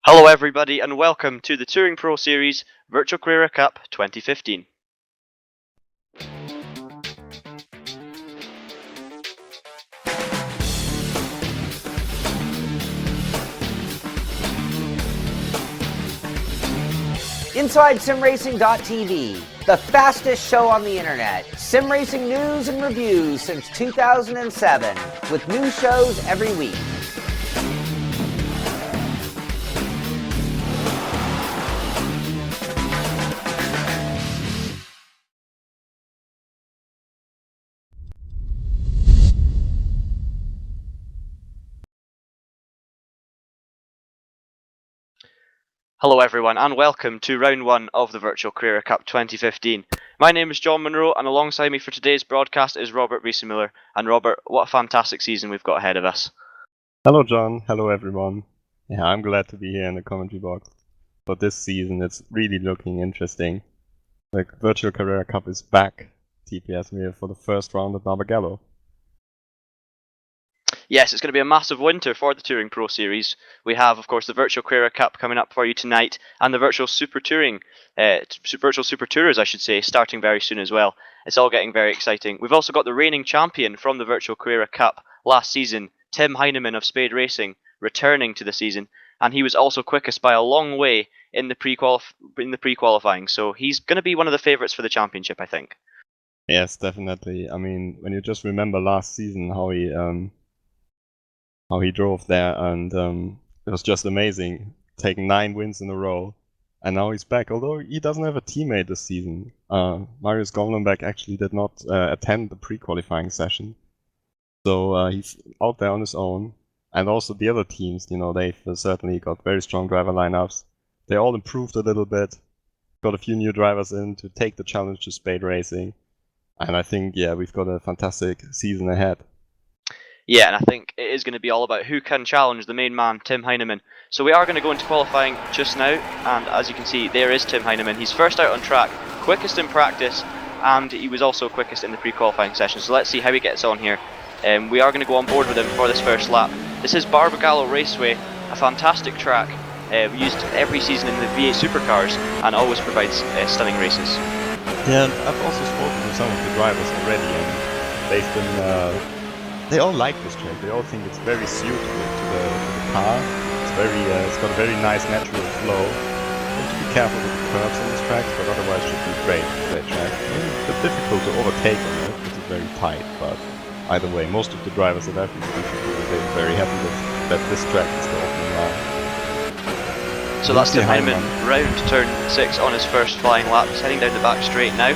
Hello everybody and welcome to the Touring Pro Series Virtual Carrera Cup 2015. Inside SimRacing.tv, the fastest show on the internet. Sim racing news and reviews since 2007, with new shows every week. Hello everyone and welcome to round 1 of the Virtual Carrera Cup 2015. My name is John Munro and alongside me for today's broadcast is Robert Wiesenmueller. And Robert, what a fantastic season we've got ahead of us. Hello John, hello everyone. Yeah, I'm glad to be here in the commentary box. But this season it's really looking interesting. The Virtual Carrera Cup is back. TPS here for the first round at Barbagallo. Yes, it's going to be a massive winter for the Touring Pro Series. We have, of course, the Virtual Carrera Cup coming up for you tonight, and the Virtual Super Touring, Virtual Super Tourers, I should say, starting very soon as well. It's all getting very exciting. We've also got the reigning champion from the Virtual Carrera Cup last season, Tim Heineman of Spade Racing, returning to the season, and he was also quickest by a long way in the pre-qualifying. So he's going to be one of the favourites for the championship, I think. Yes, definitely. I mean, when you just remember last season how he drove there, and it was just amazing, taking 9 wins in a row, and now he's back. Although he doesn't have a teammate this season, Marius Gomlenbeck actually did not attend the pre-qualifying session, so he's out there on his own. And also the other teams, you know, they've certainly got very strong driver lineups. They all improved a little bit, got a few new drivers in to take the challenge to Spade Racing, and I think, yeah, we've got a fantastic season ahead. Yeah, and I think it is going to be all about who can challenge the main man, Tim Heineman. So we are going to go into qualifying just now, and as you can see, there is Tim Heineman. He's first out on track, quickest in practice, and he was also quickest in the pre-qualifying session. So let's see how he gets on here. We are going to go on board with him for this first lap. This is Barbagallo Raceway, a fantastic track, used every season in the V8 supercars, and always provides stunning races. Yeah, and I've also spoken to some of the drivers already, and they've been... they all like this track. They all think it's very suitable to the car. It's got a very nice natural flow. You have to be careful with the curves on this track, but otherwise it should be a great track. It's a bit difficult to overtake on it because it's very tight, but either way, most of the drivers that I've been speaking to, they're very happy that this track is the opening line. So that's Tim Heineman round turn 6 on his first flying lap. He's heading down the back straight now.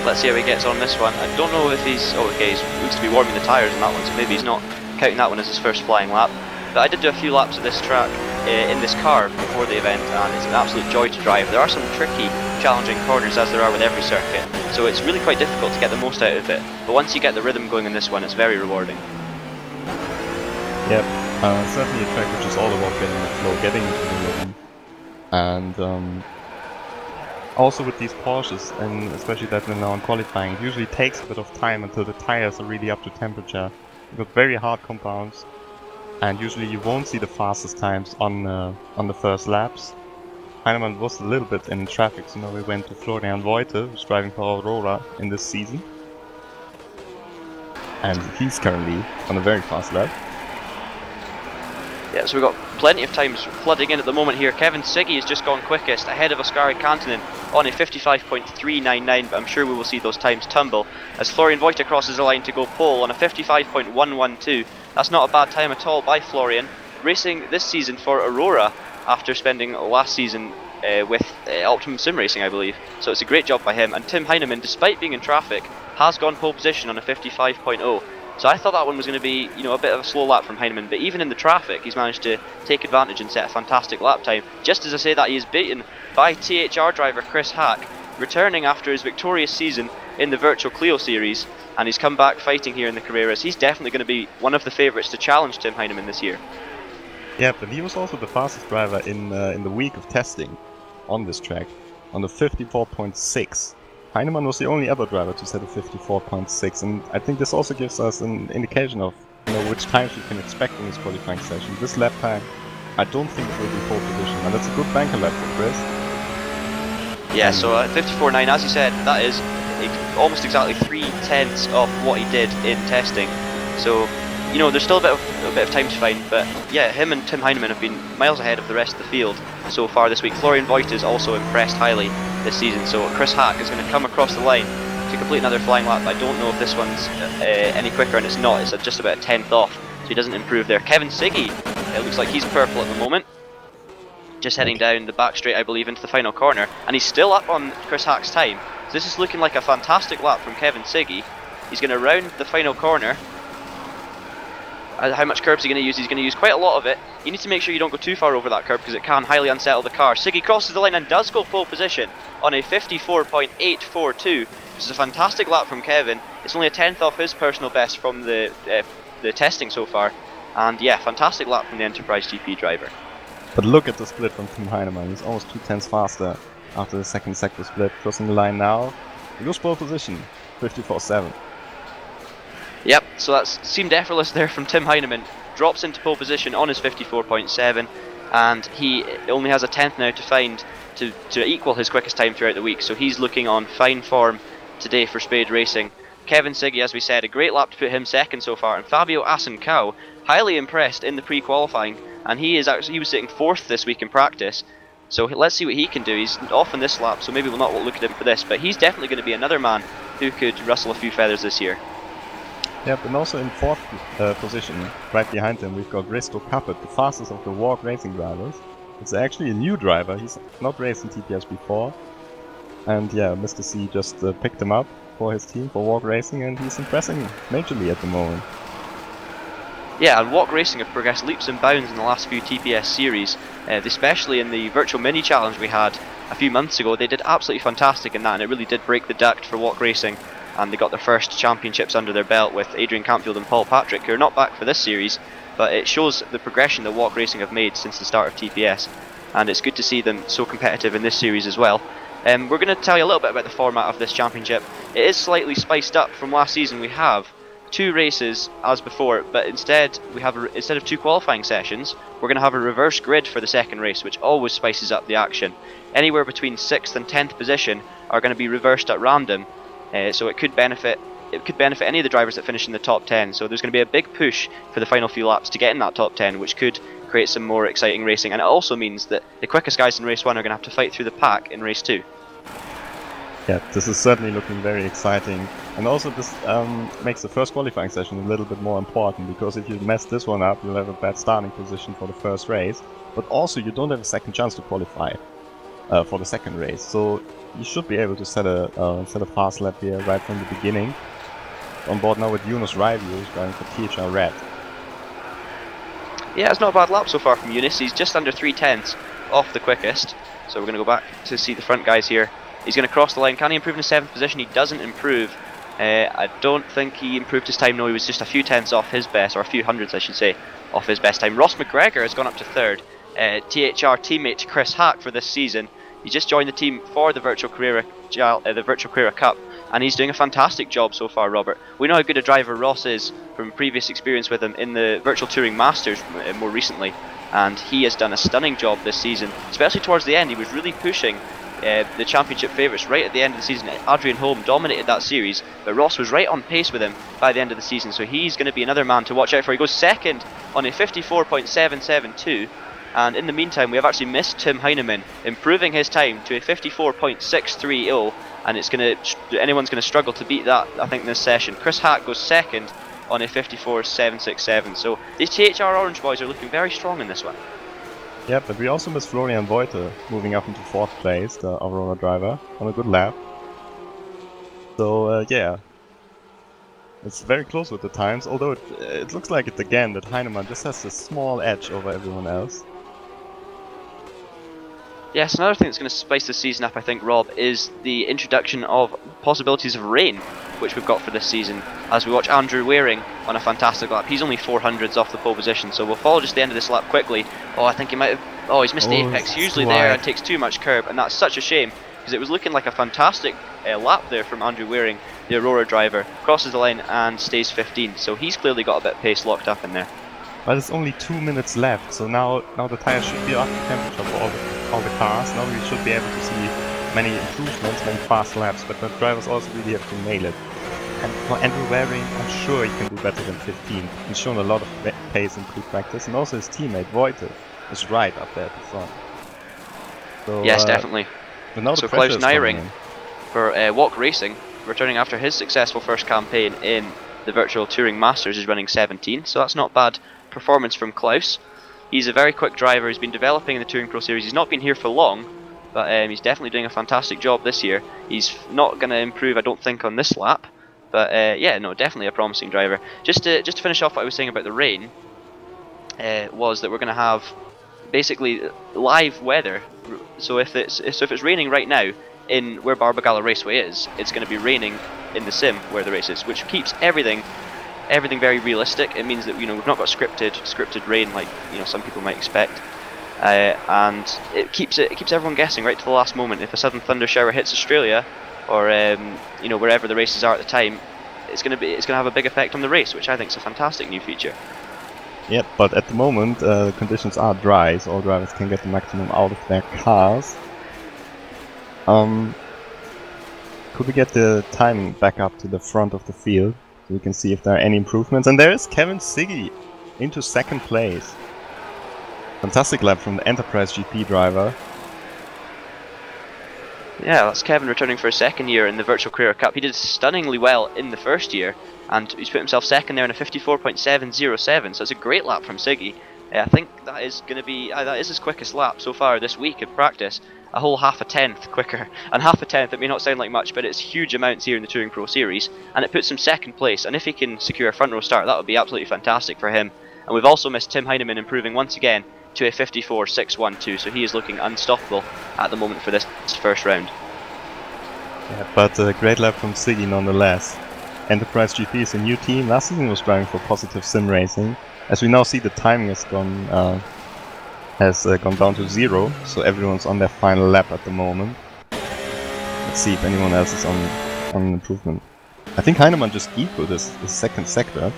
Let's see how he gets on this one. I don't know if he's... Oh, okay, he looks to be warming the tyres on that one, so maybe he's not counting that one as his first flying lap. But I did do a few laps of this track in this car before the event, and it's an absolute joy to drive. There are some tricky, challenging corners, as there are with every circuit, so it's really quite difficult to get the most out of it. But once you get the rhythm going in this one, it's very rewarding. Yep, certainly a track which is all about getting the flow, getting into the rhythm. And also with these Porsches, and especially that we're now in qualifying, it usually takes a bit of time until the tires are really up to temperature. You've got very hard compounds, and usually you won't see the fastest times on the first laps. Heinemann was a little bit in traffic, so now we went to Florian Voite, who's driving for Aurora in this season. And he's currently on a very fast lap. Yeah, so we've got plenty of times flooding in at the moment here. Kevin Siggy has just gone quickest, ahead of Oskari Kantonen on a 55.399, but I'm sure we will see those times tumble as Florian Voite crosses the line to go pole on a 55.112. That's not a bad time at all by Florian, racing this season for Aurora after spending last season with Optimum Sim Racing, I believe. So it's a great job by him, and Tim Heineman, despite being in traffic, has gone pole position on a 55.0. So I thought that one was going to be, a bit of a slow lap from Heineman, but even in the traffic, he's managed to take advantage and set a fantastic lap time. Just as I say that, he is beaten by THR driver Chris Hack, returning after his victorious season in the Virtual Clio Series, and he's come back fighting here in the Carreras. He's definitely going to be one of the favourites to challenge Tim Heineman this year. Yeah, but he was also the fastest driver in the week of testing on this track, on the 54.6. Heinemann was the only other driver to set a 54.6, and I think this also gives us an indication of which times we can expect in this qualifying session. This lap time I don't think it will be pole position, and that's a good banker lap for Chris. Yeah, so at 54.9, as you said, that is almost exactly 3/10 of what he did in testing. So, you know, there's still a bit of time to find, but yeah, him and Tim Heinemann have been miles ahead of the rest of the field so far this week. Florian Voigt is also impressed highly this season, so Chris Hack is going to come across the line to complete another flying lap. I don't know if this one's any quicker, and it's not. It's just about a 10th off, so he doesn't improve there. Kevin Siggy, it looks like he's purple at the moment. Just heading down the back straight, I believe, into the final corner, and he's still up on Chris Hack's time. So this is looking like a fantastic lap from Kevin Siggy. He's going to round the final corner. How much curb is he going to use? He's going to use quite a lot of it. You need to make sure you don't go too far over that curb because it can highly unsettle the car. Siggy crosses the line and does go pole position on a 54.842. This is a fantastic lap from Kevin. It's only a 10th off his personal best from the testing so far. And yeah, fantastic lap from the Enterprise GP driver. But look at the split from Tim Heinemann. He's almost 2/10 faster after the second sector split. Crossing the line now. He goes pole position, 54.7. Yep, so that seemed effortless there from Tim Heinemann. Drops into pole position on his 54.7, and he only has a 10th now to find to equal his quickest time throughout the week. So he's looking on fine form today for Spade Racing. Kevin Siggy, as we said, a great lap to put him second so far, and Fabio Asencao, highly impressed in the pre-qualifying, and he was sitting 4th this week in practice. So let's see what he can do. He's off on this lap, so maybe we'll not look at him for this, but he's definitely going to be another man who could rustle a few feathers this year. Yep, and also in 4th position, right behind him, we've got Risto Capet, the fastest of the Walk Racing drivers. It's actually a new driver, he's not raced in TPS before. And yeah, Mr. C just picked him up for his team, for Walk Racing, and he's impressing majorly at the moment. Yeah, and Walk Racing have progressed leaps and bounds in the last few TPS series, especially in the virtual mini challenge we had a few months ago. They did absolutely fantastic in that, and it really did break the duct for Walk Racing, and they got their first championships under their belt with Adrian Campfield and Paul Patrick, who are not back for this series, but it shows the progression that Walk Racing have made since the start of TPS, and it's good to see them so competitive in this series as well. We're going to tell you a little bit about the format of this championship. It is slightly spiced up from last season. We have 2 races as before, but instead of 2 qualifying sessions, we're going to have a reverse grid for the second race, which always spices up the action. Anywhere between 6th and 10th position are going to be reversed at random, so it could benefit any of the drivers that finish in the top 10. So there's going to be a big push for the final few laps to get in that top 10, which could create some more exciting racing, and it also means that the quickest guys in race 1 are going to have to fight through the pack in race 2. Yeah, this is certainly looking very exciting, and also this makes the first qualifying session a little bit more important, because if you mess this one up, you'll have a bad starting position for the first race, but also you don't have a second chance to qualify for the second race, so you should be able to set a fast lap here right from the beginning. On board now with Yunus Raivu, who's going for THR Red. Yeah, it's not a bad lap so far from Yunus. He's just under 3/10 off the quickest, so we're going to go back to see the front guys here. He's going to cross the line. Can he improve in the 7th position? He doesn't improve. I don't think he improved his time. No, he was just a few tenths off his best, or a few hundreds I should say, off his best time. Ross McGregor has gone up to 3rd. THR teammate Chris Hack for this season. He just joined the team for the Virtual Carrera Cup, and he's doing a fantastic job so far, Robert. We know how good a driver Ross is from previous experience with him in the Virtual Touring Masters more recently, and he has done a stunning job this season, especially towards the end. He was really pushing the championship favourites right at the end of the season. Adrian Holm dominated that series, but Ross was right on pace with him by the end of the season, so he's going to be another man to watch out for. He goes second on a 54.772, and in the meantime we have actually missed Tim Heinemann, improving his time to a 54.630, and anyone's going to struggle to beat that, I think, this session. Chris Hack goes second on a 54.767, so these THR Orange boys are looking very strong in this one. Yeah, but we also missed Florian Voigt moving up into 4th place, the Aurora driver, on a good lap. So yeah, it's very close with the times, although it looks like it again that Heinemann just has a small edge over everyone else. Yes, another thing that's going to spice this season up, I think, Rob, is the introduction of possibilities of rain, which we've got for this season, as we watch Andrew Waring on a fantastic lap. He's only 400s off the pole position, so we'll follow just the end of this lap quickly. Oh, I think he might have... Oh, he's missed the apex, hugely there, and takes too much curb, and that's such a shame, because it was looking like a fantastic lap there from Andrew Waring, the Aurora driver. Crosses the line and stays 15, so he's clearly got a bit of pace locked up in there. But it's only 2 minutes left, so now the tires should be up to temperature for all the cars. Now we should be able to see many improvements, many fast laps, but the drivers also really have to nail it. And for Andrew Waring, I'm sure he can do better than 15. He's shown a lot of pace in pre-practice, and also his teammate Voite is right up there at the front. So, Yes, definitely. But now So the pressure Klaus is coming Nyring in. for Walk Racing, returning after his successful first campaign in the Virtual Touring Masters, is running 17, so that's not bad performance from Klaus. He's a very quick driver. He's been developing in the Touring Pro Series. He's not been here for long, but he's definitely doing a fantastic job this year. He's not going to improve, I don't think, on this lap, but yeah, no, definitely a promising driver. Just to finish off what I was saying about the rain, was that we're going to have basically live weather. So if it's raining right now in where Barbagallo Raceway is, it's going to be raining in the sim where the race is, which keeps everything very realistic. It means that we've not got scripted rain like some people might expect, and it keeps everyone guessing right to the last moment. If a sudden thunder shower hits Australia or wherever the races are at the time, it's going to have a big effect on the race, which I think is a fantastic new feature. Yep, but at the moment the conditions are dry, so all drivers can get the maximum out of their cars. Could we get the timing back up to the front of the field so we can see if there are any improvements? And there is Kevin Siggy into second place. Fantastic lap from the Enterprise GP driver. Yeah, that's Kevin returning for a second year in the Virtual Carrera Cup. He did stunningly well in the first year, and he's put himself second there in a 54.707, so it's a great lap from Siggy. I think that is going to be that is his quickest lap so far this week in practice. A whole half a tenth quicker, and half a tenth, it may not sound like much, but it's huge amounts here in the Touring Pro Series, and it puts him second place. And if he can secure a front row start, that would be absolutely fantastic for him. And we've also missed Tim Heineman improving once again to a 54.612, so he is looking unstoppable at the moment for this first round. Yeah, but a great lap from Siggy nonetheless. Enterprise GP is a new team. Last season he was driving for Positive Sim Racing. As we now see, the timing has gone down to 0, so everyone's on their final lap at the moment. Let's see if anyone else is on an improvement. I think Heinemann just equaled his second sector.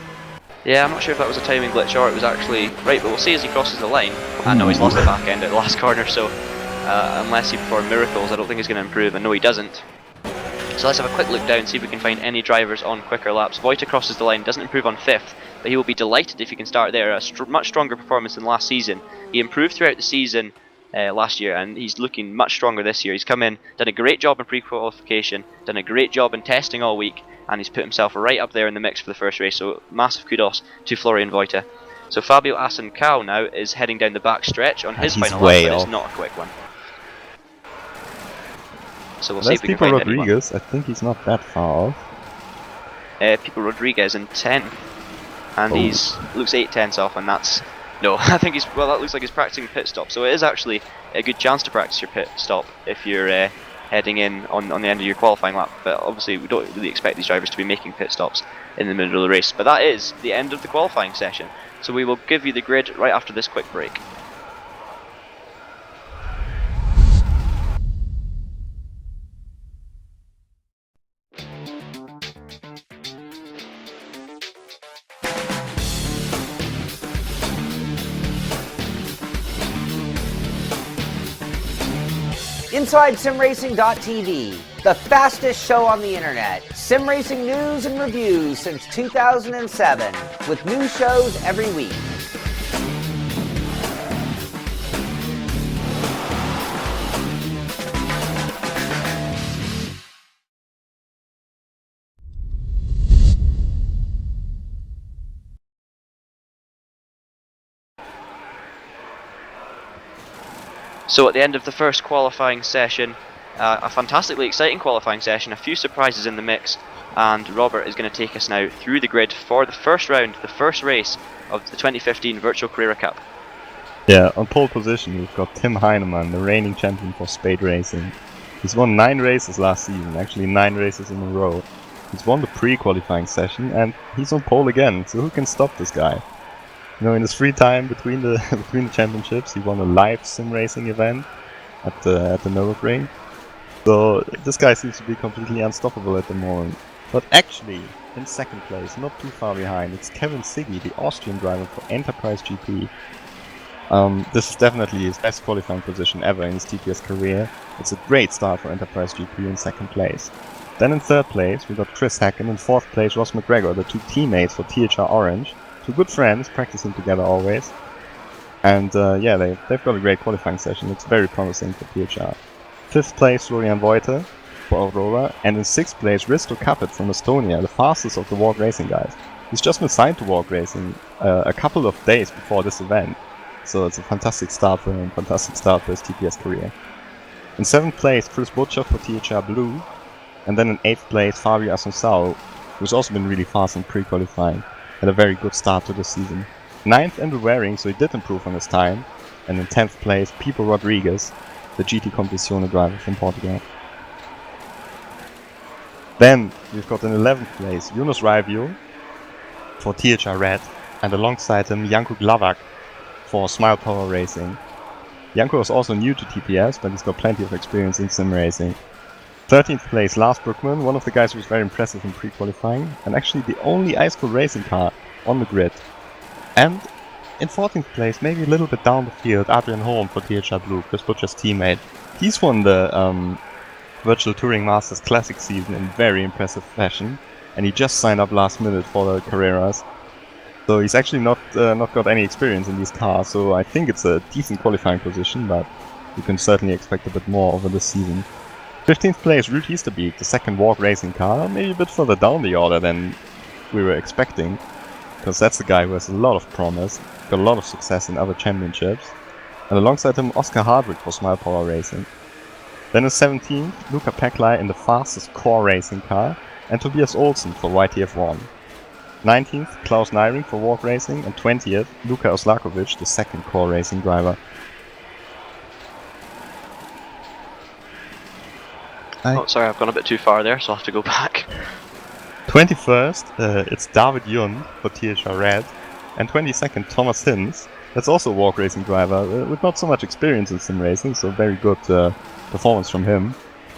Yeah, I'm not sure if that was a timing glitch or it was actually right, but we'll see as he crosses the line. I know he's lost the back end at the last corner, so unless he performs miracles, I don't think he's going to improve, and no, he doesn't. So let's have a quick look down, see if we can find any drivers on quicker laps. Voite crosses the line, doesn't improve on 5th, but he will be delighted if he can start there. A much stronger performance than last season. He improved throughout the season last year, and he's looking much stronger this year. He's come in, done a great job in pre-qualification, done a great job in testing all week, and he's put himself right up there in the mix for the first race, so massive kudos to Florian Voite. So Fabio Asencal now is heading down the back stretch on his final lap, but it's not a quick one. So we'll see if we can find Rodriguez, anyone. I think he's not that far off. Pico Rodriguez in 10th, and he's looks 8 tenths off, and that's no. I think that looks like he's practicing pit stop. So it is actually a good chance to practice your pit stop if you're heading in on the end of your qualifying lap. But obviously we don't really expect these drivers to be making pit stops in the middle of the race. But that is the end of the qualifying session. So we will give you the grid right after this quick break. Inside SimRacing.tv, the fastest show on the internet. Sim racing news and reviews since 2007, with new shows every week. So at the end of the first qualifying session, a fantastically exciting qualifying session, a few surprises in the mix, and Robert is going to take us now through the grid for the first round, the first race of the 2015 Virtual Carrera Cup. Yeah, on pole position we've got Tim Heineman, the reigning champion for Spade Racing. He's won 9 races last season, actually 9 races in a row. He's won the pre-qualifying session and he's on pole again, so who can stop this guy? You know, in his free time between the championships, he won a live sim racing event at the Nürburgring. So this guy seems to be completely unstoppable at the moment. But actually, in second place, not too far behind, it's Kevin Siggy, the Austrian driver for Enterprise GP. This is definitely his best qualifying position ever in his TPS career. It's a great start for Enterprise GP in second place. Then in third place, we got Chris Hack, and in fourth place, Ross McGregor, the two teammates for THR Orange. Two good friends, practicing together always. And yeah, they've got a great qualifying session. It's very promising for THR. Fifth place, Florian Voiter for Aurora. And in sixth place, Risto Kapit from Estonia, the fastest of the Walk Racing guys. He's just been signed to Walk Racing a couple of days before this event. So it's a fantastic start for him, fantastic start for his TPS career. In seventh place, Chris Butcher for THR Blue. And then in eighth place, Fabio Assunção, who's also been really fast in pre-qualifying. Had a very good start to the season. Ninth, Andrew Waring, so he did improve on his time. And in 10th place, Pipo Rodriguez, the GT Competizione driver from Portugal. Then we've got in 11th place, Yunus Raivio for THR Red. And alongside him, Janko Glavak for Smile Power Racing. Janko is also new to TPS, but he's got plenty of experience in sim racing. 13th place, Lars Brookman, one of the guys who was very impressive in pre-qualifying, and actually the only Ice Cold Racing car on the grid. And in 14th place, maybe a little bit down the field, Adrian Holm for THR Blue, Chris Butcher's teammate. He's won the Virtual Touring Masters Classic season in very impressive fashion, and he just signed up last minute for the Carreras. So he's actually not got any experience in these cars, so I think it's a decent qualifying position, but you can certainly expect a bit more over the season. 15th place, Ruud Easterbeek, the second Walk Racing car, maybe a bit further down the order than we were expecting, because that's the guy who has a lot of promise, got a lot of success in other championships, and alongside him Oscar Hardwick for Smile Power Racing. Then in 17th, Luca Pecklai in the fastest core racing car, and Tobias Olsen for YTF1. 19th, Klaus Neiring for Walk Racing, and 20th, Luka Oslakovic, the second core racing driver. Oh, sorry, I've gone a bit too far there, so I'll have to go back. 21st, it's David Jund for THR Red, and 22nd, Thomas Hinz. That's also a Walk Racing driver, with not so much experience in sim racing, so very good performance from him.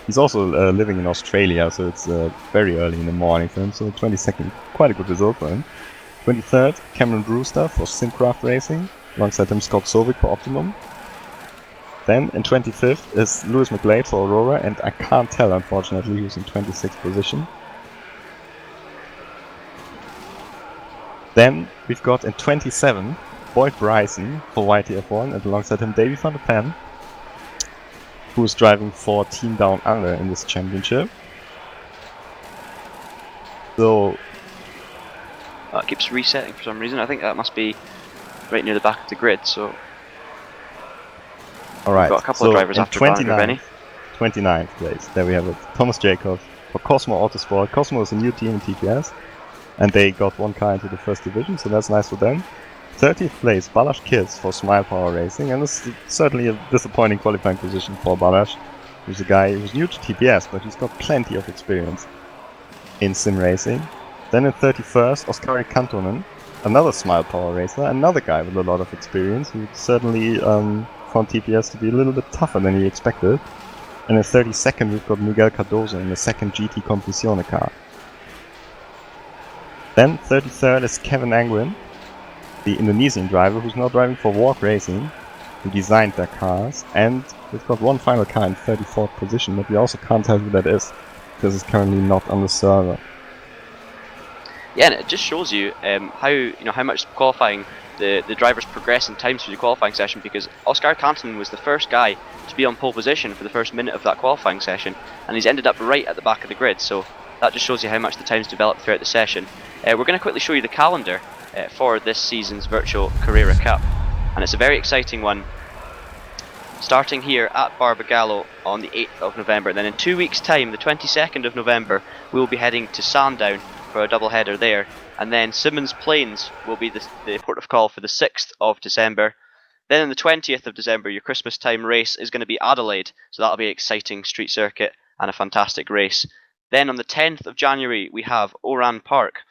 He's also living in Australia, so it's very early in the morning for him, so 22nd, quite a good result for him. 23rd, Cameron Brewster for Simcraft Racing, alongside him Scott Sovic for Optimum. Then in 25th is Lewis McGlade for Aurora, and I can't tell unfortunately who's in 26th position. Then we've got in 27th, Boyd Bryson for YTF1, and alongside him Davy van der Pen, who is driving for Team Down Under in this championship. So It keeps resetting for some reason. I think that must be right near the back of the grid. So alright, we've got a couple of drivers after Benny. 29th place, there we have it. Thomas Jacobs for Cosmo Autosport. Cosmo is a new team in TPS, and they got one car into the first division, so that's nice for them. 30th place, Balázs Kiss for Smile Power Racing, and this is certainly a disappointing qualifying position for Balázs, who's a guy who's new to TPS, but he's got plenty of experience in sim racing. Then in 31st, Oskari Kantonen, another Smile Power racer, another guy with a lot of experience, who certainly found TPS to be a little bit tougher than he expected. And in 32nd, we've got Miguel Cardozo in the second GT Competizione car. Then 33rd is Kevin Angwin, the Indonesian driver who's now driving for Walk Racing, who designed their cars, and we've got one final car in 34th position, but we also can't tell who that is, because it's currently not on the server. Yeah, and it just shows you how much qualifying the drivers progress in times through the qualifying session, because Oscar Kantonen was the first guy to be on pole position for the first minute of that qualifying session, and he's ended up right at the back of the grid, so that just shows you how much the times developed throughout the session. We're going to quickly show you the calendar for this season's Virtual Carrera Cup, and it's a very exciting one, starting here at Barbagallo on the 8th of November. Then in 2 weeks time, the 22nd of November, we will be heading to Sandown for a double header there, and then Simmons Plains will be the port of call for the 6th of December. Then on the 20th of December, your Christmas time race is going to be Adelaide, so that'll be an exciting street circuit and a fantastic race. Then on the 10th of January, we have Oran Park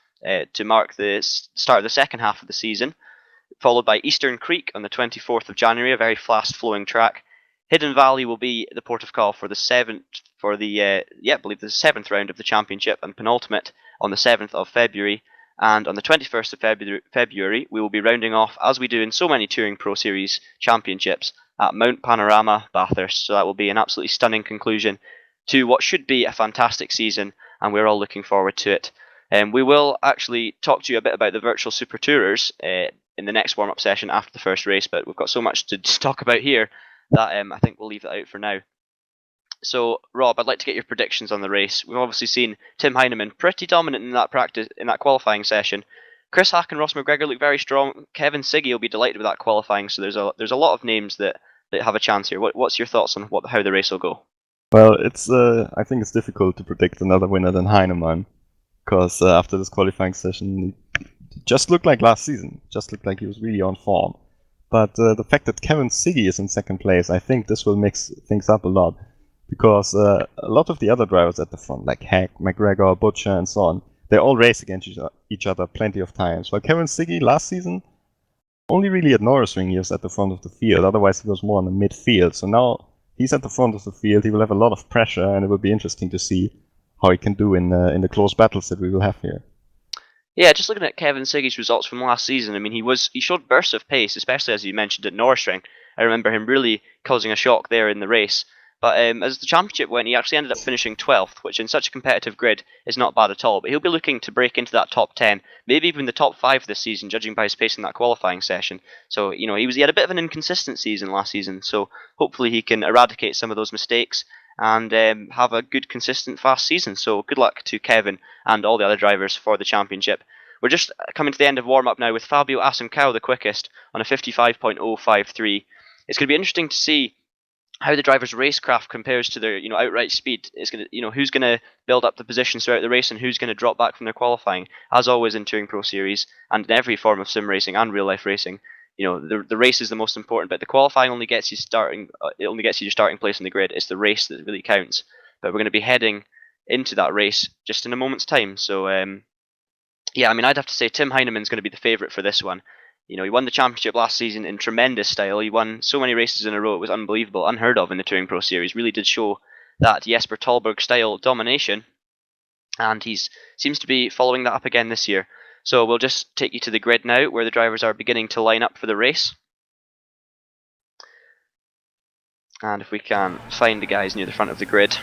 to mark the start of the second half of the season, followed by Eastern Creek on the 24th of January, a very fast flowing track. Hidden Valley will be the port of call for the I believe the 7th round of the championship and penultimate on the 7th of February. And on the 21st of February, we will be rounding off, as we do in so many Touring Pro Series championships, at Mount Panorama, Bathurst. So that will be an absolutely stunning conclusion to what should be a fantastic season, and we're all looking forward to it. We will actually talk to you a bit about the virtual Super Tourers in the next warm-up session after the first race, but we've got so much to talk about here that I think we'll leave that out for now. So, Rob, I'd like to get your predictions on the race. We've obviously seen Tim Heineman pretty dominant in that qualifying session. Chris Hack and Ross McGregor look very strong. Kevin Siggy will be delighted with that qualifying. So there's a lot of names that have a chance here. What's your thoughts on how the race will go? Well, I think it's difficult to predict another winner than Heinemann, because after this qualifying session, it just looked like last season. Just looked like he was really on form. But the fact that Kevin Siggy is in second place, I think this will mix things up a lot. Because a lot of the other drivers at the front, like Hack, McGregor, Butcher, and so on, they all race against each other plenty of times. While Kevin Siggy last season, only really at Norrisring he was at the front of the field. Otherwise, he was more in the midfield. So now he's at the front of the field. He will have a lot of pressure, and it will be interesting to see how he can do in the close battles that we will have here. Yeah, just looking at Kevin Siggy's results from last season, I mean, he showed bursts of pace, especially as you mentioned at Norrisring. I remember him really causing a shock there in the race. But as the championship went, he actually ended up finishing 12th, which in such a competitive grid is not bad at all. But he'll be looking to break into that top 10, maybe even the top 5 this season, judging by his pace in that qualifying session. So, he had a bit of an inconsistent season last season. So hopefully he can eradicate some of those mistakes and have a good, consistent, fast season. So good luck to Kevin and all the other drivers for the championship. We're just coming to the end of warm-up now with Fabio Asemcao the quickest on a 55.053. It's going to be interesting to see how the driver's racecraft compares to their outright speed. It's going to who's going to build up the positions throughout the race and who's going to drop back from their qualifying. As always in Touring Pro Series and in every form of sim racing and real life racing, the race is the most important bit. The qualifying only gets you starting. It only gets you your starting place in the grid. It's the race that really counts. But we're going to be heading into that race just in a moment's time. So I'd have to say Tim Heinemann's going to be the favourite for this one. He won the championship last season in tremendous style. He won so many races in a row. It was unbelievable, unheard of in the Touring Pro Series. Really did show that Jesper Tolberg style domination. And he seems to be following that up again this year. So we'll just take you to the grid now, where the drivers are beginning to line up for the race. And if we can find the guys near the front of the grid.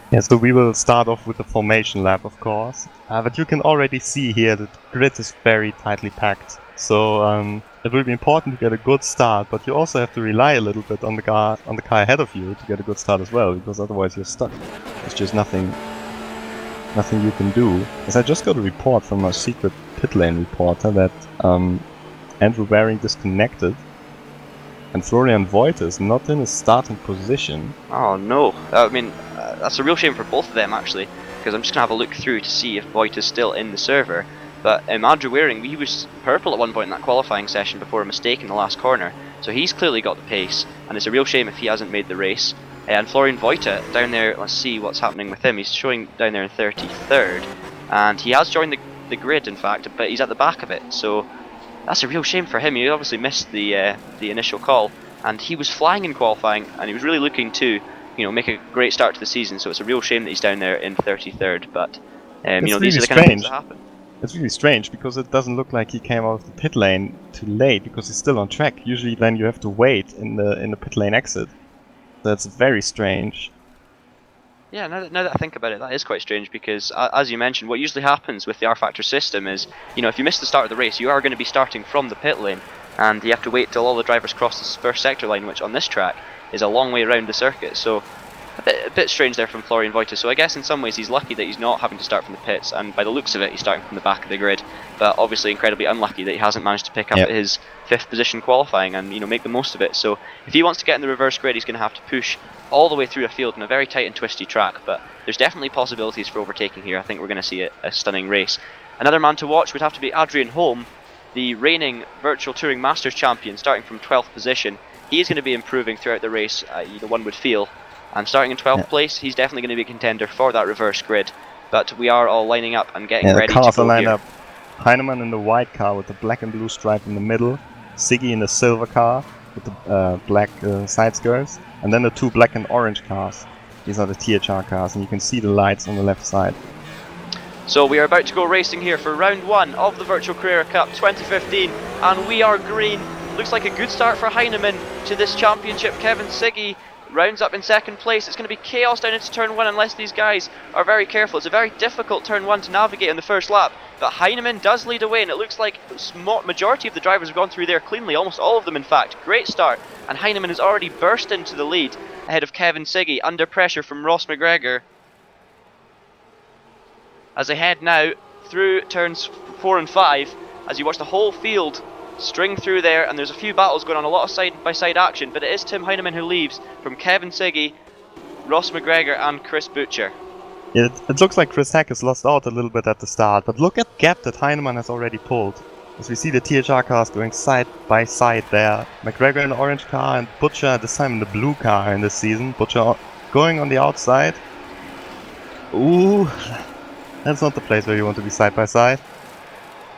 Yeah, so we will start off with the formation lap, of course. But you can already see here that the grid is very tightly packed. So it will be important to get a good start, but you also have to rely a little bit on the car ahead of you to get a good start as well, because otherwise you're stuck. There's just nothing you can do. As I just got a report from our secret pit lane reporter that Andrew Waring disconnected and Florian Voigt is not in a starting position. Oh no, that's a real shame for both of them actually, because I'm just going to have a look through to see if Voigt is still in the server. But Andrew Waring, he was purple at one point in that qualifying session before a mistake in the last corner, so he's clearly got the pace, and it's a real shame if he hasn't made the race. And Florian Voigt down there, let's see what's happening with him. He's showing down there in 33rd, and he has joined the grid in fact, but he's at the back of it, so that's a real shame for him. He obviously missed the initial call, and he was flying in qualifying, and he was really looking to make a great start to the season. So it's a real shame that he's down there in 33rd. But these are the kind of things that happen. It's really strange because it doesn't look like he came out of the pit lane too late because he's still on track. Usually, then you have to wait in the pit lane exit. That's very strange. Yeah, now that I think about it, that is quite strange because, as you mentioned, what usually happens with the rFactor system is, if you miss the start of the race, you are going to be starting from the pit lane, and you have to wait till all the drivers cross this first sector line, which on this track is a long way around the circuit. So a bit strange there from Florian Voigt. So I guess in some ways he's lucky that he's not having to start from the pits, and by the looks of it, he's starting from the back of the grid. But obviously incredibly unlucky that he hasn't managed to pick up at his 5th position qualifying and make the most of it. So if he wants to get in the reverse grid, he's going to have to push all the way through a field in a very tight and twisty track. But there's definitely possibilities for overtaking here. I think we're going to see a stunning race. Another man to watch would have to be Adrian Holm, the reigning Virtual Touring Masters champion, starting from 12th position. He is going to be improving throughout the race, one would feel. And starting in 12th place, he's definitely going to be a contender for that reverse grid. But we are all lining up and getting ready to go lined here. Up. Heinemann in the white car with the black and blue stripe in the middle. Siggy in the silver car. with the black side skirts, and then the 2 black and orange cars. These are the THR cars, and you can see the lights on the left side. So we are about to go racing here for round 1 of the Virtual Carrera Cup 2015, and we are green. Looks like a good start for Heinemann to this championship. Kevin Siggy rounds up in second place. It's going to be chaos down into turn 1 unless these guys are very careful. It's a very difficult turn 1 to navigate in the first lap, but Heinemann does lead away, and it looks like the majority of the drivers have gone through there cleanly, almost all of them in fact. Great start, and Heinemann has already burst into the lead ahead of Kevin Siggy under pressure from Ross McGregor. As they head now through turns 4 and 5, as you watch the whole field string through there, and there's a few battles going on, a lot of side-by-side action, but it is Tim Heinemann who leaves from Kevin Siggy, Ross McGregor and Chris Butcher. Yeah, it looks like Chris Hack has lost out a little bit at the start, but look at the gap that Heinemann has already pulled. As we see the THR cars going side by side there. McGregor in the orange car and Butcher this time in the blue car in this season. Butcher going on the outside. Ooh, that's not the place where you want to be side by side.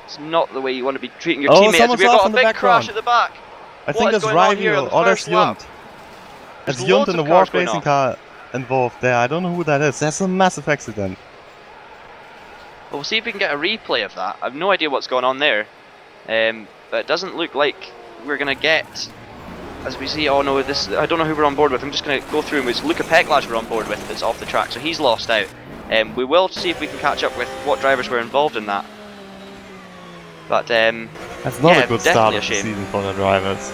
It's not the way you want to be treating your teammates. We've got a big crash at the back. I think there's Rival, or there's Junt. There's Junt in the Warp Racing car involved there. I don't know who that is. That's a massive accident. Well, we'll see if we can get a replay of that. I have no idea what's going on there. But it doesn't look like we're going to get, as we see, oh no, this, I don't know who we're on board with. I'm just going to go through, and it's Luca Peklash we're on board with that's off the track, so he's lost out. We will see if we can catch up with what drivers were involved in that. But that's not a good start of the season for the drivers.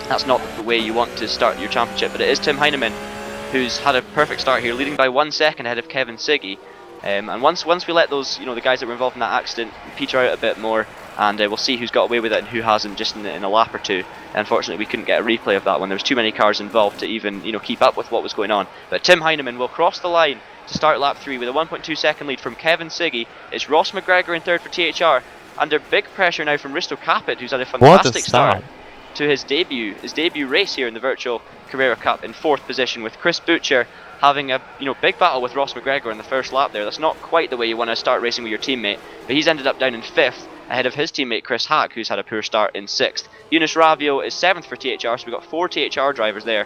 That's not the way you want to start your championship, but it is Tim Heinemann who's had a perfect start here, leading by 1 second ahead of Kevin Siggy. And once we let those, the guys that were involved in that accident peter out a bit more, and we'll see who's got away with it and who hasn't, just in a lap or two. Unfortunately, we couldn't get a replay of that one. There was too many cars involved to even keep up with what was going on. But Tim Heinemann will cross the line to start lap 3 with a 1.2 second lead from Kevin Siggy. It's Ross McGregor in third for THR, under big pressure now from Risto Capit, who's had a fantastic start to his debut race here in the Virtual Carrera Cup in 4th position, with Chris Butcher having a big battle with Ross McGregor in the first lap there. That's not quite the way you want to start racing with your teammate, but he's ended up down in 5th ahead of his teammate Chris Hack, who's had a poor start in 6th. Eunice Ravio is 7th for THR, so we've got 4 THR drivers there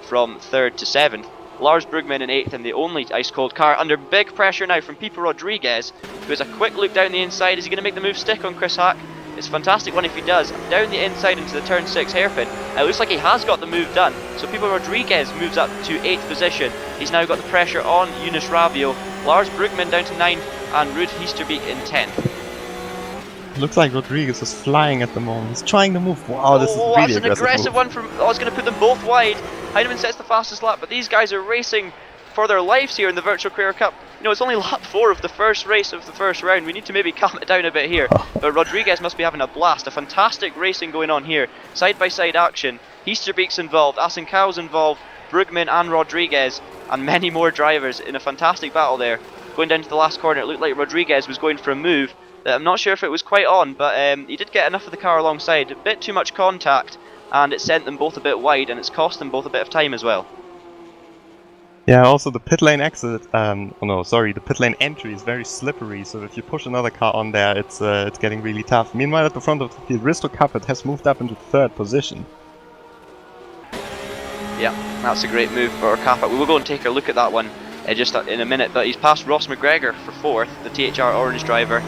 from 3rd to 7th. Lars Brugman in 8th in the only ice-cold car, under big pressure now from Pipo Rodriguez, who has a quick look down the inside. Is he going to make the move stick on Chris Hack? It's a fantastic one if he does. Down the inside into the turn 6 hairpin. It looks like he has got the move done. So Pipo Rodriguez moves up to 8th position. He's now got the pressure on Eunice Ravio. Lars Brugman down to 9th and Ruud Hiesterbeek in 10th. Looks like Rodriguez is flying at the moment. He's trying to move. Wow, this is really aggressive. That's an aggressive one from. Oh, it's going to put them both wide. Heinemann sets the fastest lap, but these guys are racing for their lives here in the Virtual Carrera Cup. It's only lap 4 of the first race of the first round. We need to maybe calm it down a bit here. But Rodriguez must be having a blast. A fantastic racing going on here. Side by side action. Hiesterbeek's involved. Asencau's involved. Brugman and Rodriguez and many more drivers in a fantastic battle there. Going down to the last corner, it looked like Rodriguez was going for a move that I'm not sure if it was quite on, but he did get enough of the car alongside. A bit too much contact, and it sent them both a bit wide, and it's cost them both a bit of time as well. Yeah, also the pit lane exit, the pit lane entry is very slippery, so if you push another car on there, it's getting really tough. Meanwhile, at the front of the field, Risto Capit has moved up into 3rd position. Yeah, that's a great move for Capit. We will go and take a look at that one just in a minute, but he's passed Ross McGregor for 4th, the THR orange driver.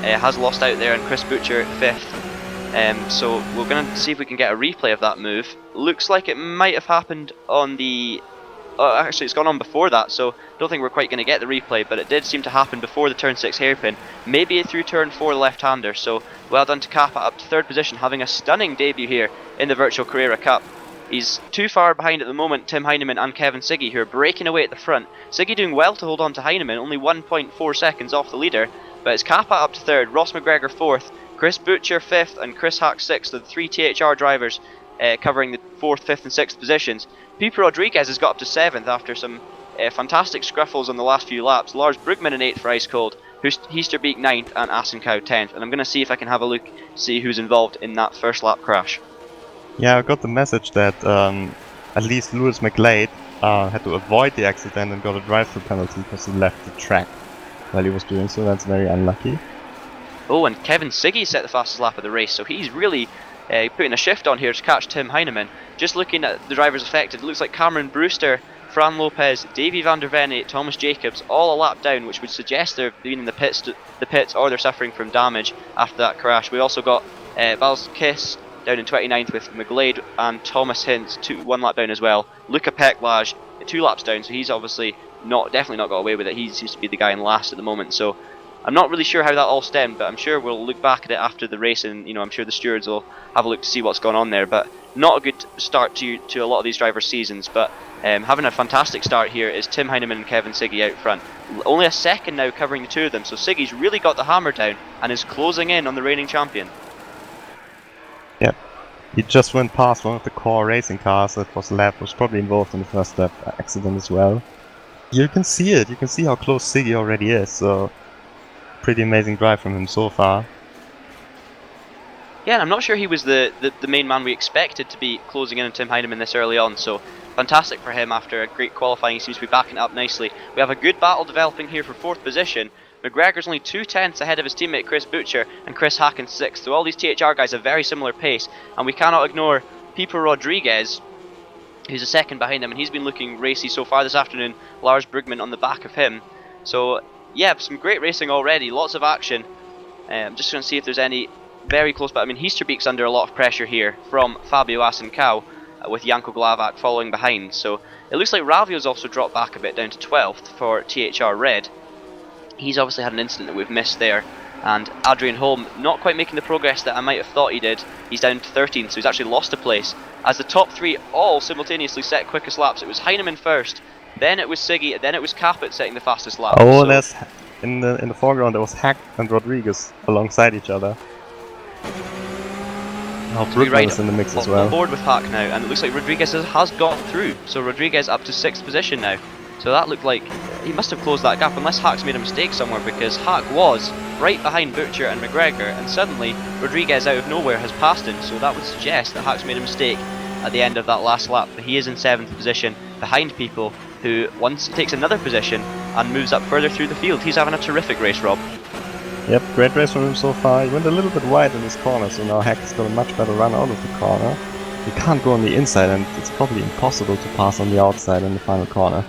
Has lost out there, and Chris Butcher 5th. So we're going to see if we can get a replay of that move. Looks like it might have happened on the... actually, it's gone on before that, so don't think we're quite going to get the replay, but it did seem to happen before the turn 6 hairpin. Maybe through turn 4 left-hander, so well done to Kappa, up to 3rd position, having a stunning debut here in the Virtual Carrera Cup. He's too far behind at the moment, Tim Heinemann and Kevin Siggy, who are breaking away at the front. Siggy doing well to hold on to Heinemann, only 1.4 seconds off the leader, but it's Kappa up to 3rd, Ross McGregor 4th, Chris Butcher 5th, and Chris Hack 6th, the 3 THR drivers covering the 4th, 5th and 6th positions. Pipo Rodriguez has got up to 7th after some fantastic scruffles on the last few laps. Lars Brugman in 8th for Ice Cold, Hiesterbeek 9th and Asencau 10th. And I'm going to see if I can have a look, see who's involved in that first lap crash. Yeah, I got the message that at least Lewis McGlade had to avoid the accident and got a drive-through penalty because he left the track while he was doing so. That's very unlucky. Oh, and Kevin Siggy set the fastest lap of the race, so he's really putting a shift on here to catch Tim Heineman. Just looking at the drivers affected, it looks like Cameron Brewster, Fran Lopez, Davy van der Venne, Thomas Jacobs, all a lap down, which would suggest they're being in the pits, or they're suffering from damage after that crash. We also got Vals Kiss down in 29th with McGlade and Thomas Hintz, 1 lap down as well. Luca Pecklage, 2 laps down, so he's obviously definitely not got away with it. He seems to be the guy in last at the moment, so I'm not really sure how that all stemmed, but I'm sure we'll look back at it after the race, and I'm sure the stewards will have a look to see what's going on there. But not a good start to a lot of these drivers' seasons, but having a fantastic start here is Tim Heineman and Kevin Siggy out front. Only a second now covering the two of them, so Siggy's really got the hammer down and is closing in on the reigning champion. Yep. He just went past one of the core racing cars that was probably involved in the first lap accident as well. You can see it, you can see how close Siggy already is, so pretty amazing drive from him so far. Yeah, and I'm not sure he was the main man we expected to be closing in on Tim Heineman this early on, so fantastic for him after a great qualifying. He seems to be backing it up nicely. We have a good battle developing here for 4th position. McGregor's only 2/10 ahead of his teammate Chris Butcher, and Chris Hack in 6th, so all these THR guys have very similar pace, and we cannot ignore Pipo Rodriguez, who's a second behind him, and he's been looking racy so far this afternoon. Lars Brugman on the back of him. So yeah, some great racing already, lots of action. I'm just going to see if there's any very close, but I mean Heasterbeek's under a lot of pressure here from Fabio Asencao, with Janko Glavak following behind. So it looks like Ravio's also dropped back a bit down to 12th for THR Red. He's obviously had an incident that we've missed there, and Adrian Holm not quite making the progress that I might have thought he did. He's down to 13th, so he's actually lost a place. As the top 3 all simultaneously set quickest laps, it was Heineman first, then it was Siggy, then it was Caput setting the fastest lap. Oh, so there's in the foreground there was Hack and Rodriguez alongside each other. Now Brugman is in the mix as well. On board with Hack now, and it looks like Rodriguez has got through, so Rodriguez up to 6th position now. So that looked like he must have closed that gap, unless Hack's made a mistake somewhere, because Hack was right behind Butcher and McGregor, and suddenly Rodriguez out of nowhere has passed him, so that would suggest that Hack's made a mistake at the end of that last lap. But he is in 7th position behind people who once takes another position and moves up further through the field. He's having a terrific race, Rob. Yep, great race from him so far. He went a little bit wide in this corner, so now Hack's got a much better run out of the corner. He can't go on the inside, and it's probably impossible to pass on the outside in the final corner.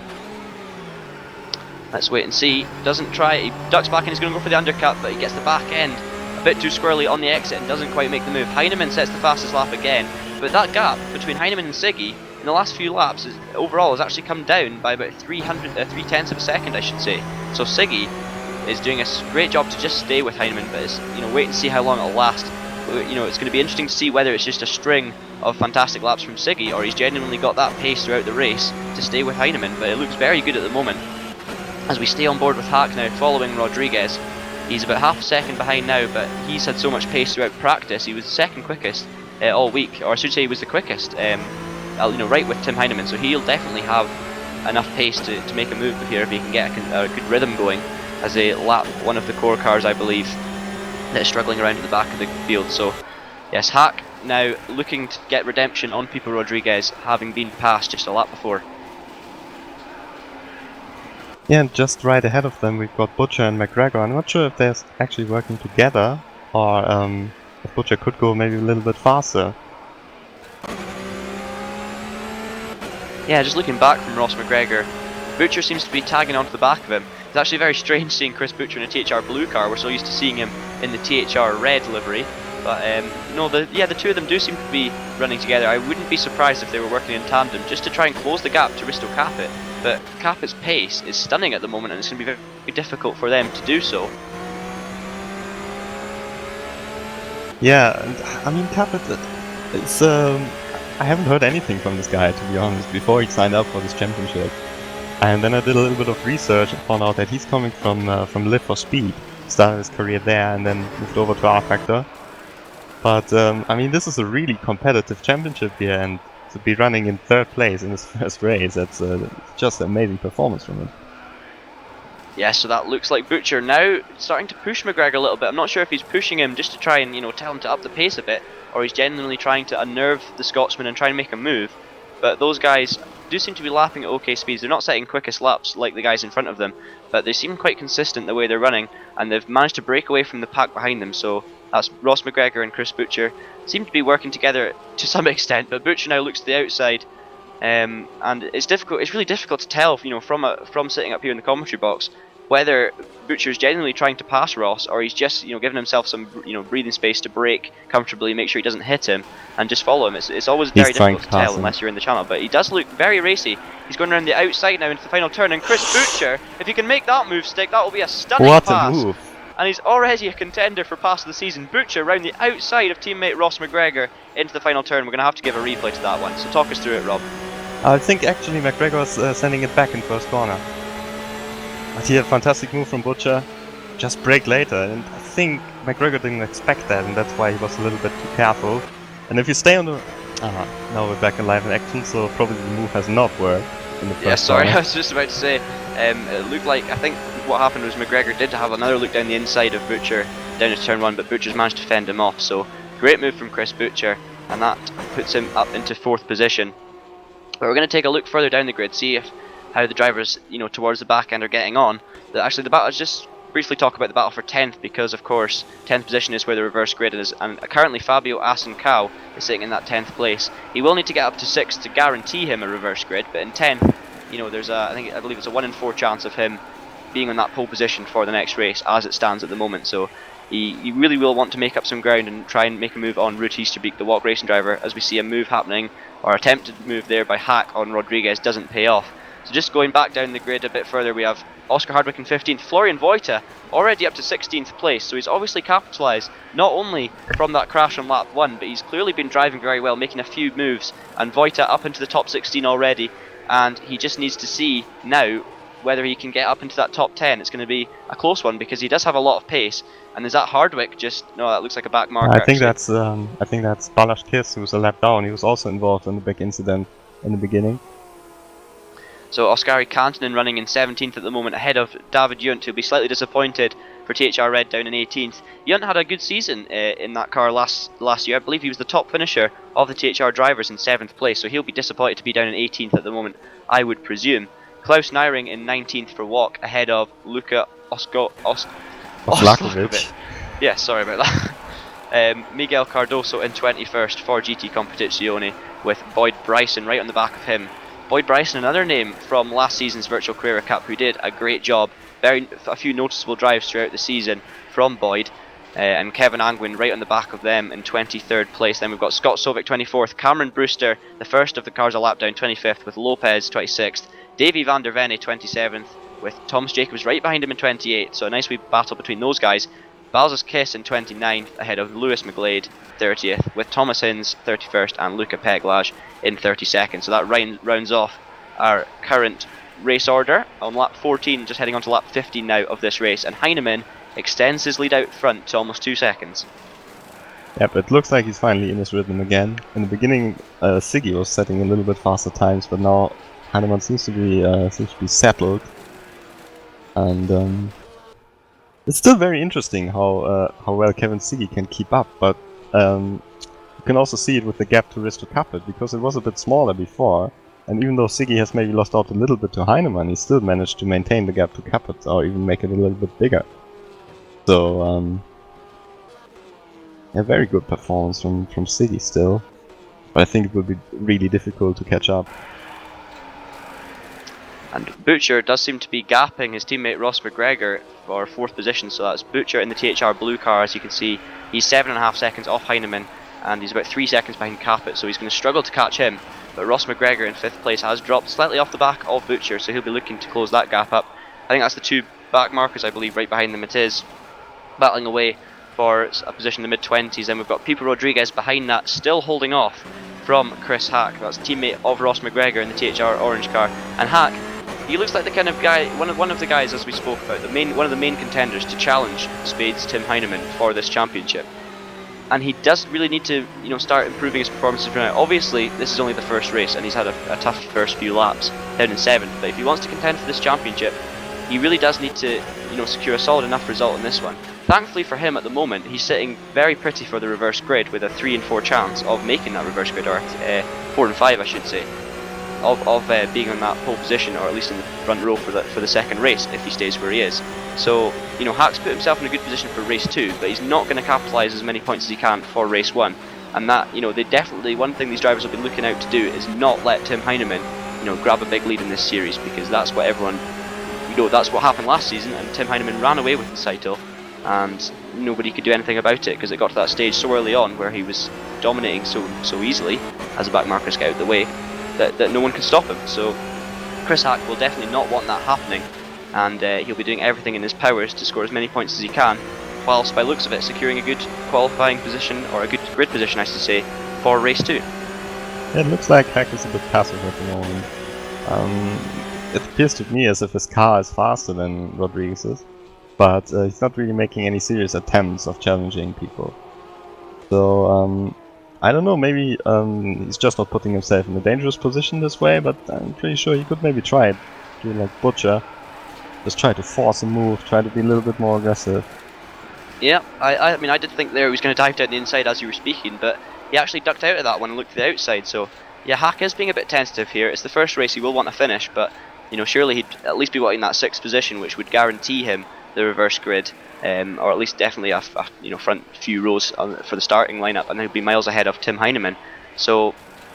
Let's wait and see. Doesn't try, he ducks back and he's going to go for the undercut, but he gets the back end a bit too squirrely on the exit and doesn't quite make the move. Heineman sets the fastest lap again, but that gap between Heineman and Siggy in the last few laps overall has actually come down by about 3/10 of a second, I should say. So Siggy is doing a great job to just stay with Heineman, but it's, wait and see how long it'll last. It's going to be interesting to see whether it's just a string of fantastic laps from Siggy, or he's genuinely got that pace throughout the race to stay with Heineman. But it looks very good at the moment. As we stay on board with Hack now, following Rodriguez. He's about half a second behind now, but he's had so much pace throughout practice. He was the second quickest all week, or I should say he was the quickest, right with Tim Heineman. So he'll definitely have enough pace to make a move here if he can get a good rhythm going as they lap one of the core cars, I believe, that is struggling around at the back of the field. So yes, Hack now looking to get redemption on Pipo Rodriguez, having been passed just a lap before. Yeah, and just right ahead of them we've got Butcher and McGregor. I'm not sure if they're actually working together, or if Butcher could go maybe a little bit faster. Yeah, just looking back from Ross McGregor, Butcher seems to be tagging onto the back of him. It's actually very strange seeing Chris Butcher in a THR blue car. We're so used to seeing him in the THR red livery. But the two of them do seem to be running together. I wouldn't be surprised if they were working in tandem just to try and close the gap to Risto Caput. But Caput's pace is stunning at the moment, and it's going to be very difficult for them to do so. Yeah, and I mean Caput, it's I haven't heard anything from this guy, to be honest, before he signed up for this championship. And then I did a little bit of research and found out that he's coming from Live for Speed. Started his career there and then moved over to rFactor. But I mean, this is a really competitive championship here, and to be running in 3rd place in his first race, that's just an amazing performance from him. Yeah, so that looks like Butcher now starting to push McGregor a little bit. I'm not sure if he's pushing him just to try and tell him to up the pace a bit, or he's genuinely trying to unnerve the Scotsman and try and make a move. But those guys do seem to be lapping at okay speeds. They're not setting quickest laps like the guys in front of them, but they seem quite consistent the way they're running, and they've managed to break away from the pack behind them. So That's Ross McGregor and Chris Butcher. Seem to be working together to some extent, but Butcher now looks to the outside, and it's difficult. It's really difficult to tell, from sitting up here in the commentary box, whether Butcher's genuinely trying to pass Ross, or he's just giving himself some breathing space to brake comfortably, make sure he doesn't hit him, and just follow him. It's always very difficult to tell unless you're in the channel, but he does look very racy. He's going around the outside now into the final turn, and Chris Butcher, if he can make that move stick, that will be a stunning pass. What a move! And he's already a contender for pass of the season. Butcher round the outside of teammate Ross McGregor into the final turn. We're going to have to give a replay to that one, so talk us through it, Rob. I think actually McGregor was sending it back in first corner. But he had a fantastic move from Butcher, just brake later, and I think McGregor didn't expect that, and that's why he was a little bit too careful. And if you stay on the... now we're back in live in action, so probably the move has not worked in the first Yeah, sorry, corner. I was just about to say, it looked like, I think what happened was McGregor did have another look down the inside of Butcher down to turn 1, but Butcher's managed to fend him off, so great move from Chris Butcher, and that puts him up into 4th position. But we're going to take a look further down the grid, see how the drivers, towards the back end are getting on. Actually, the battle, just briefly talk about the battle for 10th, because of course 10th position is where the reverse grid is, and currently Fabio Asencow is sitting in that 10th place. He will need to get up to 6th to guarantee him a reverse grid, but in 10th, there's I believe it's a 1 in 4 chance of him being on that pole position for the next race as it stands at the moment. So he really will want to make up some ground and try and make a move on Ruud Easterbeek, the walk racing driver, as we see a move happening, or attempted move there by Hack on Rodriguez doesn't pay off. So just going back down the grid a bit further, we have Oscar Hardwick in 15th, Florian Wojta already up to 16th place, so he's obviously capitalised not only from that crash on lap 1, but he's clearly been driving very well, making a few moves, and Wojta up into the top 16 already, and he just needs to see now whether he can get up into that top 10. It's going to be a close one because he does have a lot of pace, and is that Hardwick just... No, that looks like a back marker. I think that's Balázs Kiss, who was a lap down. He was also involved in the big incident in the beginning. So Oskari Kantonen running in 17th at the moment, ahead of David Junt, who'll be slightly disappointed for THR Red down in 18th. Junt had a good season in that car last year. I believe he was the top finisher of the THR drivers in 7th place, so he'll be disappointed to be down in 18th at the moment, I would presume. Klaus Nyring in 19th for Walk, ahead of Luka Oslakovic. Yeah, sorry about that. Miguel Cardoso in 21st for GT Competizione, with Boyd Bryson right on the back of him. Boyd Bryson, another name from last season's Virtual Carrera Cup, who did a great job. A few noticeable drives throughout the season from Boyd. And Kevin Angwin right on the back of them in 23rd place. Then we've got Scott Sovic 24th, Cameron Brewster, the first of the cars a lap down, 25th, with Lopez 26th, Davy van der Venne 27th, with Thomas Jacobs right behind him in 28th, so a nice wee battle between those guys. Balzas Kiss in 29th, ahead of Lewis McGlade 30th, with Thomas Hinz 31st and Luca Peglage in 32nd. So that rounds off our current race order on lap 14, just heading on to lap 15 now of this race, and Heinemann extends his lead out front to almost 2 seconds. Yeah, but it looks like he's finally in his rhythm again. In the beginning, Siggy was setting a little bit faster times, but now Heinemann seems to be settled, and it's still very interesting how well Kevin Siggy can keep up. But you can also see it with the gap to Risto Capet, because it was a bit smaller before. And even though Siggy has maybe lost out a little bit to Heinemann, he still managed to maintain the gap to Capet, or even make it a little bit bigger. So, a very good performance from Siggy still. But I think it will be really difficult to catch up. And Butcher does seem to be gapping his teammate Ross McGregor for 4th position, so that's Butcher in the THR blue car. As you can see, he's 7.5 seconds off Heinemann, and he's about 3 seconds behind Capet, so he's going to struggle to catch him. But Ross McGregor in 5th place has dropped slightly off the back of Butcher, so he'll be looking to close that gap up. I think that's the 2 back markers, I believe, right behind them it is, battling away for a position in the mid-20s. Then we've got Pipo Rodriguez behind that, still holding off from Chris Hack. That's teammate of Ross McGregor in the THR orange car. And Hack, he looks like the kind of guy, one of the guys, as we spoke about, one of the main contenders to challenge Spade's Tim Heinemann for this championship. And he does really need to, start improving his performances from now. Obviously, this is only the first race, and he's had a tough first few laps, down in 7th. But if he wants to contend for this championship, he really does need to, secure a solid enough result in this one. Thankfully for him, at the moment, he's sitting very pretty for the reverse grid with a 3 in 4 chance of making that reverse grid, or 4 in 5, I should say. being on that pole position, or at least in the front row for the second race if he stays where he is. So Hack's put himself in a good position for race 2, but he's not going to capitalise as many points as he can for race 1. And that they definitely, one thing these drivers will be looking out to do is not let Tim Heinemann grab a big lead in this series, because that's what everyone that's what happened last season, and Tim Heinemann ran away with the title, and nobody could do anything about it because it got to that stage so early on where he was dominating so easily as the back markers get out of the way that no one can stop him. So Chris Hack will definitely not want that happening, and he'll be doing everything in his powers to score as many points as he can, whilst by looks of it securing a good qualifying position, or a good grid position I should say, for race 2. It looks like Hack is a bit passive at the moment. It appears to me as if his car is faster than Rodriguez's, but he's not really making any serious attempts of challenging people. So I don't know, maybe he's just not putting himself in a dangerous position this way, but I'm pretty sure he could maybe try it. Do like Butcher, just try to force a move, try to be a little bit more aggressive. Yeah, I mean I did think there he was going to dive down the inside as you were speaking, but he actually ducked out of that one and looked to the outside. So yeah, Hack is being a bit tentative here. It's the first race, he will want to finish, but surely he'd at least be wanting that 6th position, which would guarantee him the reverse grid, or at least definitely a front few rows for the starting lineup, and he'll be miles ahead of Tim Heinemann. So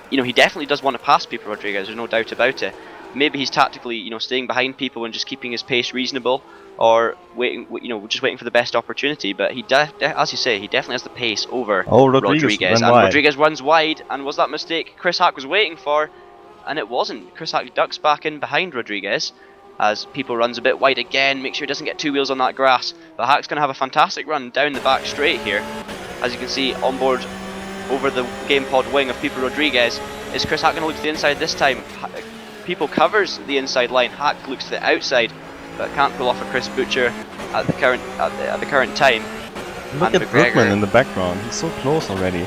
he definitely does want to pass Pipo Rodriguez, there's no doubt about it. Maybe he's tactically staying behind people and just keeping his pace reasonable, or waiting, just waiting for the best opportunity. But he as you say, he definitely has the pace over Rodriguez, and Rodriguez runs wide, and was that mistake Chris Hack was waiting for? And it wasn't. Chris Hack ducks back in behind Rodriguez as Pipo runs a bit wide again, make sure he doesn't get 2 wheels on that grass. But Hack's going to have a fantastic run down the back straight here. As you can see on board over the game pod wing of Pipo Rodriguez, is Chris Hack going to look to the inside this time? Pipo covers the inside line, Hack looks to the outside, but can't pull off a Chris Butcher at the current time. Look at Brookman in the background, he's so close already.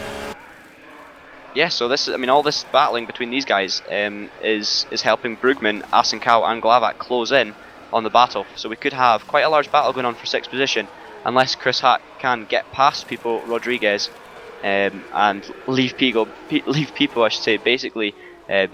Yeah, so all this battling between these guys is helping Brugman, Asenkow and Glavak close in on the battle. So we could have quite a large battle going on for 6th position, unless Chris Hack can get past Pipo Rodriguez and leave Pipo, I should say, basically to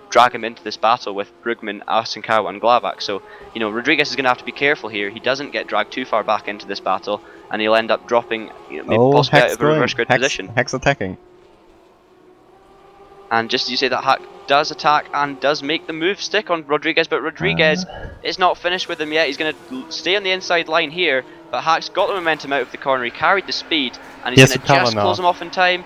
drag him into this battle with Brugman, Asenkow and Glavak. So Rodriguez is going to have to be careful here. He doesn't get dragged too far back into this battle, and he'll end up dropping possibly out of a reverse grid position. Hack's attacking. And just as you say, that Hack does attack and does make the move stick on Rodriguez, but Rodriguez is not finished with him yet. He's going to stay on the inside line here, but Hack's got the momentum out of the corner. He carried the speed, and he's going to just close him off in time.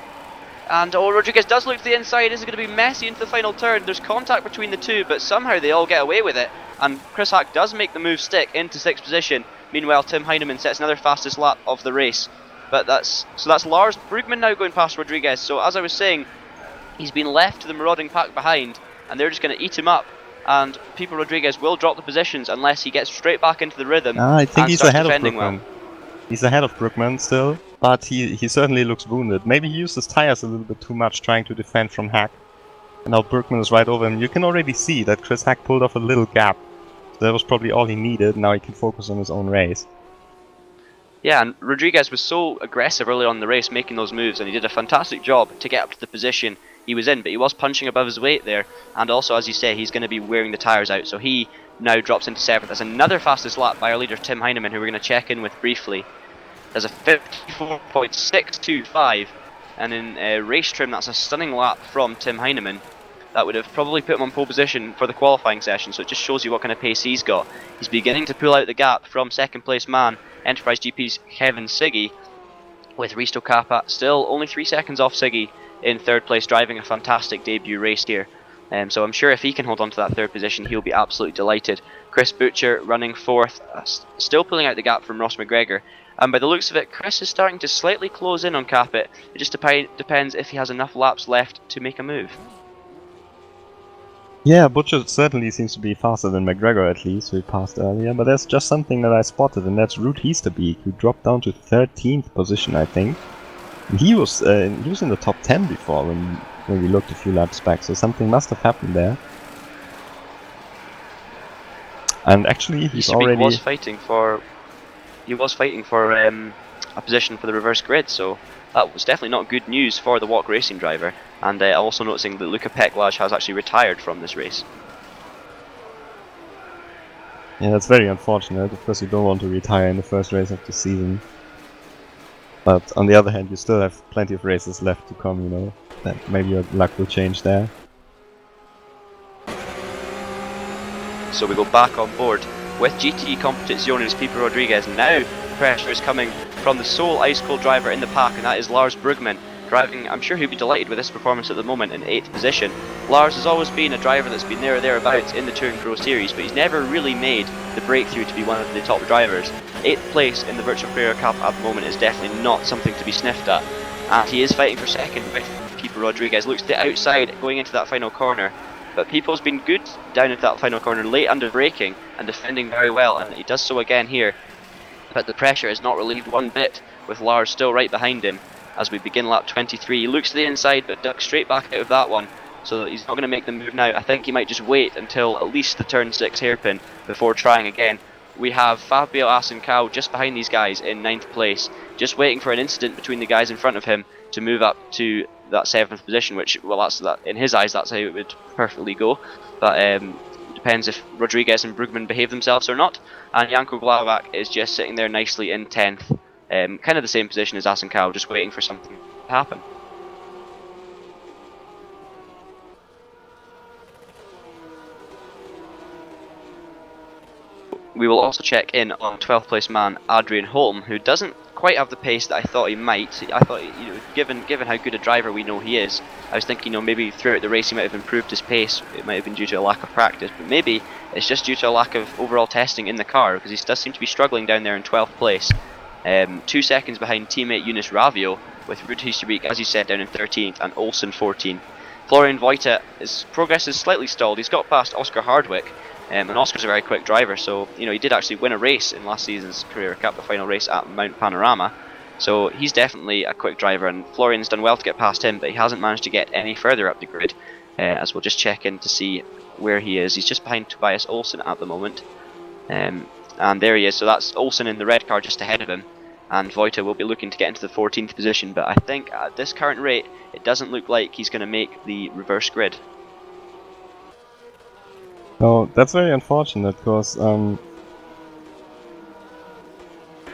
And Rodriguez does look to the inside. Is it going to be messy into the final turn? There's contact between the two, but somehow they all get away with it. And Chris Hack does make the move stick into 6th position. Meanwhile, Tim Heinemann sets another fastest lap of the race. But that's Lars Brugman now going past Rodriguez. So as I was saying, he's been left to the marauding pack behind, and they're just going to eat him up. And Pipo Rodriguez will drop the positions unless he gets straight back into the rhythm. I think and he's starts ahead of defending Brookman. well. He's ahead of Brookman still, but he certainly looks wounded. Maybe he used his tires a little bit too much trying to defend from Hack. And now Brookman is right over him. You can already see that Chris Hack pulled off a little gap. So that was probably all he needed. Now he can focus on his own race. Yeah, and Rodriguez was so aggressive early on in the race, making those moves, and he did a fantastic job to get up to the position he was in, but he was punching above his weight there, and also, as you say, he's going to be wearing the tyres out, so he now drops into 7th. That's another fastest lap by our leader Tim Heinemann, who we're going to check in with briefly. There's a 54.625, and in race trim, that's a stunning lap from Tim Heinemann. That would have probably put him on pole position for the qualifying session, so it just shows you what kind of pace he's got. He's beginning to pull out the gap from 2nd place man, Enterprise GP's Kevin Siggy, with Risto Kappa still only 3 seconds off Siggy in 3rd place, driving a fantastic debut race here. So I'm sure if he can hold on to that 3rd position, he'll be absolutely delighted. Chris Butcher running 4th, still pulling out the gap from Ross McGregor. And by the looks of it, Chris is starting to slightly close in on Capit. It just depends if he has enough laps left to make a move. Yeah, Butcher certainly seems to be faster than McGregor at least, who he passed earlier, but there's just something that I spotted, and that's Ruud Easterbeek, who dropped down to 13th position, I think. He was in the top 10 before when we looked a few laps back, so something must have happened there. And actually, he's already was fighting for a position for the reverse grid, so that was definitely not good news for the Walk Racing driver. And also noticing that Luka Peklaj has actually retired from this race. Yeah, that's very unfortunate. Of course, you don't want to retire in the first race of the season. But on the other hand, you still have plenty of races left to come, you know. That maybe your luck will change there. So we go back on board with GT Competiciones Pipo Rodriguez. Now pressure is coming from the sole ice cold driver in the pack, and that is Lars Brugman, driving. I'm sure he'll be delighted with this performance at the moment in 8th position. Lars has always been a driver that's been there or thereabouts in the Touring Pro Series, but he's never really made the breakthrough to be one of the top drivers. 8th place in the Virtual Carrera Cup at the moment is definitely not something to be sniffed at, and he is fighting for second with Pipo Rodriguez. Looks to the outside going into that final corner, but Pipo's been good down into that final corner, late under braking and defending very well, and he does so again here. But the pressure is not relieved one bit, with Lars still right behind him as we begin lap 23. He looks to the inside but ducks straight back out of that one, so he's not going to make the move now. I think he might just wait until at least the turn 6 hairpin before trying again. We have Fabio Asencao just behind these guys in 9th place, just waiting for an incident between the guys in front of him to move up to that 7th position, which, well, that's that in his eyes, that's how it would perfectly go. But depends if Rodriguez and Brugman behave themselves or not. And Janko Glavak is just sitting there nicely in 10th, kind of the same position as Asencao, just waiting for something to happen. We will also check in on 12th place man Adrian Holm, who doesn't quite have the pace that I thought he might. I thought, given how good a driver we know he is, I was thinking, maybe throughout the race he might have improved his pace. It might have been due to a lack of practice, but maybe it's just due to a lack of overall testing in the car, because he does seem to be struggling down there in 12th place. 2 seconds behind teammate Eunice Ravio, with Ruud Hiesterbeek, as you said, down in 13th, and Olsen 14th. Florian Voita, his progress is slightly stalled. He's got past Oscar Hardwick, and Oscar's a very quick driver, so he did actually win a race in last season's Carrera Cup, the final race at Mount Panorama. So he's definitely a quick driver, and Florian's done well to get past him, but he hasn't managed to get any further up the grid, as we'll just check in to see where he is. He's just behind Tobias Olsen at the moment, and there he is. So that's Olsen in the red car just ahead of him, and Voita will be looking to get into the 14th position, but I think at this current rate it doesn't look like he's going to make the reverse grid. No, that's very unfortunate, because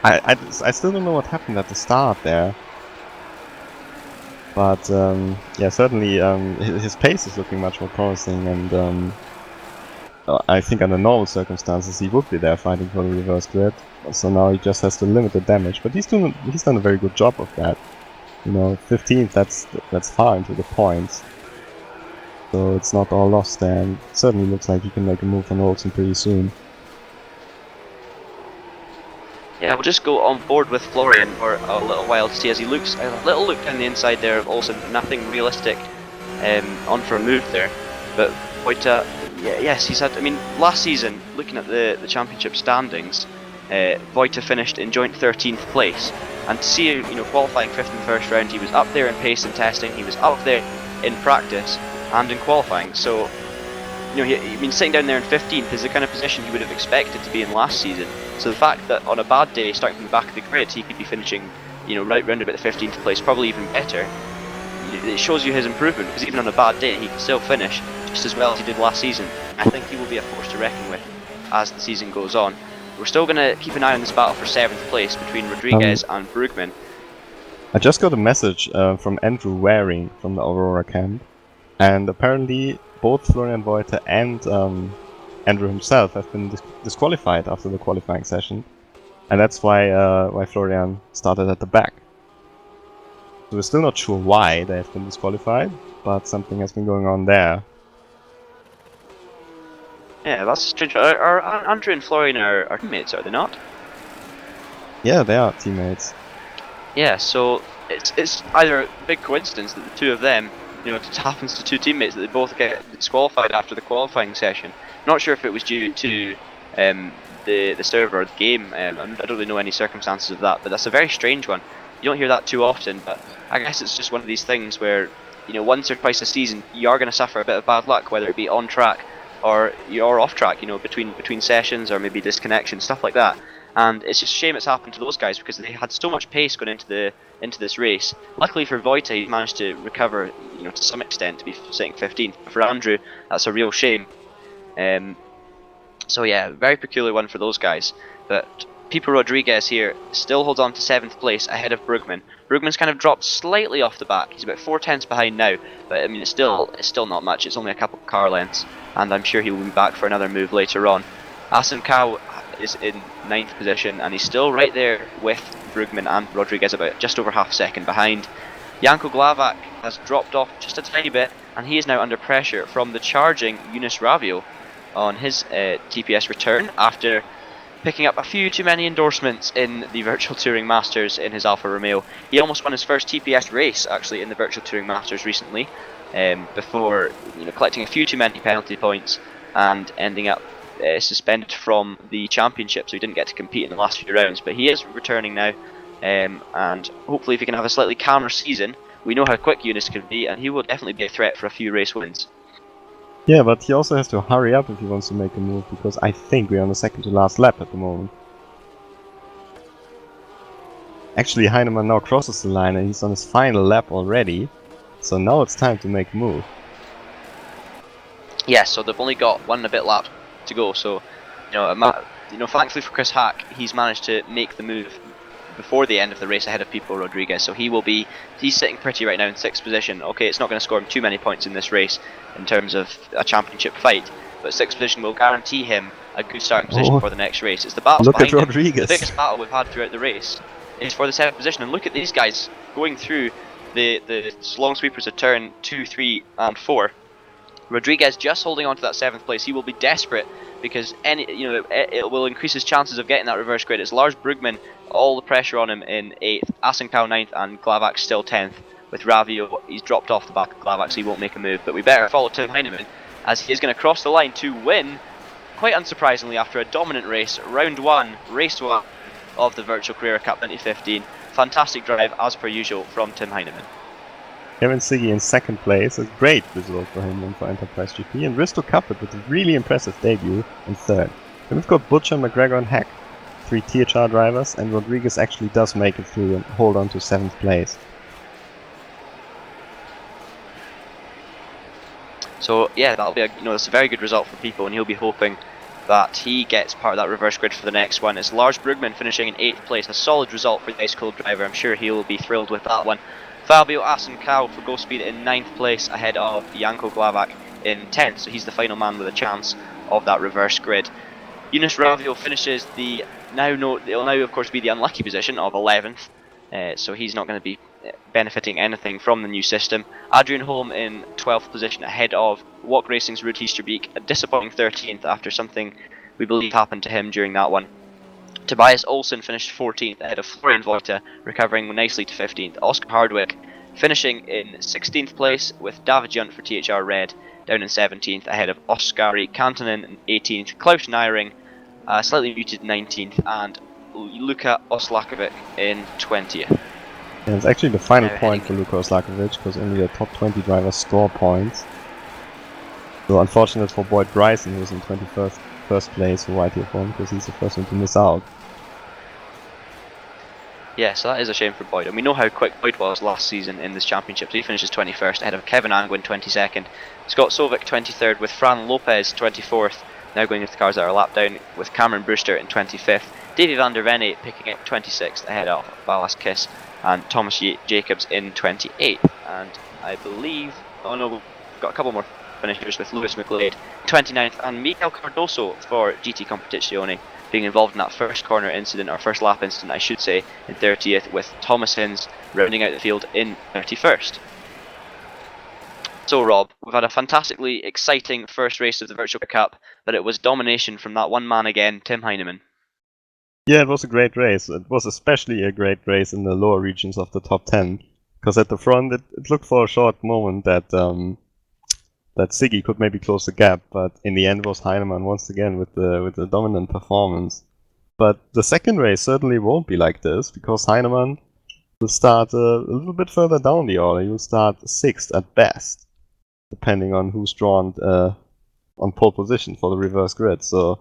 I still don't know what happened at the start there. But yeah, certainly his pace is looking much more promising, and I think under normal circumstances he would be there fighting for the reverse grid. So now he just has to limit the damage, but he's done a very good job of that. 15th, that's far into the points. So it's not all lost there, and it certainly looks like he can make a move on Olsen pretty soon. Yeah, we'll just go on board with Florian for a little while to see as he looks. A little look down the inside there of Olsen, nothing realistic on for a move there. But Voita, yes, he's had. Last season, looking at the championship standings, Voita finished in joint 13th place, and to see qualifying 5th in the first round, he was up there in pace and testing. He was up there in practice and in qualifying. So sitting down there in 15th is the kind of position he would have expected to be in last season. So the fact that on a bad day, starting from the back of the grid, he could be finishing, right round about the 15th place, probably even better. It shows you his improvement, because even on a bad day, he can still finish just as well as he did last season. I think he will be a force to reckon with as the season goes on. We're still going to keep an eye on this battle for 7th place between Rodriguez and Brugman. I just got a message from Andrew Waring from the Aurora camp, and apparently both Florian Voita and Andrew himself have been disqualified after the qualifying session, and that's why Florian started at the back. So we're still not sure why they have been disqualified, but something has been going on there. Yeah, that's strange. Are Andrew and Florian are teammates, are they not? Yeah, they are teammates. Yeah, so it's either a big coincidence that the two of them, it happens to two teammates that they both get disqualified after the qualifying session. Not sure if it was due to the server or the game. I don't really know any circumstances of that, but that's a very strange one. You don't hear that too often, but I guess it's just one of these things where, once or twice a season, you are going to suffer a bit of bad luck, whether it be on track or you're off track, between sessions or maybe disconnection, stuff like that. And it's just a shame it's happened to those guys, because they had so much pace going into into this race. Luckily for Vojta, he managed to recover, to some extent, to be sitting 15th. But for Andrew, that's a real shame. So yeah, very peculiar one for those guys. But Pipo Rodriguez here still holds on to 7th place ahead of Brugman. Brugman's kind of dropped slightly off the back. He's about 4/10 behind now, but I mean it's still not much. It's only a couple of car lengths, and I'm sure he will be back for another move later on. Asenkau is in 9th position, and he's still right there with Brugman and Rodriguez, about just over half a second behind. Janko Glavak has dropped off just a tiny bit, and he is now under pressure from the charging Yunus Ravio on his TPS return after picking up a few too many endorsements in the Virtual Touring Masters in his Alfa Romeo. He almost won his first TPS race actually in the Virtual Touring Masters recently, before collecting a few too many penalty points and ending up suspended from the championship, so he didn't get to compete in the last few rounds. But he is returning now, and hopefully if he can have a slightly calmer season, we know how quick Yunus can be, and he will definitely be a threat for a few race wins. Yeah, but he also has to hurry up if he wants to make a move, because I think we're on the second to last lap at the moment. Actually, Heinemann now crosses the line and he's on his final lap already, so now it's time to make a move. Yes, so they've only got 1 and a bit lap to go, so thankfully for Chris Hack, he's managed to make the move before the end of the race ahead of Pipo Rodriguez, so he's sitting pretty right now in 6th position. Okay, it's not going to score him too many points in this race in terms of a championship fight, but 6th position will guarantee him a good starting position for the next race. It's the battle behind him. Rodriguez. The biggest battle we've had throughout the race is for the 7th position, and look at these guys going through the long sweepers of turn 2, 3 and 4. Rodriguez just holding on to that 7th place. He will be desperate because it will increase his chances of getting that reverse grid. It's Lars Brugman, all the pressure on him in 8th, Asenkau 9th, and Glavak still 10th. With Ravio, he's dropped off the back of Glavak, so he won't make a move. But we better follow Tim Heinemann, as he is going to cross the line to win, quite unsurprisingly, after a dominant race, round 1, race 1 of the Virtual Carrera Cup 2015. Fantastic drive, as per usual, from Tim Heinemann. Kevin Siggy in 2nd place, a great result for him and for Enterprise GP, and Risto Kappert with a really impressive debut in 3rd. Then we've got Butcher, McGregor and Hack, 3 THR drivers, and Rodriguez actually does make it through and hold on to 7th place. So yeah, that'll be that's a very good result for Pipo, and he'll be hoping that he gets part of that reverse grid for the next one. It's Lars Brugman finishing in 8th place, a solid result for the ice cold driver. I'm sure he will be thrilled with that one. Fabio Asenkau for Ghost Speed in 9th place ahead of Janko Glavak in 10th, so he's the final man with a chance of that reverse grid. Yunus Ravio finishes it'll now of course be the unlucky position of 11th, so he's not going to be benefiting anything from the new system. Adrian Holm in 12th position ahead of Walk Racing's Ruud Heesterbeek, a disappointing 13th after something we believe happened to him during that one. Tobias Olsen finished 14th ahead of Florian Vojta, recovering nicely to 15th. Oscar Hardwick finishing in 16th place with David Junt for THR Red down in 17th ahead of Oskari Kantonen in 18th, Klaus Nyring slightly muted 19th, and Luka Oslakovic in 20th. Yeah, it's actually the final point for Luka Oslakovic, because only the top 20 drivers score points. So unfortunate for Boyd Bryson, who was in 21st place for White Hill Form, because he's the first one to miss out. Yeah, so that is a shame for Boyd, and we know how quick Boyd was last season in this championship. So he finishes 21st ahead of Kevin Angwin 22nd, Scott Sovic 23rd, with Fran Lopez 24th, now going into the cars that are lap down, with Cameron Brewster in 25th, Davy van der Venne picking up 26th ahead of Ballas Kiss, and Thomas Jacobs in 28th. And I believe, we've got a couple more finishers with Lewis McGlade 29th, and Miguel Cardoso for GT Competizione being involved in that first corner incident, or first lap incident I should say, in 30th, with Thomas Hins rounding out the field in 31st. So Rob, we've had a fantastically exciting first race of the Virtual Cup, but it was domination from that one man again, Tim Heinemann. Yeah, it was a great race. It was especially a great race in the lower regions of the top 10, because at the front it looked for a short moment that Siggy could maybe close the gap, but in the end was Heinemann once again with the dominant performance. But the second race certainly won't be like this, because Heinemann will start a little bit further down the order. He will start 6th at best, depending on who's drawn on pole position for the reverse grid. So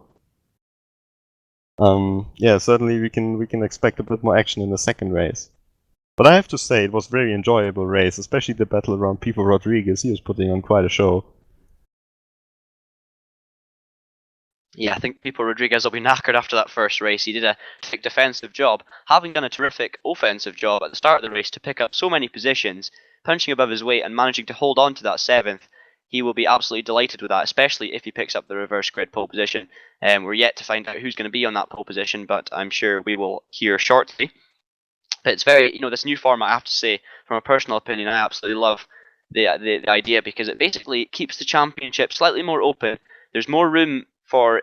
yeah, certainly we can expect a bit more action in the second race. But I have to say, it was a very enjoyable race, especially the battle around Pipo Rodriguez. He was putting on quite a show. Yeah, I think Pipo Rodriguez will be knackered after that first race. He did a terrific defensive job, having done a terrific offensive job at the start of the race to pick up so many positions, punching above his weight and managing to hold on to that 7th. He will be absolutely delighted with that, especially if he picks up the reverse grid pole position. We're yet to find out who's going to be on that pole position, but I'm sure we will hear shortly. But it's very, this new format, I have to say, from a personal opinion, I absolutely love the idea because it basically keeps the championship slightly more open. There's more room for,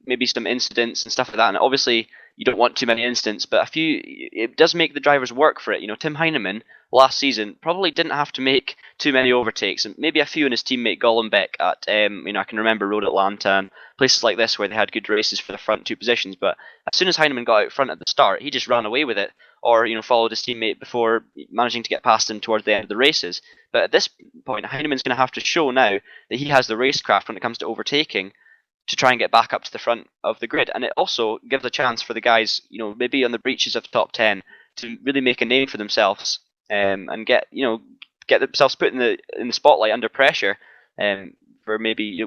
maybe some incidents and stuff like that. And obviously, you don't want too many incidents, but it does make the drivers work for it. Tim Heinemann last season probably didn't have to make too many overtakes, and maybe a few in his teammate Golombek at, I can remember Road Atlanta and places like this where they had good races for the front two positions. But as soon as Heinemann got out front at the start, he just ran away with it, or followed his teammate before managing to get past him towards the end of the races. But at this point, Heinemann's going to have to show now that he has the racecraft when it comes to overtaking to try and get back up to the front of the grid. And it also gives a chance for the guys, maybe on the breaches of top 10 to really make a name for themselves, and get themselves put in the spotlight under pressure, for maybe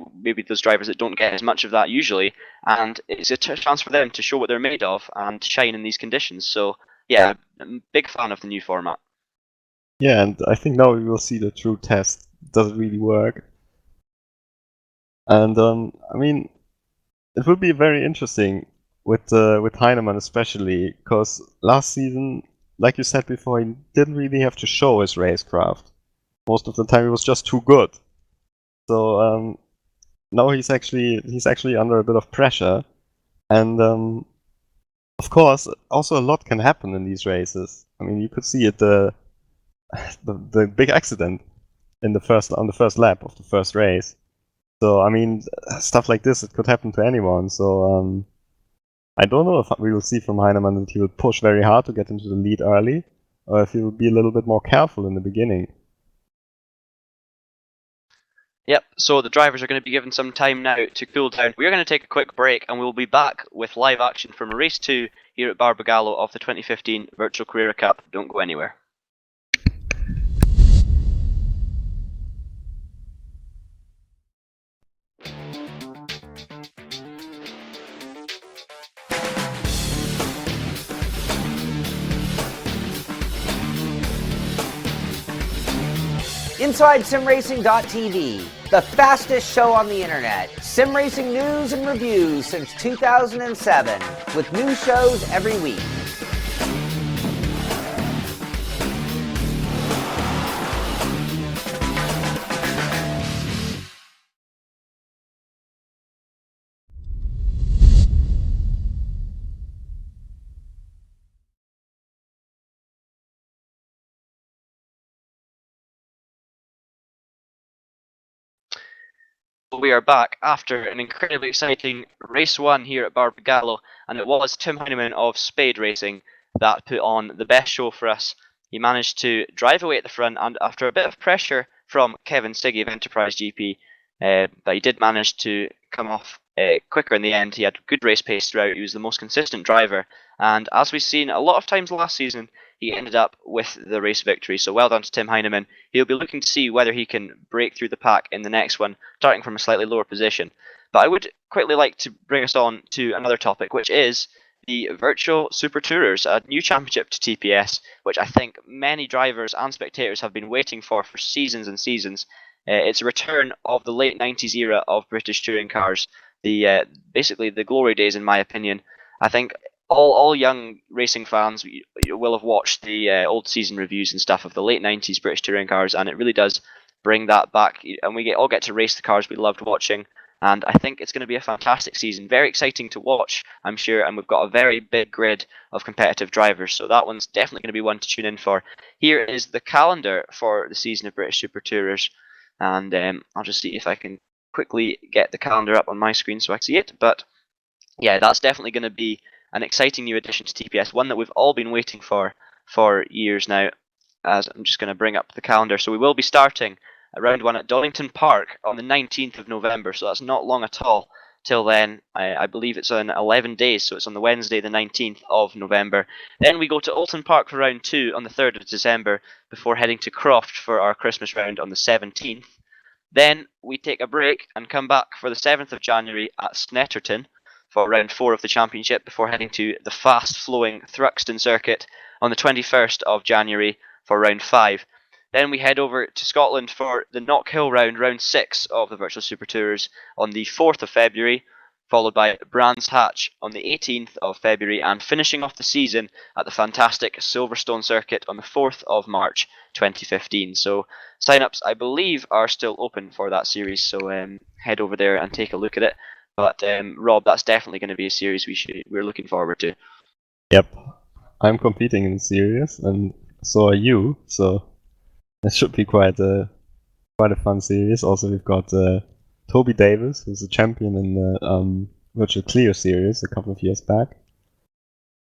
those drivers that don't get as much of that usually. And it's a chance for them to show what they're made of and shine in these conditions. So yeah, I'm a big fan of the new format. Yeah, and I think now we will see the true test. Does it really work? And it will be very interesting with Heinemann especially, because last season, like you said before, he didn't really have to show his racecraft. Most of the time, he was just too good. So now he's actually under a bit of pressure, and of course, also a lot can happen in these races. I mean, you could see it the big accident on the first lap of the first race. So I mean, stuff like this, it could happen to anyone. So I don't know if we will see from Heinemann that he will push very hard to get into the lead early, or if he will be a little bit more careful in the beginning. Yep, so the drivers are going to be given some time now to cool down. We are going to take a quick break and we'll be back with live action from race 2 here at Barbagallo of the 2015 Virtual Carrera Cup. Don't go anywhere. Inside SimRacing.tv, the fastest show on the internet. Sim racing news and reviews since 2007, with new shows every week. We are back after an incredibly exciting race 1 here at Barbagallo, and it was Tim Heinemann of Spade Racing that put on the best show for us. He managed to drive away at the front, and after a bit of pressure from Kevin Siggy of Enterprise GP, but he did manage to come off quicker in the end. He had good race pace throughout. He was the most consistent driver, and as we've seen a lot of times last season, he ended up with the race victory. So well done to Tim Heinemann. He'll be looking to see whether he can break through the pack in the next one, starting from a slightly lower position. But I would quickly like to bring us on to another topic, which is the Virtual Super Tourers, a new championship to TPS, which I think many drivers and spectators have been waiting for seasons and seasons. It's a return of the late 90s era of British touring cars, basically the glory days, in my opinion. I think all young racing fans will have watched the old season reviews and stuff of the late 90s British touring cars, and it really does bring that back, and we all get to race the cars we loved watching. And I think it's going to be a fantastic season, very exciting to watch, I'm sure, and we've got a very big grid of competitive drivers, so that one's definitely going to be one to tune in for. Here is the calendar for the season of British Super Tourers, and I'll just see if I can quickly get the calendar up on my screen so I can see it. But yeah, that's definitely going to be an exciting new addition to TPS, one that we've all been waiting for years now. As I'm just going to bring up the calendar, so we will be starting round 1 at Donington Park on the 19th of November, so that's not long at all. till then, I believe it's on 11 days, so it's on the Wednesday, the 19th of November. Then we go to Alton Park for round 2 on the 3rd of December, before heading to Croft for our Christmas round on the 17th. Then we take a break and come back for the 7th of January at Snetterton for round 4 of the championship, before heading to the fast-flowing Thruxton circuit on the 21st of January for round 5. Then we head over to Scotland for the Knockhill round 6 of the Virtual Super Tours on the 4th of February, followed by Brands Hatch on the 18th of February, and finishing off the season at the fantastic Silverstone circuit on the 4th of March 2015. So sign-ups, I believe, are still open for that series, so head over there and take a look at it. But Rob, that's definitely going to be a series we're looking forward to. Yep, I'm competing in the series, and so are you, so it should be quite a fun series. Also, we've got Toby Davis, who's a champion in the Virtual Clio series a couple of years back.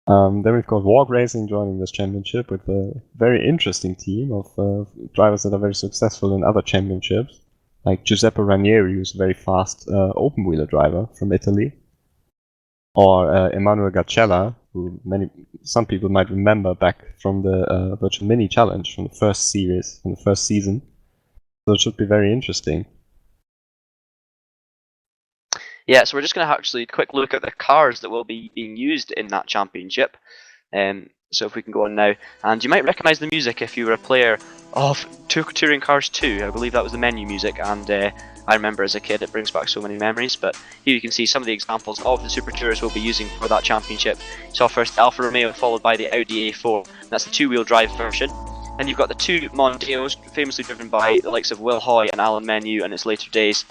Then we've got Walk Racing joining this championship with a very interesting team of drivers that are very successful in other championships, like Giuseppe Ranieri, who's a very fast open-wheeler driver from Italy, or Emanuele Garcella, who some people might remember back from the Virtual Mini Challenge from the first series, from the first season. So it should be very interesting. Yeah, so we're just going to actually quick look at the cars that will be being used in that championship. So if we can go on now, and you might recognise the music if you were a player of Touring Cars 2. I believe that was the menu music, and I remember as a kid, it brings back so many memories. But here you can see some of the examples of the Super Tours we'll be using for that championship. So first Alfa Romeo, followed by the Audi A4. That's the two-wheel drive version. Then you've got the two Mondeos, famously driven by the likes of Will Hoy and Alan Menu in its later days.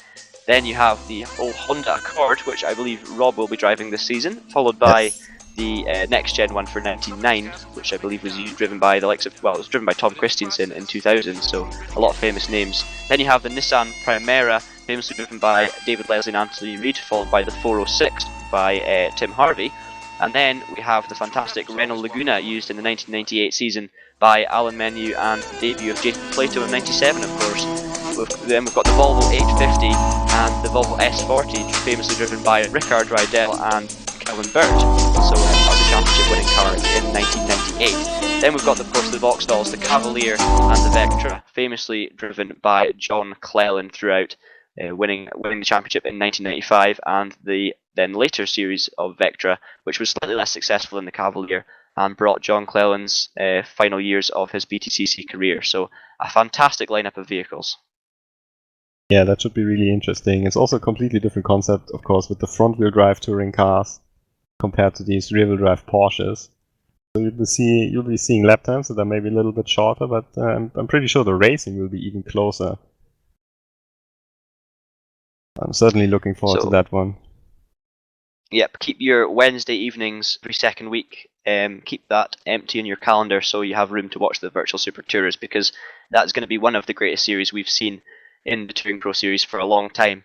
Then you have the old Honda Accord, which I believe Rob will be driving this season, followed by the next gen one for 99, which I believe was driven by the likes of, well, it was driven by Tom Christensen in 2000, so a lot of famous names. Then you have the Nissan Primera, famously driven by David Leslie and Anthony Reid, followed by the 406 by Tim Harvey. And then we have the fantastic Renault Laguna, used in the 1998 season by Alan Menu, and the debut of Jason Plato in 97, of course. Then we've got the Volvo 850 and the Volvo S40, famously driven by Rickard Rydell and Kelvin Burt. So that was a championship winning car in 1998. Then we've got, of course, the Vauxhalls, the Cavalier and the Vectra, famously driven by John Cleland throughout, winning the championship in 1995, and the then later series of Vectra, which was slightly less successful than the Cavalier, and brought John Cleland's final years of his BTCC career. So a fantastic lineup of vehicles. Yeah, that should be really interesting. It's also a completely different concept, of course, with the front-wheel drive touring cars compared to these rear-wheel drive Porsches. So you'll be seeing lap times that are maybe a little bit shorter, but I'm pretty sure the racing will be even closer. I'm certainly looking forward to that one. Yep, keep your Wednesday evenings every second week. Keep that empty in your calendar so you have room to watch the Virtual Super Tours, because that's going to be one of the greatest series we've seen in the Touring Pro Series for a long time.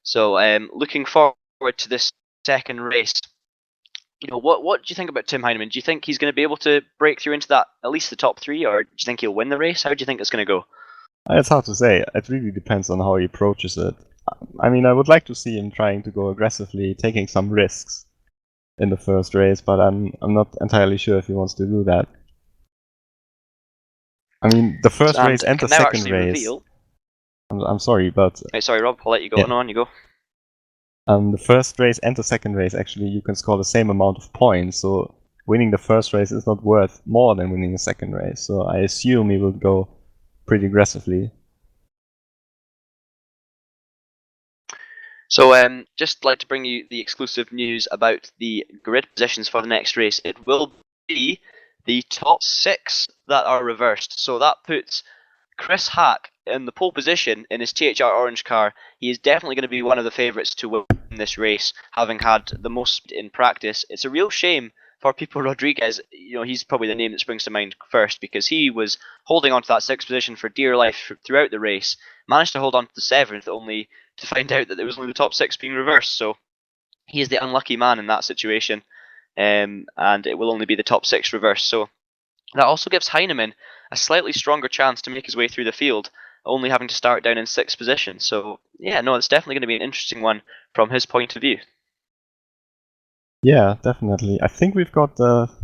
So looking forward to this second race. You know, what do you think about Tim Heineman? Do you think he's going to be able to break through into that, at least the top three, or do you think he'll win the race? How do you think it's going to go? It's hard to say. It really depends on how he approaches it. I mean, I would like to see him trying to go aggressively, taking some risks in the first race, but I'm not entirely sure if he wants to do that. I mean, the first race and the second race. I'm sorry, but... Sorry, Rob, I'll let you go. Yeah. No, on you go. The first race and the second race, actually, you can score the same amount of points, so winning the first race is not worth more than winning the second race, so I assume he will go pretty aggressively. So, just like to bring you the exclusive news about the grid positions for the next race. It will be the top 6 that are reversed, so that puts Chris Hack in the pole position in his THR Orange car. He is definitely going to be one of the favourites to win this race, having had the most in practice. It's a real shame for Pipo Rodriguez. You know, he's probably the name that springs to mind first, because he was holding on to that 6th position for dear life throughout the race, managed to hold on to the 7th, only to find out that there was only the top 6 being reversed. So he is the unlucky man in that situation, and it will only be the top 6 reversed. So that also gives Heineman a slightly stronger chance to make his way through the field, only having to start down in 6th position. So yeah, no, it's definitely going to be an interesting one from his point of view. Yeah, definitely. I think we've got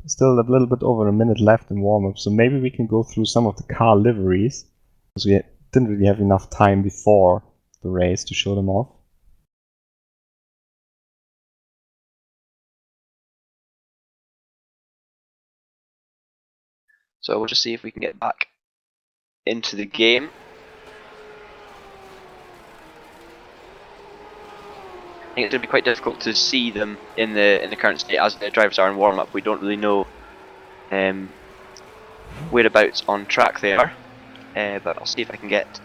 still a little bit over a minute left in warm-up, so maybe we can go through some of the car liveries, because we didn't really have enough time before the race to show them off. So we'll just see if we can get back into the game. I think it's going to be quite difficult to see them in the current state as the drivers are in warm-up. We don't really know whereabouts on track they are, but I'll see if I can get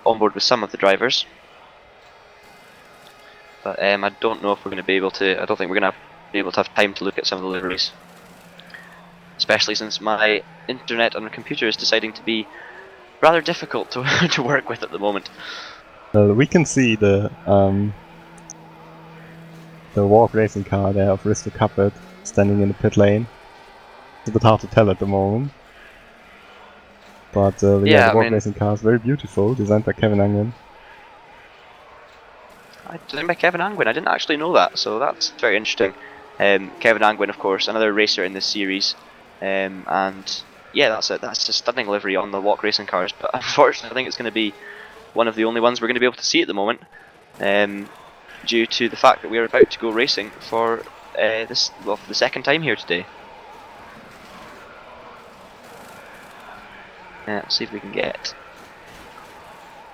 on board with some of the drivers. But I don't know if we're going to be able to. I don't think we're going to be able to have time to look at some of the liveries, especially since my internet on the computer is deciding to be rather difficult to to work with at the moment. We can see the walk racing car there of Risto Capet standing in the pit lane. It's a bit hard to tell at the moment. But the walk racing car is very beautiful, designed by Kevin Angwin. Designed by Kevin Angwin, I didn't actually know that, so that's very interesting. Kevin Angwin, of course, another racer in this series, and yeah, that's a stunning livery on the walk racing cars. But unfortunately, I think it's going to be one of the only ones we're going to be able to see at the moment, due to the fact that we are about to go racing for the second time here today. Let's see if we can get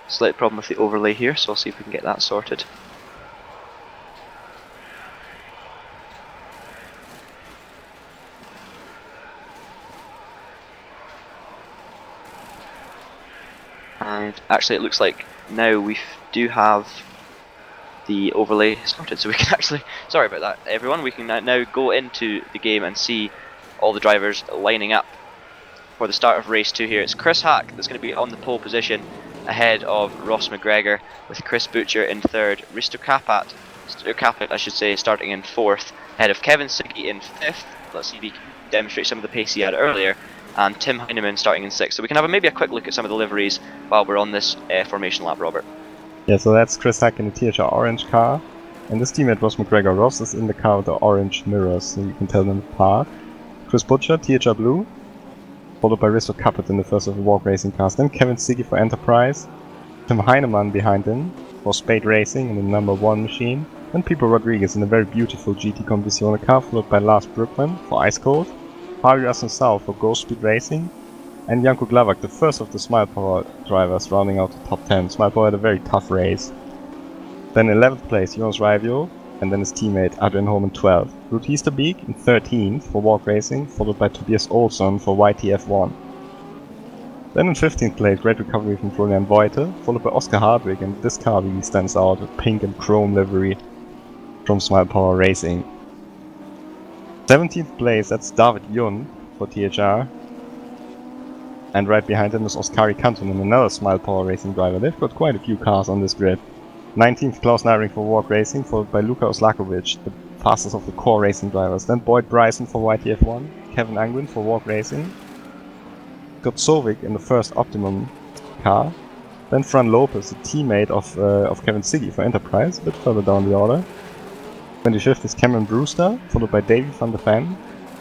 a slight problem with the overlay here, so I'll see if we can get that sorted. And actually it looks like now we do have the overlay sorted, so we can actually, sorry about that everyone, we can now go into the game and see all the drivers lining up for the start of race 2 here. It's Chris Hack that's going to be on the pole position ahead of Ross McGregor, with Chris Butcher in 3rd, Risto Capet I should say, starting in 4th, ahead of Kevin Siggy in 5th. Let's see if he can demonstrate some of the pace he had earlier, and Tim Heineman starting in 6th. So we can have maybe a quick look at some of the liveries while we're on this formation lap, Robert. Yeah, so that's Chris Hack in the THR orange car, and this teammate Ross McGregor. Ross is in the car with the orange mirrors, so you can tell them apart. Chris Butcher, THR blue, followed by Risto Capet in the first of the walk racing cars. Then Kevin Siggy for Enterprise, Tim Heineman behind him for Spade Racing in the number 1 machine, and Pipo Rodriguez in a very beautiful GT Competizione car, followed by Lars Brookman for Ice Cold, Javier Assunção for Ghost Speed Racing, and Janko Glavak, the first of the Smile Power drivers, rounding out the top 10. Smile Power had a very tough race. Then 11th place, Jonas Raivio, and then his teammate Adrian Holm in 12th. Ruud Easterbeek in 13th for Walk Racing, followed by Tobias Olsson for YTF1. Then in 15th place, great recovery from Florian Voite, followed by Oscar Hardwick, and this car really stands out with pink and chrome livery from Smile Power Racing. 17th place, that's David Jun for THR. And right behind him is Oskari Kantonen, another Smile Power Racing driver. They've got quite a few cars on this grid. 19th, Klaus Neiring for Walk Racing, followed by Luka Oslakovic, the fastest of the core racing drivers. Then Boyd Bryson for YTF1, Kevin Angwin for Walk Racing. Got Sovic in the first Optimum car. Then Fran Lopez, a teammate of Kevin Siggy for Enterprise, a bit further down the order. 25th is Cameron Brewster, followed by Davy van der Ven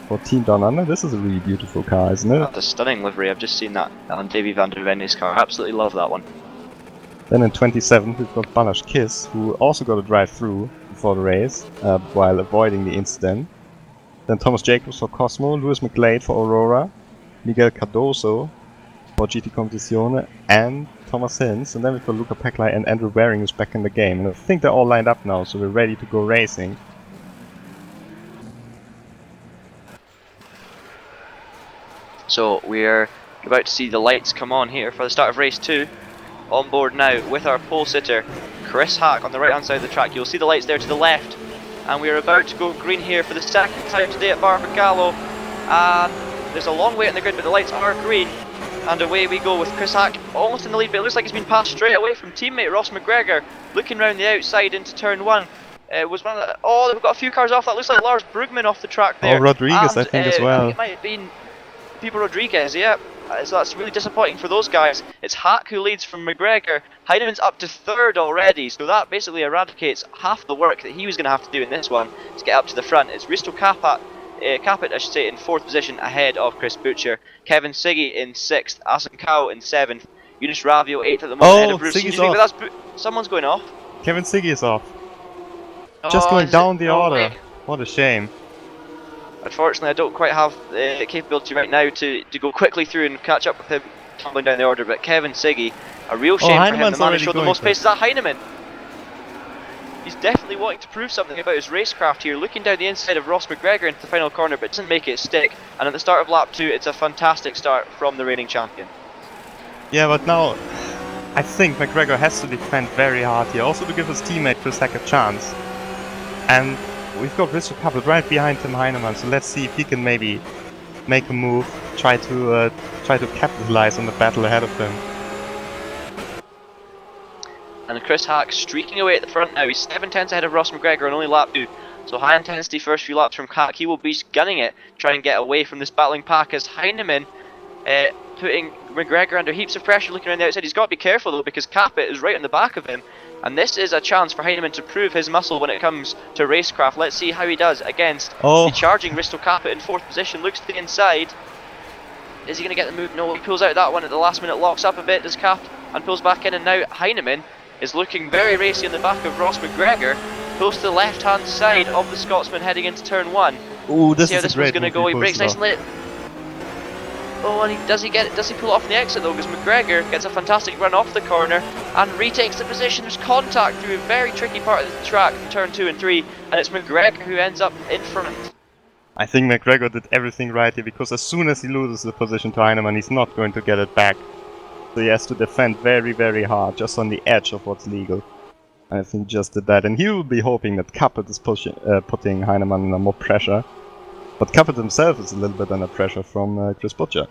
for Team Down Under. This is a really beautiful car, isn't it? That's a stunning livery. I've just seen that on Davy van der Ven's car. Absolutely love that one. Then in 27th we've got Balazs Kiss, who also got a drive through before the race, while avoiding the incident. Then Thomas Jacobs for Cosmo, Lewis McGlade for Aurora, Miguel Cardoso for GT Competizione, and Thomas Hinz. And then we've got Luca Peckley and Andrew Waring, who's back in the game. And I think they're all lined up now, so we're ready to go racing. So we're about to see the lights come on here for the start of race 2. On board now with our pole sitter Chris Hack on the right hand side of the track. You'll see the lights there to the left, and we are about to go green here for the second time today at Barbagallo. And there's a long wait on the grid, but the lights are green, and away we go with Chris Hack almost in the lead, but it looks like he's been passed straight away from teammate Ross McGregor. Looking round the outside into turn 1. Was one of the, oh, they've got a few cars off. That looks like Lars Brugman off the track there. Oh, Rodriguez, and, I think as well. It might have been Pipo Rodriguez, yeah. So that's really disappointing for those guys. It's Hack who leads from McGregor. Heineman's up to 3rd already, so that basically eradicates half the work that he was going to have to do in this one to get up to the front. It's Risto Capit, I should say, in 4th position ahead of Chris Butcher. Kevin Siggy in 6th. Asen Cow in 7th. Eunice Ravio 8th at the moment ahead of Bruce. Siggy's off. Someone's going off. Kevin Siggy is off. Just going down the order. What a shame. Unfortunately, I don't quite have the capability right now to go quickly through and catch up with him tumbling down the order, but Kevin Siggy, a real shame for him. The man who showed the most pace is that Heineman. He's definitely wanting to prove something about his racecraft here, looking down the inside of Ross McGregor into the final corner, but doesn't make it stick. And at the start of lap 2, it's a fantastic start from the reigning champion. Yeah, but now I think McGregor has to defend very hard here, also to give his teammate Chris Hack a chance. And we've got Risto Capit right behind Tim Heineman, so let's see if he can maybe make a move, try to capitalize on the battle ahead of him. And Chris Hack streaking away at the front now. He's 7/10 ahead of Ross McGregor on only lap 2. So high intensity first few laps from Hack. He will be gunning it, trying to get away from this battling pack as Heineman putting McGregor under heaps of pressure looking around the outside. He's got to be careful though, because Capit is right on the back of him. And this is a chance for Heineman to prove his muscle when it comes to racecraft. Let's see how he does against the charging Risto Capit in 4th position. Looks to the inside. Is he going to get the move? No, he pulls out that one at the last minute, locks up a bit, does Cap, and pulls back in. And now Heineman is looking very racy on the back of Ross McGregor. Pulls to the left hand side of the Scotsman heading into turn 1. Ooh, this see how is this a great one's going to go. He brakes nice and late. Oh, and does he pull it off on the exit though? Because McGregor gets a fantastic run off the corner and retakes the position. There's contact through a very tricky part of the track in turn 2 and 3, and it's McGregor who ends up in front. I think McGregor did everything right here, because as soon as he loses the position to Heineman, he's not going to get it back. So he has to defend very, very hard, just on the edge of what's legal. I think just did that, and he will be hoping that Capit is putting Heineman under more pressure. But Capit himself is a little bit under pressure from Chris Butcher.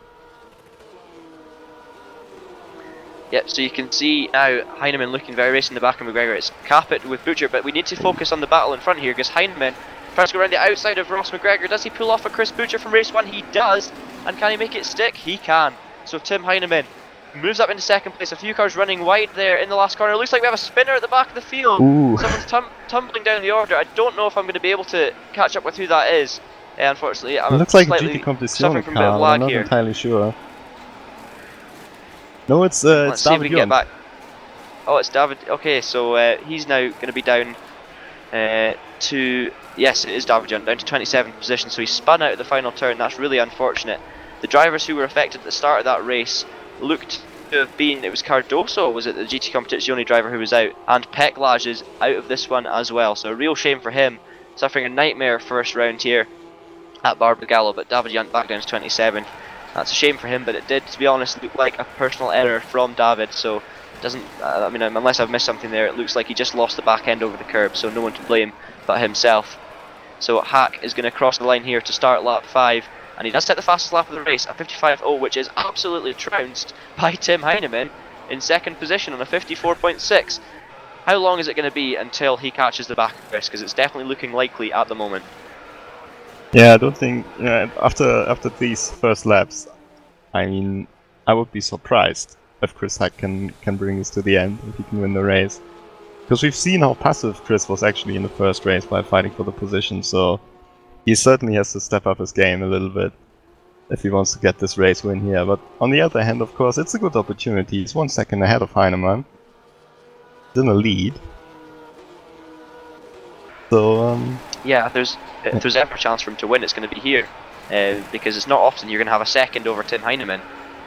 Yep, so you can see now Heineman looking very racing in the back of McGregor. It's Capit with Butcher, but we need to focus on the battle in front here, because Heineman tries to go around the outside of Ross McGregor. Does he pull off a Chris Butcher from race 1? He does. And can he make it stick? He can. So Tim Heineman moves up into 2nd place. A few cars running wide there in the last corner. Looks like we have a spinner at the back of the field. Ooh. Someone's tumbling down the order. I don't know if I'm going to be able to catch up with who that is. Unfortunately, I'm looks like a slightly GT Competizione suffering from a bit of car, lag I'm not here. entirely sure. No, it's Let's see if we David can get Jont. back. Oh, it's David. Okay, so he's now going to be down to... Yes, it is David Jont, down to 27th position, so he spun out of the final turn. That's really unfortunate. The drivers who were affected at the start of that race looked to have been... It was Cardoso, was it, the GT Competizione driver who was out, and Pecklage is out of this one as well, so a real shame for him, suffering a nightmare first round here at Barbagallo, but David Jont back down to 27th. That's a shame for him, but it did, to be honest, look like a personal error from David, so it doesn't, I mean, unless I've missed something there, it looks like he just lost the back end over the curb, so no one to blame but himself. So Hack is going to cross the line here to start lap 5, and he does set the fastest lap of the race, a 55.0, which is absolutely trounced by Tim Heineman in 2nd position on a 54.6. How long is it going to be until he catches the back of Chris? Because it's definitely looking likely at the moment. Yeah, I don't think after these first laps, I mean, I would be surprised if Chris Hack can bring this to the end, if he can win the race. Because we've seen how passive Chris was actually in the first race by fighting for the position, so he certainly has to step up his game a little bit if he wants to get this race win here. But on the other hand, of course, it's a good opportunity. He's 1 second ahead of Heineman. He's in the lead. So, yeah, if there's ever a chance for him to win, it's going to be here, because it's not often you're going to have a second over Tim Heineman,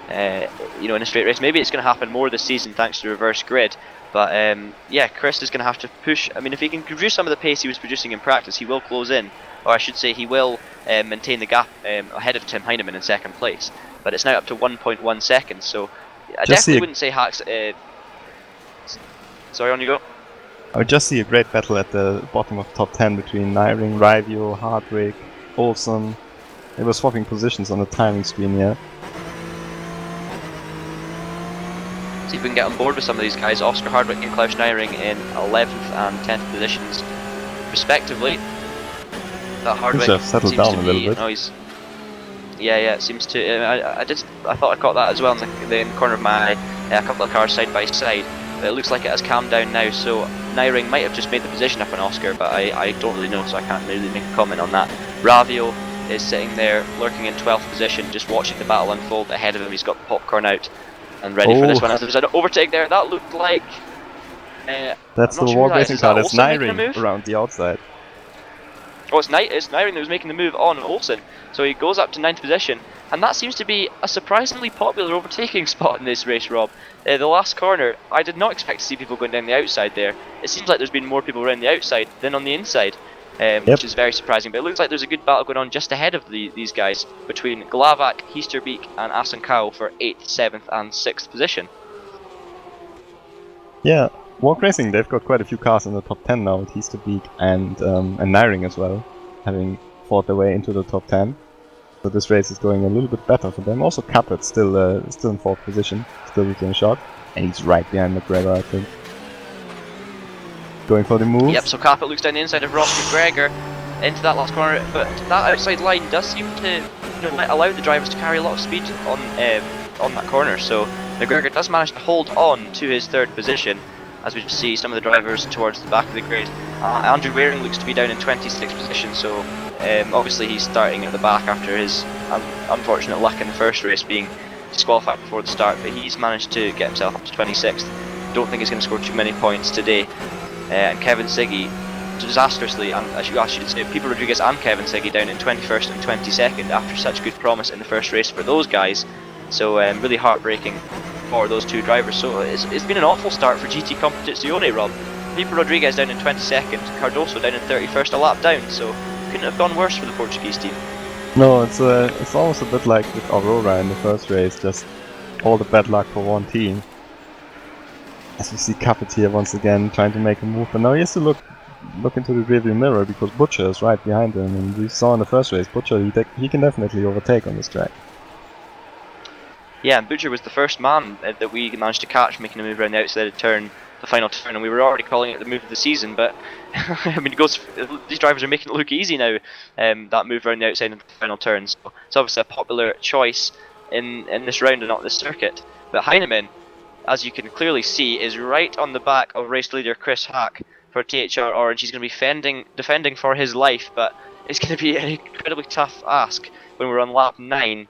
in a straight race. Maybe it's going to happen more this season thanks to reverse grid, but yeah, Chris is going to have to push. I mean, if he can produce some of the pace he was producing in practice, he will close in, or I should say he will maintain the gap ahead of Tim Heineman in 2nd place, but it's now up to 1.1 seconds, so I definitely wouldn't say Hack's... Sorry, on you go. I would just see a great battle at the bottom of top 10 between Nyring, Rivio, Hardwick, Olsen. They were swapping positions on the timing screen here. See if we can get on board with some of these guys. Oscar Hardwick and Klaus Nyring in 11th and 10th positions, respectively. That Hardwick seems to have settled down a little bit. No, Yeah, it seems to. I thought I caught that as well in the corner of my eye. A couple of cars side by side. But it looks like it has calmed down now. So Nyring might have just made the position up on Oscar, but I don't really know, so I can't really make a comment on that. Ravio is sitting there, lurking in 12th position, just watching the battle unfold ahead of him. He's got the popcorn out and ready for this one. As there's an overtake there, that looked like. That's the walk racing car. That's Nyring around the outside. Oh, it's Nyring that was making the move on Olsen. So he goes up to 9th position, and that seems to be a surprisingly popular overtaking spot in this race, Rob. The last corner, I did not expect to see people going down the outside there. It seems like there's been more people around the outside than on the inside, which is very surprising. But it looks like there's a good battle going on just ahead of these guys between Glavak, Heasterbeek and Asankao for 8th, 7th and 6th position. Yeah. Walk Racing, they've got quite a few cars in the top 10 now with Heasterbeek and Nyring as well, having fought their way into the top 10. So this race is going a little bit better for them. Also Capet still in 4th position, still within a shot, and he's right behind McGregor, I think. Going for the move. Yep, so Capet looks down the inside of Ross McGregor into that last corner, but that outside line does seem to allow the drivers to carry a lot of speed on that corner. So McGregor does manage to hold on to his 3rd position. As we just see some of the drivers towards the back of the grid. Andrew Waring looks to be down in 26th position, so obviously he's starting at the back after his unfortunate luck in the first race being disqualified before the start, but he's managed to get himself up to 26th. Don't think he's going to score too many points today. And Kevin Siggy, disastrously, and I should say Pipo Rodriguez and Kevin Siggy down in 21st and 22nd after such good promise in the first race for those guys. So really heartbreaking for those two drivers. So it's been an awful start for GT Competizione, Rob. Pipo Rodriguez down in 22nd, Cardoso down in 31st, a lap down, so couldn't have gone worse for the Portuguese team. No, it's almost a bit like with Aurora in the first race, just all the bad luck for one team. As we see Capet here once again trying to make a move, but now he has to look into the rearview mirror because Butcher is right behind him, and we saw in the first race, Butcher, he can definitely overtake on this track. Yeah, and Butcher was the first man that we managed to catch making a move around the outside of the final turn, and we were already calling it the move of the season, but I mean, these drivers are making it look easy now, that move around the outside of the final turn, so it's obviously a popular choice in this round and not this circuit. But Heinemann, as you can clearly see, is right on the back of race leader Chris Hack for THR Orange. He's going to be defending for his life, but it's going to be an incredibly tough ask when we're on lap 9.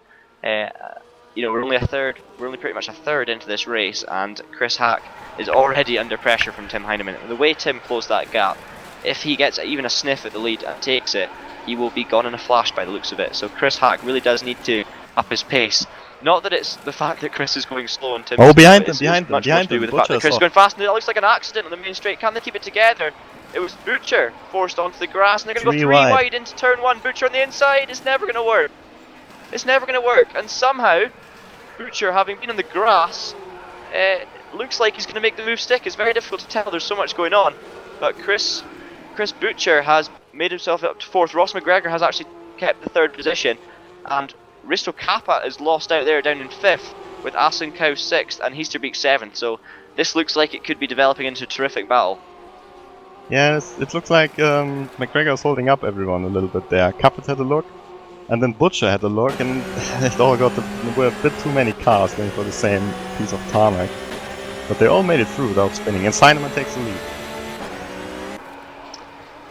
We're only pretty much a third into this race, and Chris Hack is already under pressure from Tim Heinemann. The way Tim closed that gap, if he gets even a sniff at the lead and takes it, he will be gone in a flash by the looks of it. So Chris Hack really does need to up his pace. Not that it's the fact that Chris is going slow and Tim. Oh, behind them. Much more to do with the fact that Chris is going fast, and it looks like an accident on the main straight. Can they keep it together? It was Butcher forced onto the grass, and they're going to go 3 wide into turn 1. Butcher on the inside. It's never going to work. It's never going to work, and somehow Butcher, having been on the grass, looks like he's going to make the move stick. It's very difficult to tell, there's so much going on. But Chris Butcher has made himself up to 4th. Ross McGregor has actually kept the 3rd position. And Risto Kappa is lost out there down in 5th, with Asankao 6th and Heasterbeek 7th. So this looks like it could be developing into a terrific battle. Yes, it looks like McGregor is holding up everyone a little bit there. Capet had a look, and then Butcher had a look, and it all were a bit too many cars going for the same piece of tarmac. But they all made it through without spinning, and Heinemann takes the lead.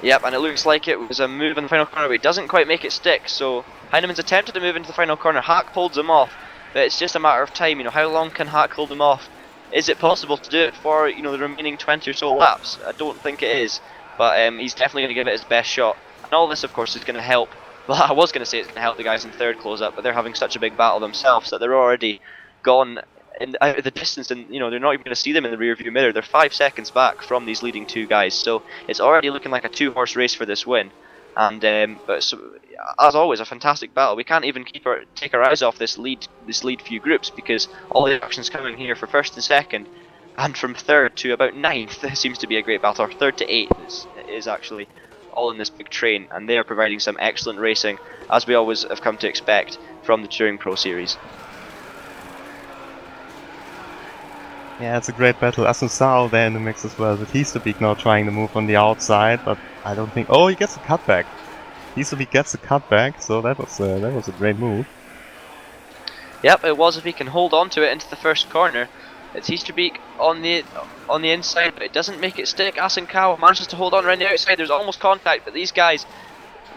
Yep, and it looks like it was a move in the final corner, but it doesn't quite make it stick. So Heinemann's attempted to move into the final corner. Hack holds him off, but it's just a matter of time. How long can Hack hold him off? Is it possible to do it for the remaining 20 or so laps? I don't think it is, but he's definitely going to give it his best shot. And all this, of course, is going to help. Well, I was going to say it's going to help the guys in 3rd close up, but they're having such a big battle themselves that they're already gone out of the distance, and they're not even going to see them in the rear view mirror. They're 5 seconds back from these leading 2 guys, so it's already looking like a 2-horse race for this win. And as always, a fantastic battle. We can't even take our eyes off this lead few groups, because all the action's coming here for 1st and 2nd, and from 3rd to about 9th. It seems to be a great battle. Or 3rd to 8th is actually all in this big train, and they are providing some excellent racing, as we always have come to expect from the Touring Pro Series. Yeah, it's a great battle. Asunsao there in the mix as well, with Heasterbeek now trying to move on the outside, but I don't think... Oh, he gets a cutback. Heasterbeek gets a cutback, so that was a great move. Yep, it was if he can hold on to it into the first corner. It's Easterbeek on the inside, but it doesn't make it stick. Asenkawa manages to hold on around the outside. There's almost contact, but these guys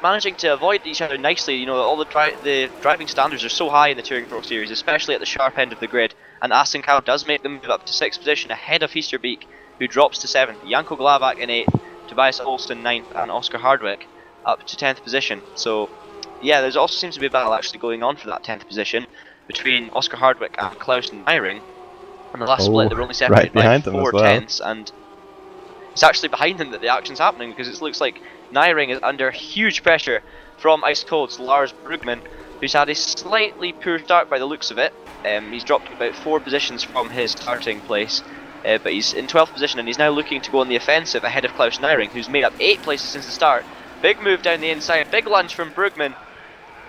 managing to avoid each other nicely. You know, all the driving standards are so high in the Touring Pro Series, especially at the sharp end of the grid. And Asenkawa does make them move up to 6th position ahead of Easterbeek, who drops to 7th. Janko Glavak in 8th, Tobias Olsen 9th, and Oscar Hardwick up to 10th position. So, yeah, there also seems to be a battle actually going on for that 10th position between Oscar Hardwick and Klaus Nyring. And the last split, they were only separated by 4 tenths, and it's actually behind them that the action's happening, because it looks like Nyring is under huge pressure from Ice Cold's Lars Brugman, who's had a slightly poor start by the looks of it. He's dropped about 4 positions from his starting place, but he's in 12th position, and he's now looking to go on the offensive ahead of Klaus Nyring, who's made up 8 places since the start. Big move down the inside, big lunge from Brugman,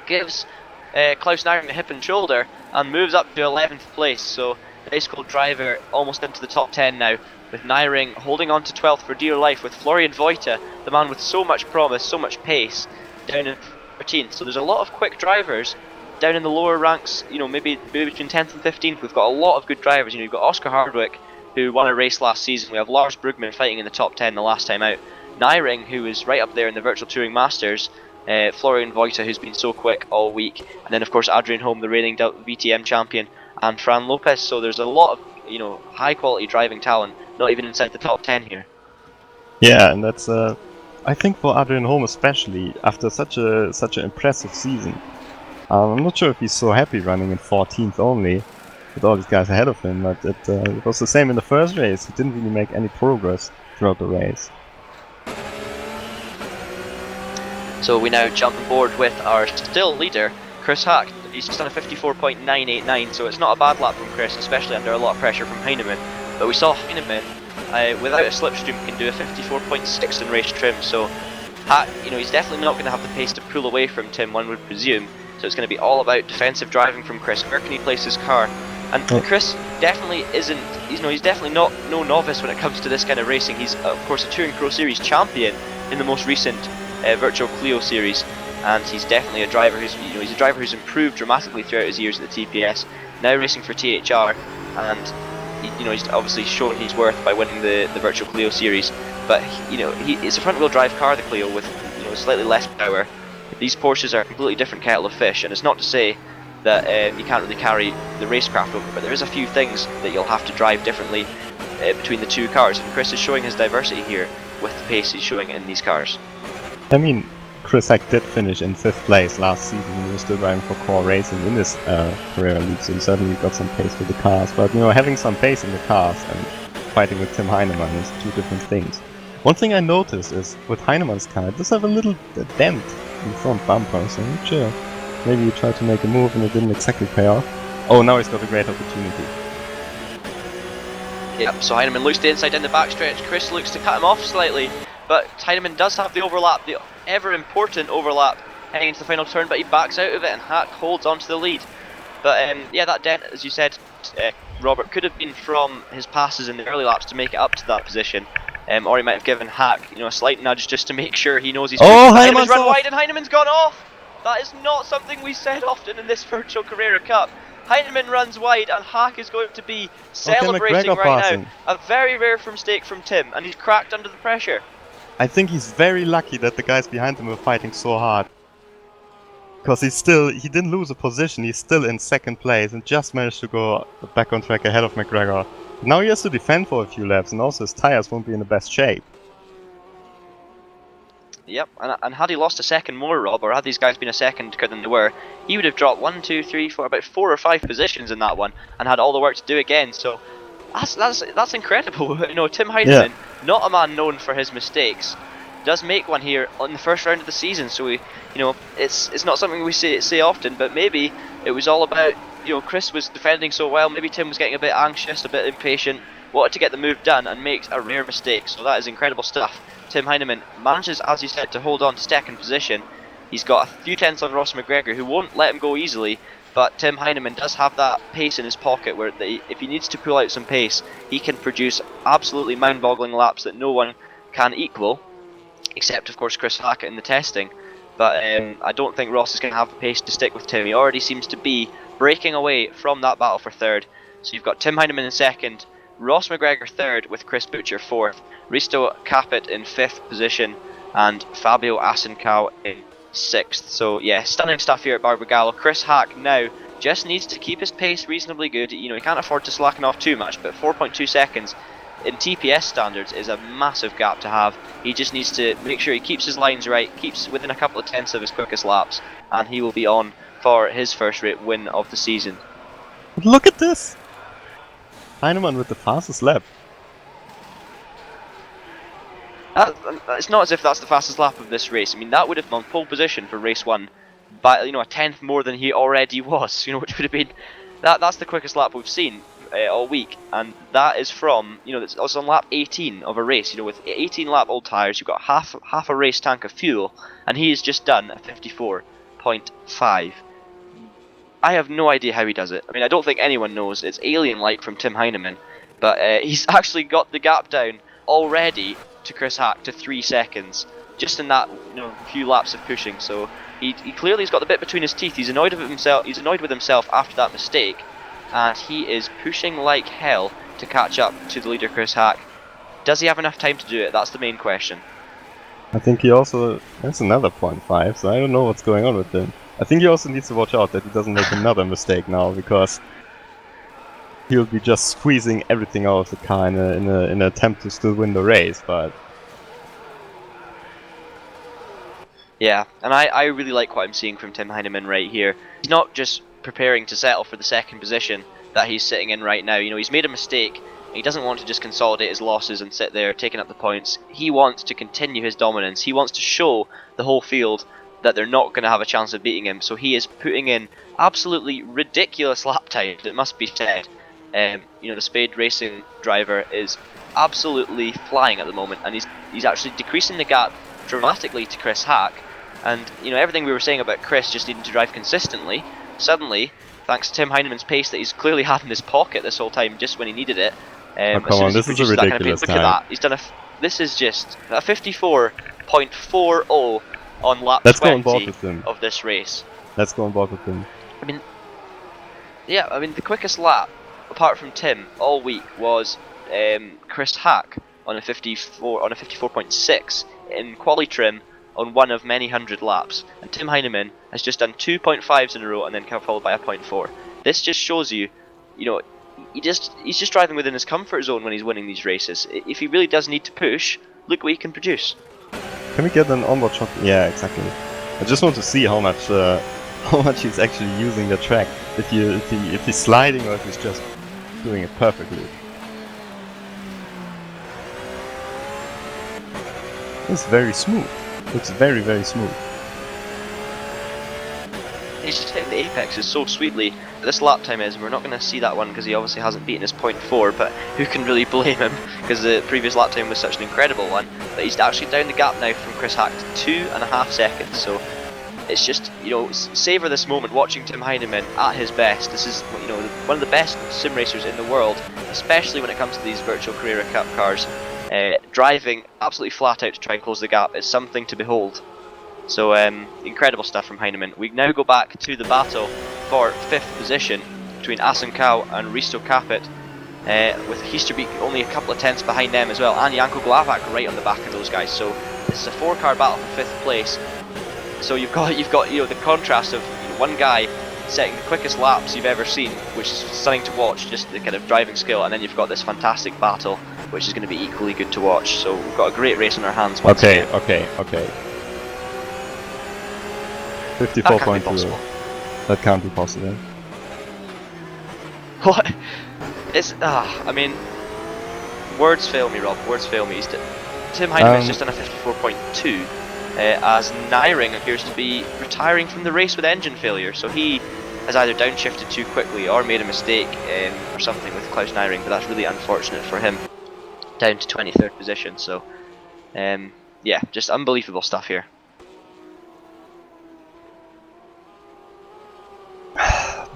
gives Klaus Nyring the hip and shoulder, and moves up to 11th place. So the Ice Cold driver almost into the top 10 now, with Nyring holding on to 12th for dear life, with Florian Voita, the man with so much promise, so much pace, down in 13th. So there's a lot of quick drivers down in the lower ranks, you know, maybe between 10th and 15th. We've got a lot of good drivers. You know, you've got Oscar Hardwick, who won a race last season. We have Lars Brugman fighting in the top 10 the last time out. Nyring, who is right up there in the Virtual Touring Masters. Florian Voita, who's been so quick all week. And then, of course, Adrian Holm, the reigning VTM champion, and Fran Lopez. So there's a lot of, you know, high quality driving talent, not even inside the top 10 here. Yeah, and that's I think for Adrian Holm especially, after such an impressive season, I'm not sure if he's so happy running in 14th only with all these guys ahead of him, but it was the same in the first race. He didn't really make any progress throughout the race. So we now jump aboard with our still leader, Chris Hack. He's just done a 54.989, so it's not a bad lap from Chris, especially under a lot of pressure from Heinemann. But we saw Heinemann, without a slipstream, can do a 54.6 in race trim, so Hack, you know, he's definitely not going to have the pace to pull away from Tim, one would presume. So it's going to be all about defensive driving from Chris. Where can he place his car? And Chris definitely isn't, you know, he's definitely no novice when it comes to this kind of racing. He's, of course, a Touring Pro Series champion in the most recent Virtual Clio Series, and he's definitely a driver who's, you know, he's a driver who's improved dramatically throughout his years at the TPS. Now racing for THR, and you know, he's obviously shown his worth by winning the Virtual Clio Series. But you know, it's a front-wheel drive car, the Clio, with, you know, slightly less power. These Porsches are a completely different kettle of fish, and it's not to say that you can't really carry the racecraft over, but there is a few things that you'll have to drive differently between the two cars, and Chris is showing his diversity here with the pace he's showing in these cars. I mean, Chris Hack did finish in 5th place last season. He was still driving for Core Racing in this Carrera League, so he certainly got some pace with the cars. But, you know, having some pace in the cars and fighting with Tim Heinemann is 2 different things. One thing I noticed is, with Heinemann's car, it does have a little dent in the front bumper, so I'm not sure. Maybe he tried to make a move and it didn't exactly pay off. Oh, now he's got a great opportunity. Yep, so Heinemann looks to the inside in the backstretch. Chris looks to cut him off slightly, but Heinemann does have the overlap, the ever important overlap heading into the final turn, but he backs out of it and Hack holds on to the lead. But yeah, that dent, as you said, Robert, could have been from his passes in the early laps to make it up to that position. Or he might have given Hack, you know, a slight nudge just to make sure he knows he's Heinemann's run wide and Heinemann's gone off! That is not something we said often in this Virtual Carrera Cup. Heinemann runs wide and Hack is going to be celebrating right now. A very rare mistake from Tim, and he's cracked under the pressure. I think he's very lucky that the guys behind him were fighting so hard. Because he didn't lose a position, he's still in 2nd place and just managed to go back on track ahead of McGregor. Now he has to defend for a few laps, and also his tires won't be in the best shape. Yep, and had he lost a second more, Rob, or had these guys been a second quicker than they were, he would have dropped 1, 2, 3, 4, about 4 or 5 positions in that one, and had all the work to do again. So that's incredible. You know, Tim Heinemann, not a man known for his mistakes, does make one here on the first round of the season. So we, you know, it's not something we say often, but maybe it was all about, you know, Chris was defending so well. Maybe Tim was getting a bit anxious, a bit impatient, wanted to get the move done, and makes a rare mistake. So that is incredible stuff. Tim Heinemann manages, as you said, to hold on to 2nd position. He's got a few tenths on Ross McGregor, who won't let him go easily, but Tim Heinemann does have that pace in his pocket where if he needs to pull out some pace, he can produce absolutely mind-boggling laps that no one can equal, except of course Chris Hackett in the testing. But I don't think Ross is going to have the pace to stick with Tim. He already seems to be breaking away from that battle for third. So you've got Tim Heineman in second, Ross McGregor third with Chris Butcher fourth, Risto Capit in fifth position, and Fabio Asencal in sixth. So yeah, stunning stuff here at Barbagallo. Chris Hack now just needs to keep his pace reasonably good. You know, he can't afford to slacken off too much, but 4.2 seconds in TPS standards is a massive gap to have. He just needs to make sure he keeps his lines right, keeps within a couple of tenths of his quickest laps, and he will be on for his first rate win of the season. Look at this! Heinemann with the fastest lap. It's not as if that's the fastest lap of this race. I mean, that would have been pole position for race 1 by, you know, a tenth more than he already was, you know, which would have been that's the quickest lap we've seen all week, and that is from, you know, it's on lap 18 of a race. You know, with 18 lap old tyres, you've got half a race tank of fuel, and he has just done a 54.5. I have no idea how he does it. I mean, I don't think anyone knows. It's alien-like from Tim Heineman, but he's actually got the gap down already to Chris Hack to 3 seconds, just in that, you know, few laps of pushing. So he clearly has got the bit between his teeth. He's annoyed with himself. He's annoyed with himself after that mistake, and he is pushing like hell to catch up to the leader, Chris Hack. Does he have enough time to do it? That's the main question. I think he also... That's another 0.5, so I don't know what's going on with him. I think he also needs to watch out that he doesn't make another mistake now, because he'll be just squeezing everything out of the car in an attempt to still win the race, but... Yeah, and I really like what I'm seeing from Tim Heineman right here. He's not just preparing to settle for the second position that he's sitting in right now. You know, he's made a mistake. He doesn't want to just consolidate his losses and sit there taking up the points. He wants to continue his dominance. He wants to show the whole field that they're not going to have a chance of beating him. So he is putting in absolutely ridiculous lap times, it must be said. You know, the Spade Racing driver is absolutely flying at the moment, and he's actually decreasing the gap dramatically to Chris Hack. And, you know, everything we were saying about Chris just needing to drive consistently, suddenly, thanks to Tim Heineman's pace that he's clearly had in his pocket this whole time, just when he needed it. Oh, come on, this is a ridiculous time. Look at that. He's done this is just a 54.40 on lap 20 of this race. Let's go on board with him. I mean, yeah, I mean, the quickest lap, apart from Tim, all week was Chris Hack on a 54.6 in quali trim on one of many hundred laps, and Tim Heineman has just done 2.5s in a row and then followed by a 0.4. This just shows you, you know, he's just driving within his comfort zone when he's winning these races. If he really does need to push, look what he can produce. Can we get an onboard shot? Yeah, exactly. I just want to see how much he's actually using the track. If he's sliding or if he's just doing it perfectly. It's very smooth. It's very, very smooth. He's just hitting the apexes so sweetly. This lap time is, and we're not going to see that one because he obviously hasn't beaten his 0.4, but who can really blame him, because the previous lap time was such an incredible one. But he's actually down the gap now from Chris Hack to 2.5 seconds, so it's just, you know, savour this moment watching Tim Heineman at his best. This is, you know, one of the best sim racers in the world, especially when it comes to these virtual Carrera Cup cars. Driving absolutely flat out to try and close the gap is something to behold. So incredible stuff from Heineman. We now go back to the battle for 5th position between Asencal and Risto Capit, with Heasterbeek only a couple of tenths behind them as well, and Janko Glavak right on the back of those guys. So this is a 4-car battle for 5th place. So you've got you know, the contrast of, you know, one guy setting the quickest laps you've ever seen, which is stunning to watch, just the kind of driving skill, and then you've got this fantastic battle, which is going to be equally good to watch. So we've got a great race on our hands. Okay. 54.2. That can't be possible. What? It's I mean, words fail me, Rob. Words fail me. Tim Heineman's just done a 54.2, as Nyring appears to be retiring from the race with engine failure. So he has either downshifted too quickly or made a mistake or something with Klaus Nyring, but that's really unfortunate for him. Down to 23rd position. So yeah, just unbelievable stuff here.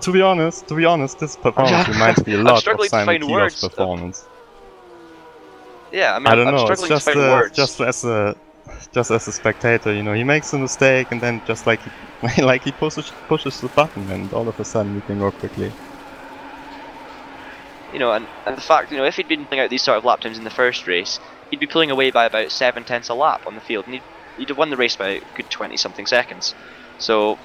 To be honest, this performance reminds me a lot of Simon Kiel's performance. Yeah, I mean, I don't know. I'm struggling to find words. Just as a just as a spectator, you know, he makes a mistake and then just like he pushes the button and all of a sudden we can go quickly. You know, and the fact, you know, if he'd been pulling out these sort of lap times in the first race, he'd be pulling away by about 7/10 a lap on the field, and he'd have won the race by a good 20-something seconds. So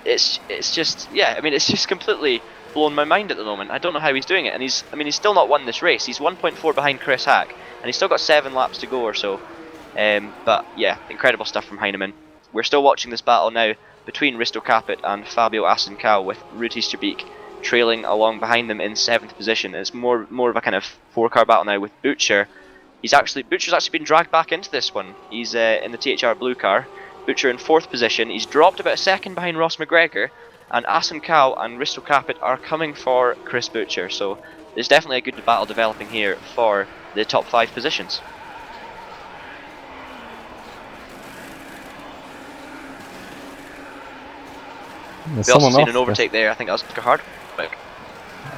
it's just, yeah, I mean, it's just completely blown my mind at the moment. I don't know how he's doing it, and he's still not won this race. He's 1.4 behind Chris Hack, and he's still got 7 laps to go or so. But yeah, incredible stuff from Heinemann. We're still watching this battle now between Risto Capit and Fabio Asencal, with Ruud Easterbeek trailing along behind them in 7th position. It's more of a kind of 4-car battle now with Butcher. Butcher's actually been dragged back into this one. He's in the THR blue car. Butcher in 4th position. He's dropped about a second behind Ross McGregor, and Asencal and Risto Capit are coming for Chris Butcher. So there's definitely a good battle developing here for the top 5 positions. We also seen an overtake there. I think that was Oscar Hardwick.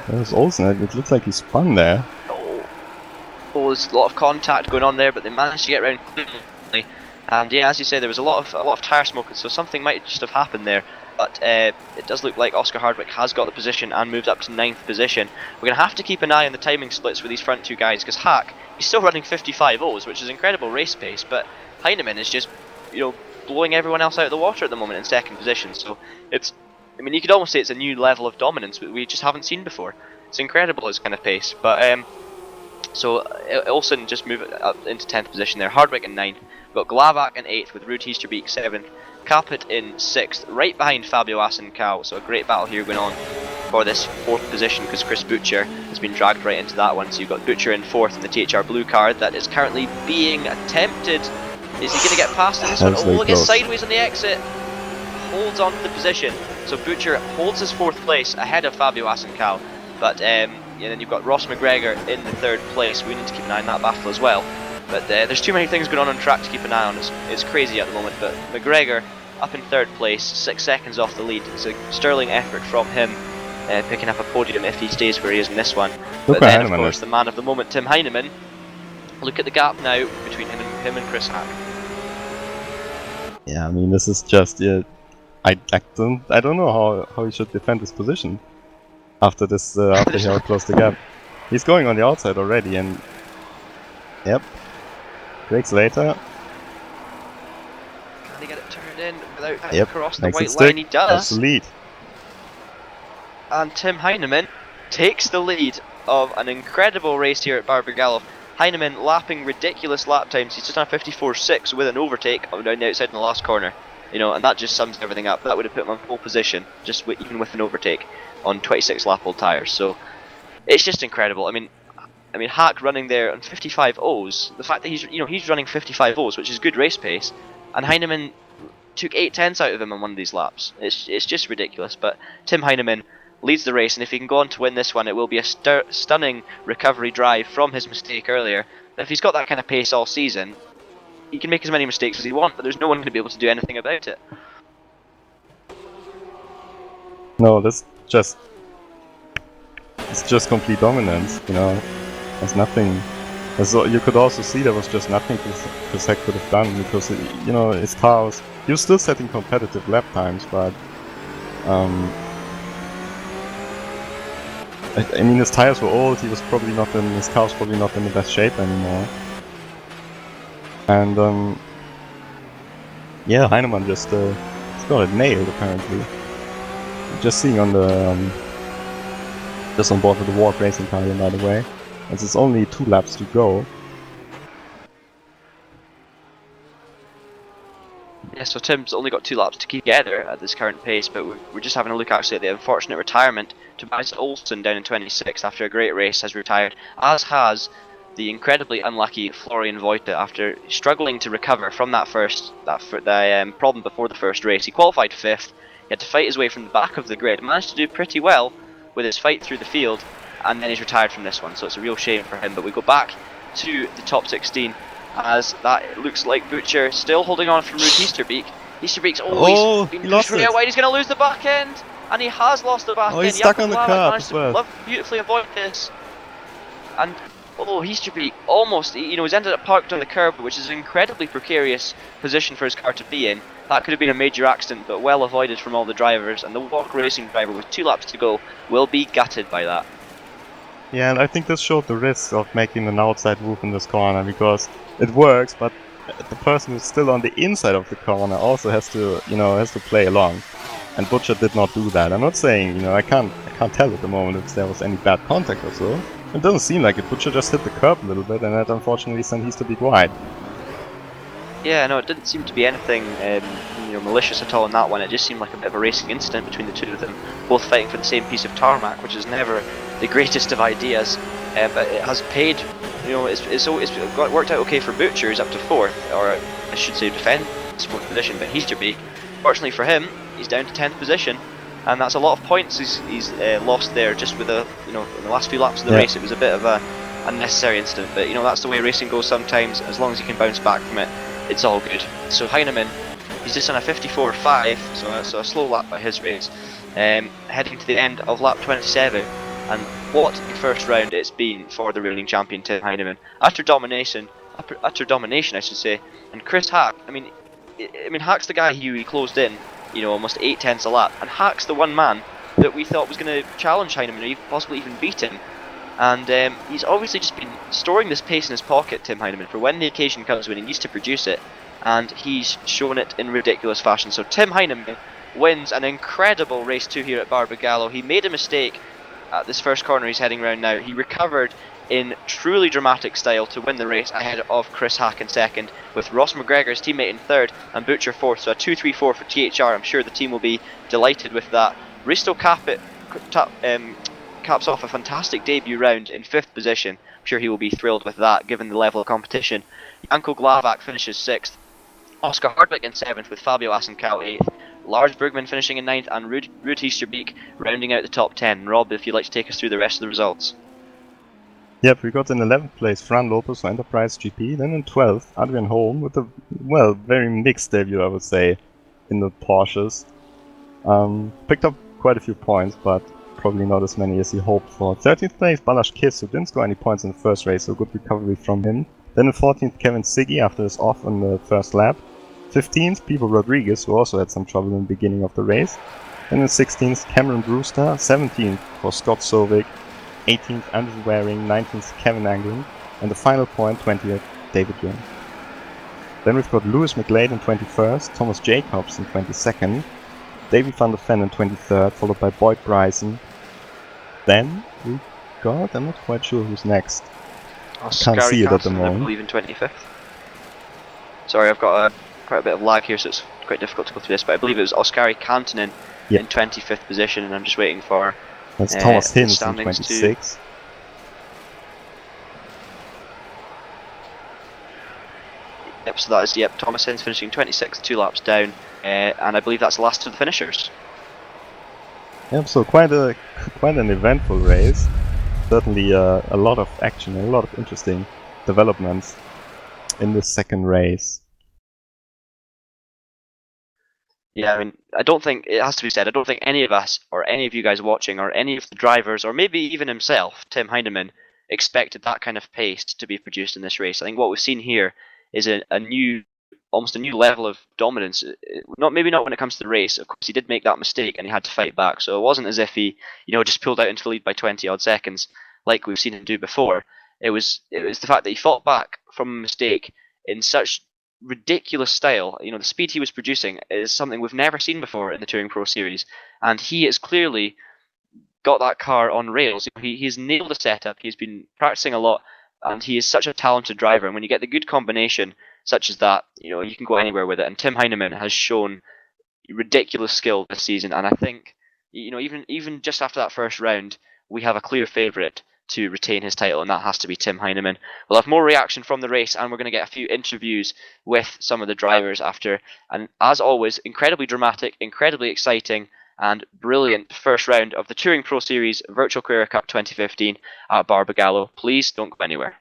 That was Olsen. It looks like he spun there. Oh, there's a lot of contact going on there, but they managed to get around quickly. And yeah, as you say, there was a lot of tyre smoke, so something might just have happened there. But it does look like Oscar Hardwick has got the position and moved up to 9th position. We're going to have to keep an eye on the timing splits with these front 2 guys, because Hack, he's still running 55.0s, which is incredible race pace, but Heinemann is just, you know, blowing everyone else out of the water at the moment in 2nd position. So it's, I mean, you could almost say it's a new level of dominance that we just haven't seen before. It's incredible, this kind of pace. But so Olsen just moved up into 10th position there. Hardwick in 9th. We've got Glavak in 8th with Ruud Easterbeek 7th. Capit in 6th, right behind Fabio Asencal. So a great battle here going on for this 4th position, because Chris Butcher has been dragged right into that one. So you've got Butcher in 4th in the THR blue car that is currently being attempted. Is he going to get past this one? Oh, look, it's sideways on the exit. Holds on to the position. So Butcher holds his 4th place ahead of Fabio Asencal. But and then you've got Ross McGregor in the 3rd place. We need to keep an eye on that battle as well. But there's too many things going on track to keep an eye on. It's crazy at the moment. But McGregor up in 3rd place, 6 seconds off the lead. It's a sterling effort from him, picking up a podium if he stays where he is in this one. But then, of course, the man of the moment, Tim Heinemann. Look at the gap now between him and Chris Hack. Yeah, I mean, this is just I don't know how he should defend his position after this after he outclosed the gap. He's going on the outside already, and yep, brakes later. Can he get it turned in without having crossed the makes white it stick. line? He does. That's the lead. And Tim Heinemann takes the lead of an incredible race here at Barbagallo. Heinemann lapping ridiculous lap times. He's just on 54.6 with an overtake down the outside in the last corner. You know, and that just sums everything up. That would have put him on pole position, just even with an overtake on 26 lap old tyres. So it's just incredible. I mean, Hack running there on 55 O's. The fact that he's running 55 O's, which is good race pace, and Heinemann took 8/10 out of him on one of these laps. It's just ridiculous. But Tim Heinemann leads the race, and if he can go on to win this one, it will be a stunning recovery drive from his mistake earlier. If he's got that kind of pace all season, he can make as many mistakes as he wants, but there's no one going to be able to do anything about it. No, it's just complete dominance, you know. There's nothing. You could also see there was just nothing Chris Hack could have done, because you know, his car was, he was still setting competitive lap times, but I mean, his tires were old. His car was probably not in the best shape anymore. And yeah, Heinemann just got it nailed apparently. Just seeing on the just on board with the Warp Racing car here, by the way, as it's only 2 laps to go. Yeah, so Tim's only got 2 laps to keep together at this current pace, but we're just having a look actually at the unfortunate retirement. Tobias Olsen down in 26th after a great race has retired, as has the incredibly unlucky Florian Wojta after struggling to recover from that problem before the first race. He qualified 5th, he had to fight his way from the back of the grid, managed to do pretty well with his fight through the field, and then he's retired from this one, so it's a real shame for him. But we go back to the top 16, as that looks like Butcher still holding on from Ruud Easterbeek. Easterbeek's he lost it. Wide. He's going to lose the back end, and he has lost the back end. He's stuck on the curb as well. Beautifully avoid this. And Oh, he's to be almost, he's ended up parked on the curb, which is an incredibly precarious position for his car to be in. That could have been a major accident, but well avoided from all the drivers, and the Walk Racing driver with 2 laps to go will be gutted by that. Yeah, and I think this showed the risk of making an outside move in this corner, because it works, but the person who's still on the inside of the corner also has to play along. And Butcher did not do that. I'm not saying, I can't tell at the moment if there was any bad contact or so. It doesn't seem like it. Butcher just hit the curb a little bit, and that unfortunately sent Heaster Beak wide. Yeah, no, it didn't seem to be anything malicious at all in that one. It just seemed like a bit of a racing incident between the two of them, both fighting for the same piece of tarmac, which is never the greatest of ideas, but it has paid. It's worked out okay for Butcher, who's up to 4th, or I should say defense 4th position, but Heaster Beak, fortunately for him, he's down to 10th position, and that's a lot of points he's lost there just with in the last few laps of the race. It was a bit of a unnecessary incident, but that's the way racing goes sometimes. As long as he can bounce back from it, it's all good. So Heinemann, he's just on a 54.5, so a slow lap by his race, heading to the end of lap 27, and what a first round it's been for the reigning champion Tim Heinemann. Utter domination, I should say, and Chris Hack. I mean, Hack's the guy who he closed in, almost 8 tenths a lap, and Hack's the one man that we thought was going to challenge Heinemann, or possibly even beat him. And he's obviously just been storing this pace in his pocket, Tim Heinemann, for when the occasion comes when he needs to produce it, and he's shown it in ridiculous fashion. So Tim Heinemann wins an incredible race 2 here at Barbagallo. He made a mistake at this first corner he's heading round now. He recovered in truly dramatic style to win the race ahead of Chris Hack in 2nd, with Ross McGregor's teammate in 3rd and Butcher 4th, so a 2-3-4 for THR. I'm sure the team will be delighted with that. Risto caps off a fantastic debut round in 5th position. I'm sure he will be thrilled with that given the level of competition. Janko Glavak finishes 6th, Oscar Hardwick in 7th with Fabio Asencal 8th, Lars Bergman finishing in 9th, and Ruud Heaster Beak rounding out the top 10. Rob, if you'd like to take us through the rest of the results. Yep, we got in 11th place Fran Lopez for Enterprise GP, then in 12th Adrian Holm with a, very mixed debut, I would say, in the Porsches. Picked up quite a few points, but probably not as many as he hoped for. 13th place Balazs Kiss, who didn't score any points in the first race, so good recovery from him. Then in 14th Kevin Siggy after his off on the first lap. 15th Pipo Rodriguez, who also had some trouble in the beginning of the race. Then in 16th Cameron Brewster, 17th for Scott Sovic, 18th Andrew Waring, 19th Kevin Anglin, and the final point 20th David Young. Then we've got Lewis McLeod in 21st, Thomas Jacobs in 22nd, Davy van der Ven in 23rd, followed by Boyd Bryson. Then we got, I'm not quite sure who's next. Can't see it at the moment. I believe in 25th. Sorry, I've got quite a bit of lag here, so it's quite difficult to go through this, but I believe it was Oskari Kantonen in 25th position, and I'm just waiting for that's Thomas Hinz in 26. Yep, so that is, Thomas Hinz finishing 26th, 2 laps down, and I believe that's the last of the finishers. Yep, so quite an eventful race. Certainly a lot of action and a lot of interesting developments in this second race. Yeah, I mean, I don't think, it has to be said, I don't think any of us, or any of you guys watching, or any of the drivers, or maybe even himself, Tim Heinemann, expected that kind of pace to be produced in this race. I think what we've seen here is almost a new level of dominance. Maybe not when it comes to the race. Of course, he did make that mistake and he had to fight back. So it wasn't as if he, just pulled out into the lead by 20 odd seconds like we've seen him do before. It was the fact that he fought back from a mistake in such ridiculous style. The speed he was producing is something we've never seen before in the Touring Pro Series, and he has clearly got that car on rails. He's nailed the setup. He's been practicing a lot, and he is such a talented driver. And when you get the good combination such as that, you can go anywhere with it. And Tim Heinemann has shown ridiculous skill this season, and I think even just after that first round, we have a clear favourite to retain his title, and that has to be Tim Heinemann. We'll have more reaction from the race, and we're going to get a few interviews with some of the drivers after. And as always, incredibly dramatic, incredibly exciting, and brilliant first round of the Touring Pro Series Virtual Carrera Cup 2015 at Barbagallo. Please don't go anywhere.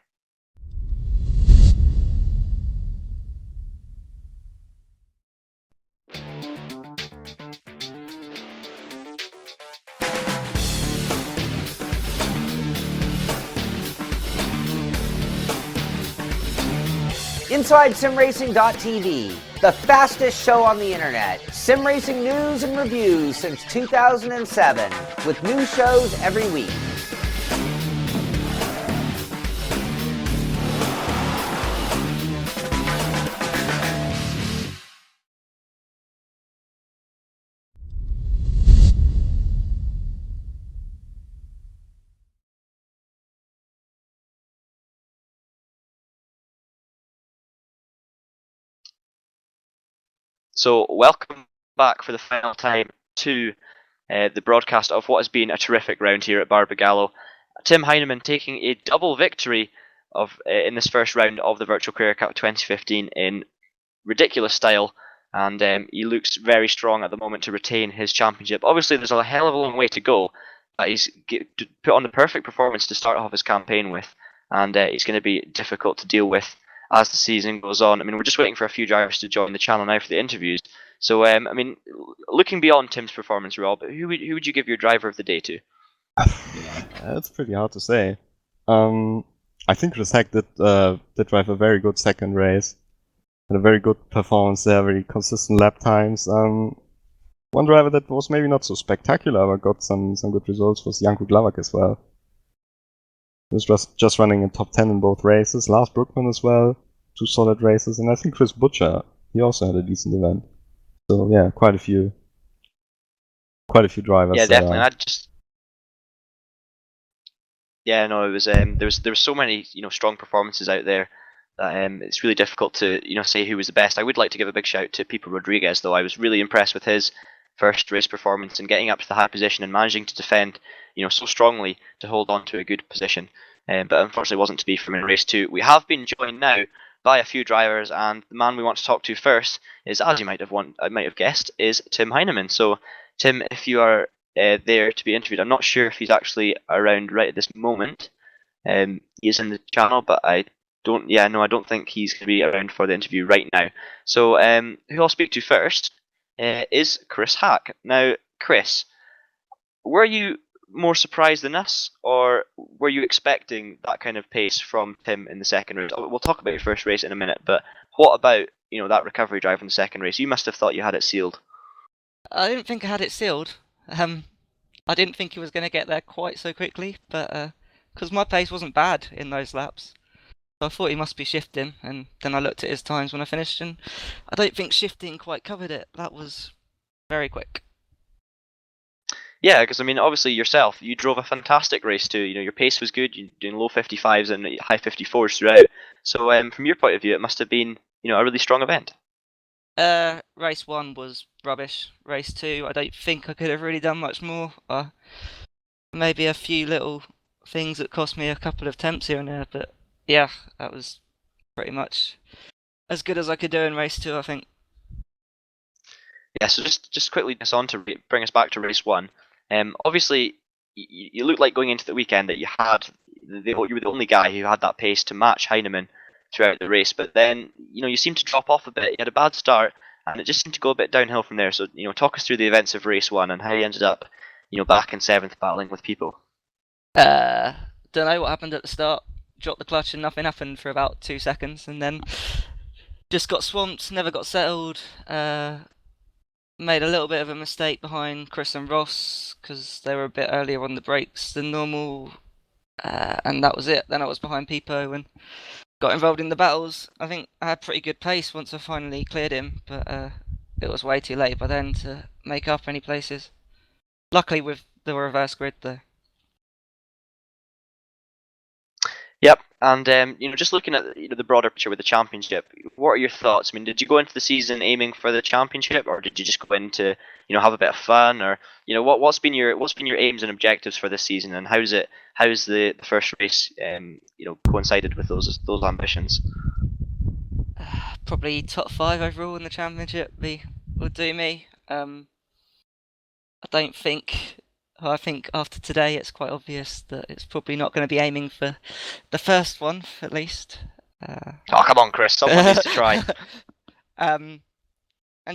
Inside SimRacing.tv, the fastest show on the internet. Sim racing news and reviews since 2007, with new shows every week. So welcome back for the final time to the broadcast of what has been a terrific round here at Barbagallo. Tim Heineman taking a double victory in this first round of the Virtual Carrera Cup 2015 in ridiculous style, and he looks very strong at the moment to retain his championship. Obviously, there's a hell of a long way to go, but he's put on the perfect performance to start off his campaign with, and it's going to be difficult to deal with as the season goes on. I mean, we're just waiting for a few drivers to join the channel now for the interviews. So, I mean, looking beyond Tim's performance, Rob, who would you give your driver of the day to? That's pretty hard to say. I think Reszak did drive a very good second race. Had a very good performance there, very consistent lap times. One driver that was maybe not so spectacular, but got some good results was Janko Glavak as well. He was just running in top 10 in both races. Lars Brookman as well, 2 solid races, and I think Chris Butcher, he also had a decent event. So yeah, quite a few drivers. Yeah, definitely. It was there was so many strong performances out there that it's really difficult to say who was the best. I would like to give a big shout to Pipo Rodriguez, though. I was really impressed with his first race performance and getting up to the high position and managing to defend so strongly to hold on to a good position. But unfortunately wasn't to be from in race 2. We have been joined now by a few drivers, and the man we want to talk to first is, as you might have guessed, is Tim Heineman. So Tim, if you are there to be interviewed, I'm not sure if he's actually around right at this moment. He is in the channel, but I don't think he's going to be around for the interview right now. So who I'll speak to first is Chris Hack. Now, Chris, were you more surprised than us, or were you expecting that kind of pace from Tim in the second race? We'll talk about your first race in a minute, but what about that recovery drive in the second race? You must have thought you had it sealed. I didn't think I had it sealed. I didn't think he was going to get there quite so quickly, but because my pace wasn't bad in those laps, so I thought he must be shifting. And then I looked at his times when I finished, and I don't think shifting quite covered it. That was very quick. Yeah, because I mean, obviously yourself, you drove a fantastic race too. Your pace was good. You're doing low 55s and high 54s throughout. So from your point of view, it must have been a really strong event. Race 1 was rubbish. Race 2, I don't think I could have really done much more. Maybe a few little things that cost me a couple of temps here and there, but yeah, that was pretty much as good as I could do in race 2, I think. Yeah, so just quickly on to bring us back to race 1. Obviously, you looked like going into the weekend that you were the only guy who had that pace to match Heineman throughout the race, but then you seemed to drop off a bit. You had a bad start, and it just seemed to go a bit downhill from there. So talk us through the events of race 1 and how you ended up back in 7th battling with people. Don't know what happened at the start. Dropped the clutch and nothing happened for about 2 seconds, and then just got swamped. Never got settled. Made a little bit of a mistake behind Chris and Ross because they were a bit earlier on the brakes than normal, and that was it. Then I was behind Pipo and got involved in the battles. I think I had pretty good pace once I finally cleared him, but it was way too late by then to make up any places. Luckily with the reverse grid though. Yep, and just looking at the broader picture with the championship, what are your thoughts? I mean, did you go into the season aiming for the championship, or did you just go in to have a bit of fun, or what's been your aims and objectives for this season, and how's the first race coincided with those ambitions? Probably top 5 overall in the championship would do me. I think after today it's quite obvious that it's probably not going to be aiming for the first one, at least. Oh, come on, Chris. Someone needs to try. And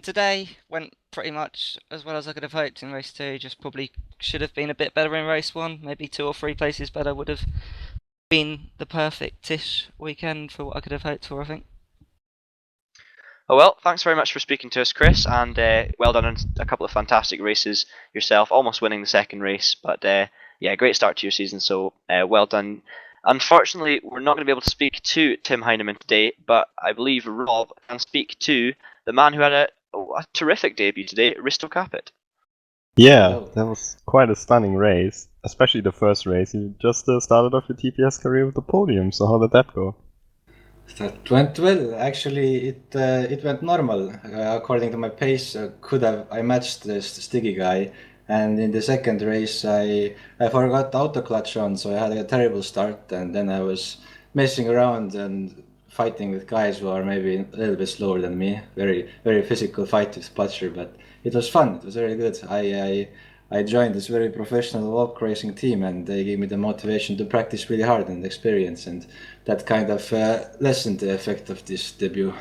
today went pretty much as well as I could have hoped in race 2. Just probably should have been a bit better in race 1. Maybe 2 or 3 places better would have been the perfect-ish weekend for what I could have hoped for, I think. Oh, well, thanks very much for speaking to us, Chris, and well done on a couple of fantastic races yourself, almost winning the second race. But yeah, great start to your season, so well done. Unfortunately, we're not going to be able to speak to Tim Heineman today, but I believe Rob can speak to the man who had a terrific debut today, Risto Capit. Yeah, Hello. that was quite a stunning race, especially the first race. You just started off your TPS career with the podium, so how did that go? That went well. Actually, it went normal. According to my pace, I matched the sticky guy, and in the second race, I forgot the auto clutch on, so I had a terrible start, and then I was messing around and fighting with guys who are maybe a little bit slower than me. Very physical fight with Butcher, but it was fun. It was very good. I joined this very professional walk racing team, and they gave me the motivation to practice really hard and experience, and that kind of lessened the effect of this debut.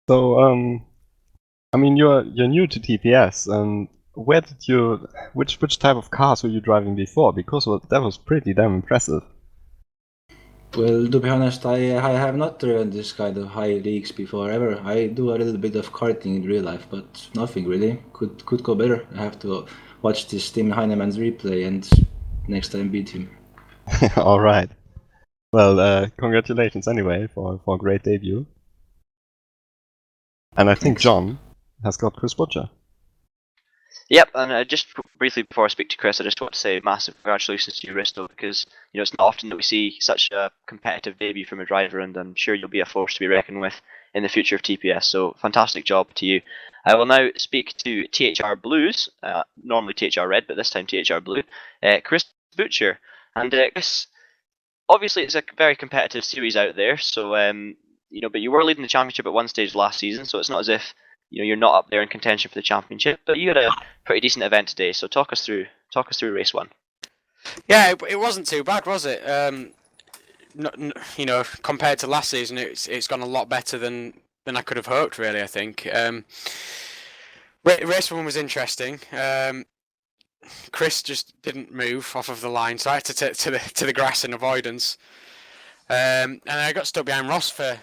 So, I mean, you're new to TPS, and which type of cars were you driving before? Because that was pretty damn impressive. Well, to be honest, I have not driven this kind of high leagues before ever. I do a little bit of karting in real life, but nothing really. Could go better. I have to watch this Tim Heineman's replay and next time beat him. All right. Well, congratulations anyway for a great debut. And I think Thanks. John has got Chris Butcher. Yep, and just briefly before I speak to Chris, I just want to say massive congratulations to you, Risto, because it's not often that we see such a competitive debut from a driver, and I'm sure you'll be a force to be reckoned with in the future of TPS. So fantastic job to you. I will now speak to THR Blues, normally THR Red, but this time THR Blue, Chris Butcher. And Chris, obviously it's a very competitive series out there, so but you were leading the championship at one stage last season, so it's not as if you're not up there in contention for the championship, but you had a pretty decent event today. So talk us through race one. Yeah, it wasn't too bad, was it? Compared to last season, it's gone a lot better than I could have hoped. Really, I think. Race one was interesting. Chris just didn't move off of the line, so I had to take to the grass in avoidance. And I got stuck behind Ross for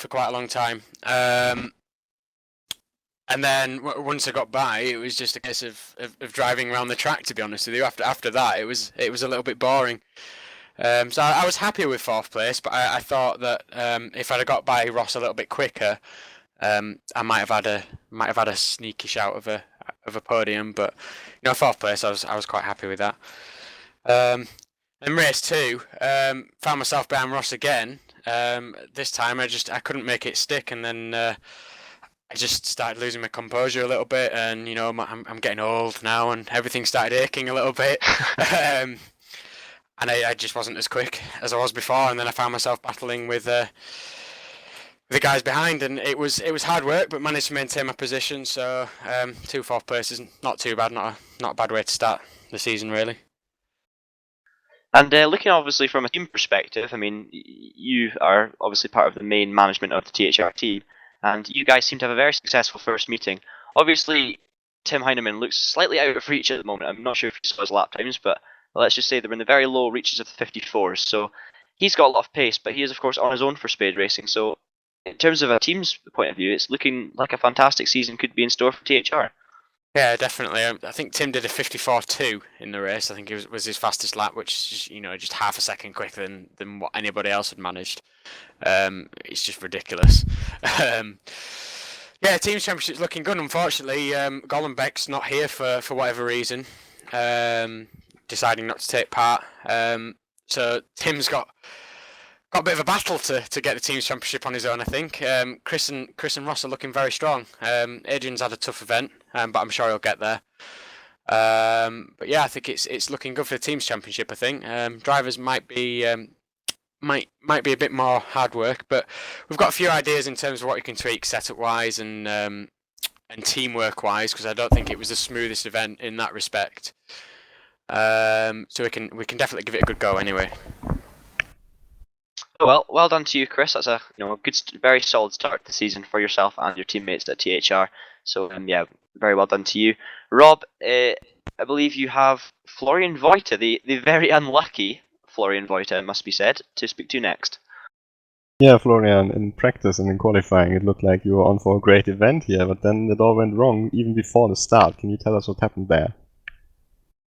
quite a long time. And then once I got by, it was just a case of driving around the track. To be honest with you, after that, it was a little bit boring. So I was happy with fourth place, but I thought that if I'd have got by Ross a little bit quicker, I might have had a sneaky shout of a podium. But fourth place, I was quite happy with that. In race two, found myself behind Ross again. This time I couldn't make it stick, and then I just started losing my composure a little bit, and I'm getting old now, and everything started aching a little bit. And I just wasn't as quick as I was before, and then I found myself battling with the guys behind, and it was hard work, but managed to maintain my position. So 2 fourth places, not too bad, not a bad way to start the season really. And looking obviously from a team perspective, I mean, you are obviously part of the main management of the THR team, and you guys seem to have a very successful first meeting. Obviously, Tim Heineman looks slightly out of reach at the moment. I'm not sure if you saw his lap times, but let's just say they're in the very low reaches of the 54s. So he's got a lot of pace, but he is, of course, on his own for Spade Racing. So in terms of a team's point of view, it's looking like a fantastic season could be in store for THR. Yeah, definitely. I think Tim did a 54.2 in the race. I think it was his fastest lap, which is just half a second quicker than what anybody else had managed. It's just ridiculous. Yeah, team championship's looking good. Unfortunately, Gollenbeck's not here for whatever reason, deciding not to take part. So Tim's got a bit of a battle to get the team's championship on his own. I think Chris and Ross are looking very strong. Adrian's had a tough event, but I'm sure he'll get there. But yeah, I think it's looking good for the team's championship. I think drivers might be a bit more hard work, but we've got a few ideas in terms of what we can tweak setup wise and teamwork wise, because I don't think it was the smoothest event in that respect. So we can definitely give it a good go anyway. Well done to you, Chris. That's a good, very solid start to the season for yourself and your teammates at THR. So yeah, very well done to you, Rob. I believe you have Florian Voita, the very unlucky Florian Voita, it must be said, to speak to next. Yeah, Florian, in practice and in qualifying, it looked like you were on for a great event here, but then it all went wrong even before the start. Can you tell us what happened there?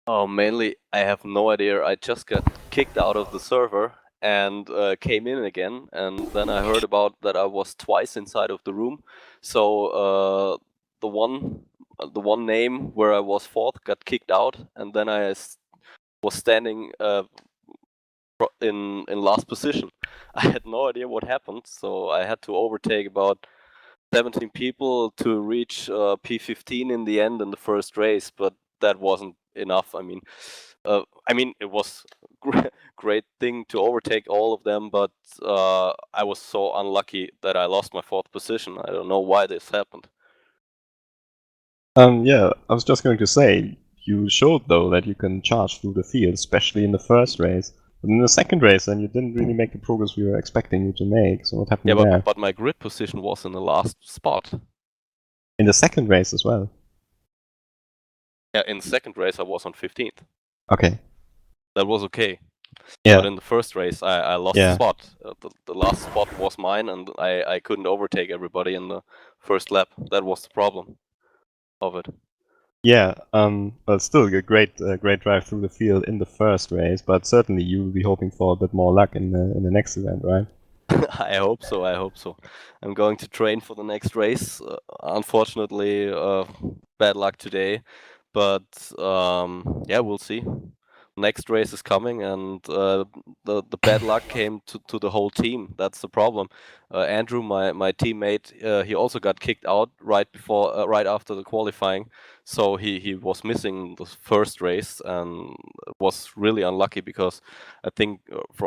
Oh, mainly, I have no idea. I just got kicked out of the server and came in again, and then I heard about that I was twice inside of the room. So the one name where I was fourth got kicked out, and then I was standing in last position. I had no idea what happened, so I had to overtake about 17 people to reach P15 in the end in the first race, but that wasn't enough. I mean, it was great thing to overtake all of them, but I was so unlucky that I lost my fourth position. I don't know why this happened. Yeah, I was just going to say, you showed though that you can charge through the field, especially in the first race. But in the second race, then you didn't really make the progress we were expecting you to make. So what happened Yeah, there? but my grid position was in the last spot. In the second race as well. Yeah, in the second race I was on 15th. Okay. That was okay. Yeah. But in the first race, I lost the spot. The last spot was mine, and I couldn't overtake everybody in the first lap. That was the problem of it. Yeah, but still a great drive through the field in the first race, but certainly you will be hoping for a bit more luck in the next event, right? I hope so. I hope so. I'm going to train for the next race. Unfortunately, bad luck today, but yeah, we'll see. Next race is coming, and the bad luck came to the whole team. That's the problem. Andrew, my teammate, he also got kicked out right after the qualifying, so he was missing the first race and was really unlucky because I think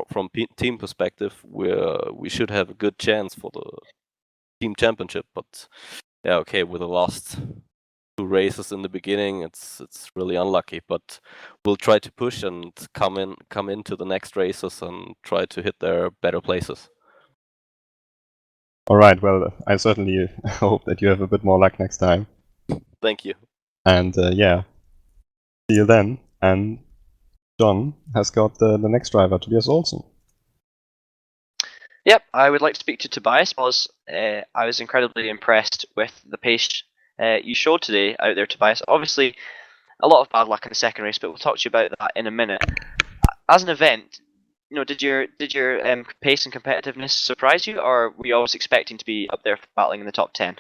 from team perspective we should have a good chance for the team championship. But yeah, okay, with the last two races in the beginning, it's really unlucky. But we'll try to push and come into the next races and try to hit their better places. All right. Well, I certainly hope that you have a bit more luck next time. Thank you. And yeah, see you then. And John has got the next driver, Tobias Olsen. Yep, I would like to speak to Tobias because I was incredibly impressed with the pace you showed today out there, Tobias. Obviously, a lot of bad luck in the second race, but we'll talk to you about that in a minute. As an event, did your pace and competitiveness surprise you, or were you always expecting to be up there battling in the top 10?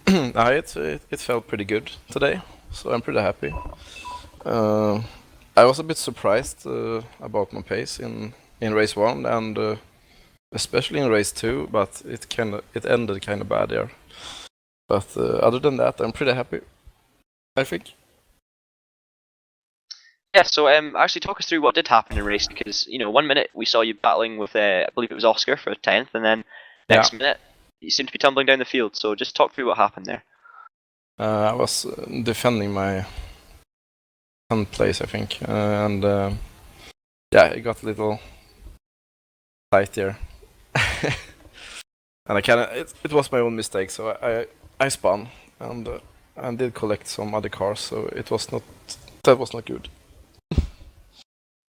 It felt pretty good today, so I'm pretty happy. I was a bit surprised about my pace in race 1 and especially in race 2, but it ended kind of bad there. But other than that, I'm pretty happy, I think. Yeah, so actually talk us through what did happen in race, because 1 minute we saw you battling with I believe it was Oscar for 10th, and then next minute you seemed to be tumbling down the field. So just talk through what happened there. I was defending my 10th place, I think, and yeah, it got a little tight there. And it was my own mistake, so I spun and did collect some other cars, so that was not good.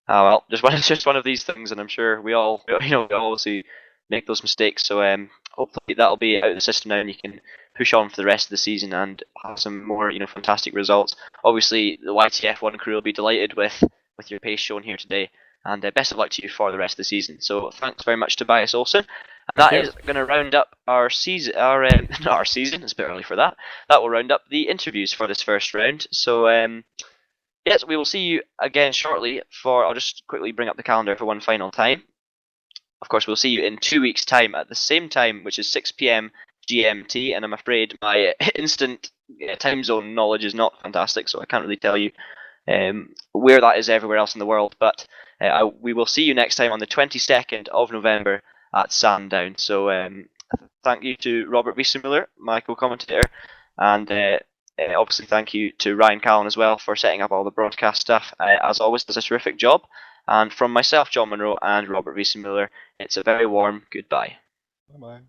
Ah, well, just one of these things, and I'm sure we all we all obviously make those mistakes. So hopefully that'll be out of the system now, and you can push on for the rest of the season and have some more fantastic results. Obviously, the YTF1 crew will be delighted with your pace shown here today, and best of luck to you for the rest of the season. So thanks very much, Tobias Olsen. And that is going to round up our season. Not our season. It's a bit early for that. That will round up the interviews for this first round. So yes, we will see you again shortly I'll just quickly bring up the calendar for one final time. Of course, we'll see you in 2 weeks' time at the same time, which is 6 p.m. GMT, and I'm afraid my instant time zone knowledge is not fantastic, so I can't really tell you where that is everywhere else in the world, but we will see you next time on the 22nd of November at Sandown. So thank you to Robert Wiesenmueller, my co-commentator, and obviously thank you to Ryan Callan as well for setting up all the broadcast stuff. As always, does a terrific job. And from myself, John Munro, and Robert Wiesenmueller, it's a very warm goodbye. Bye-bye.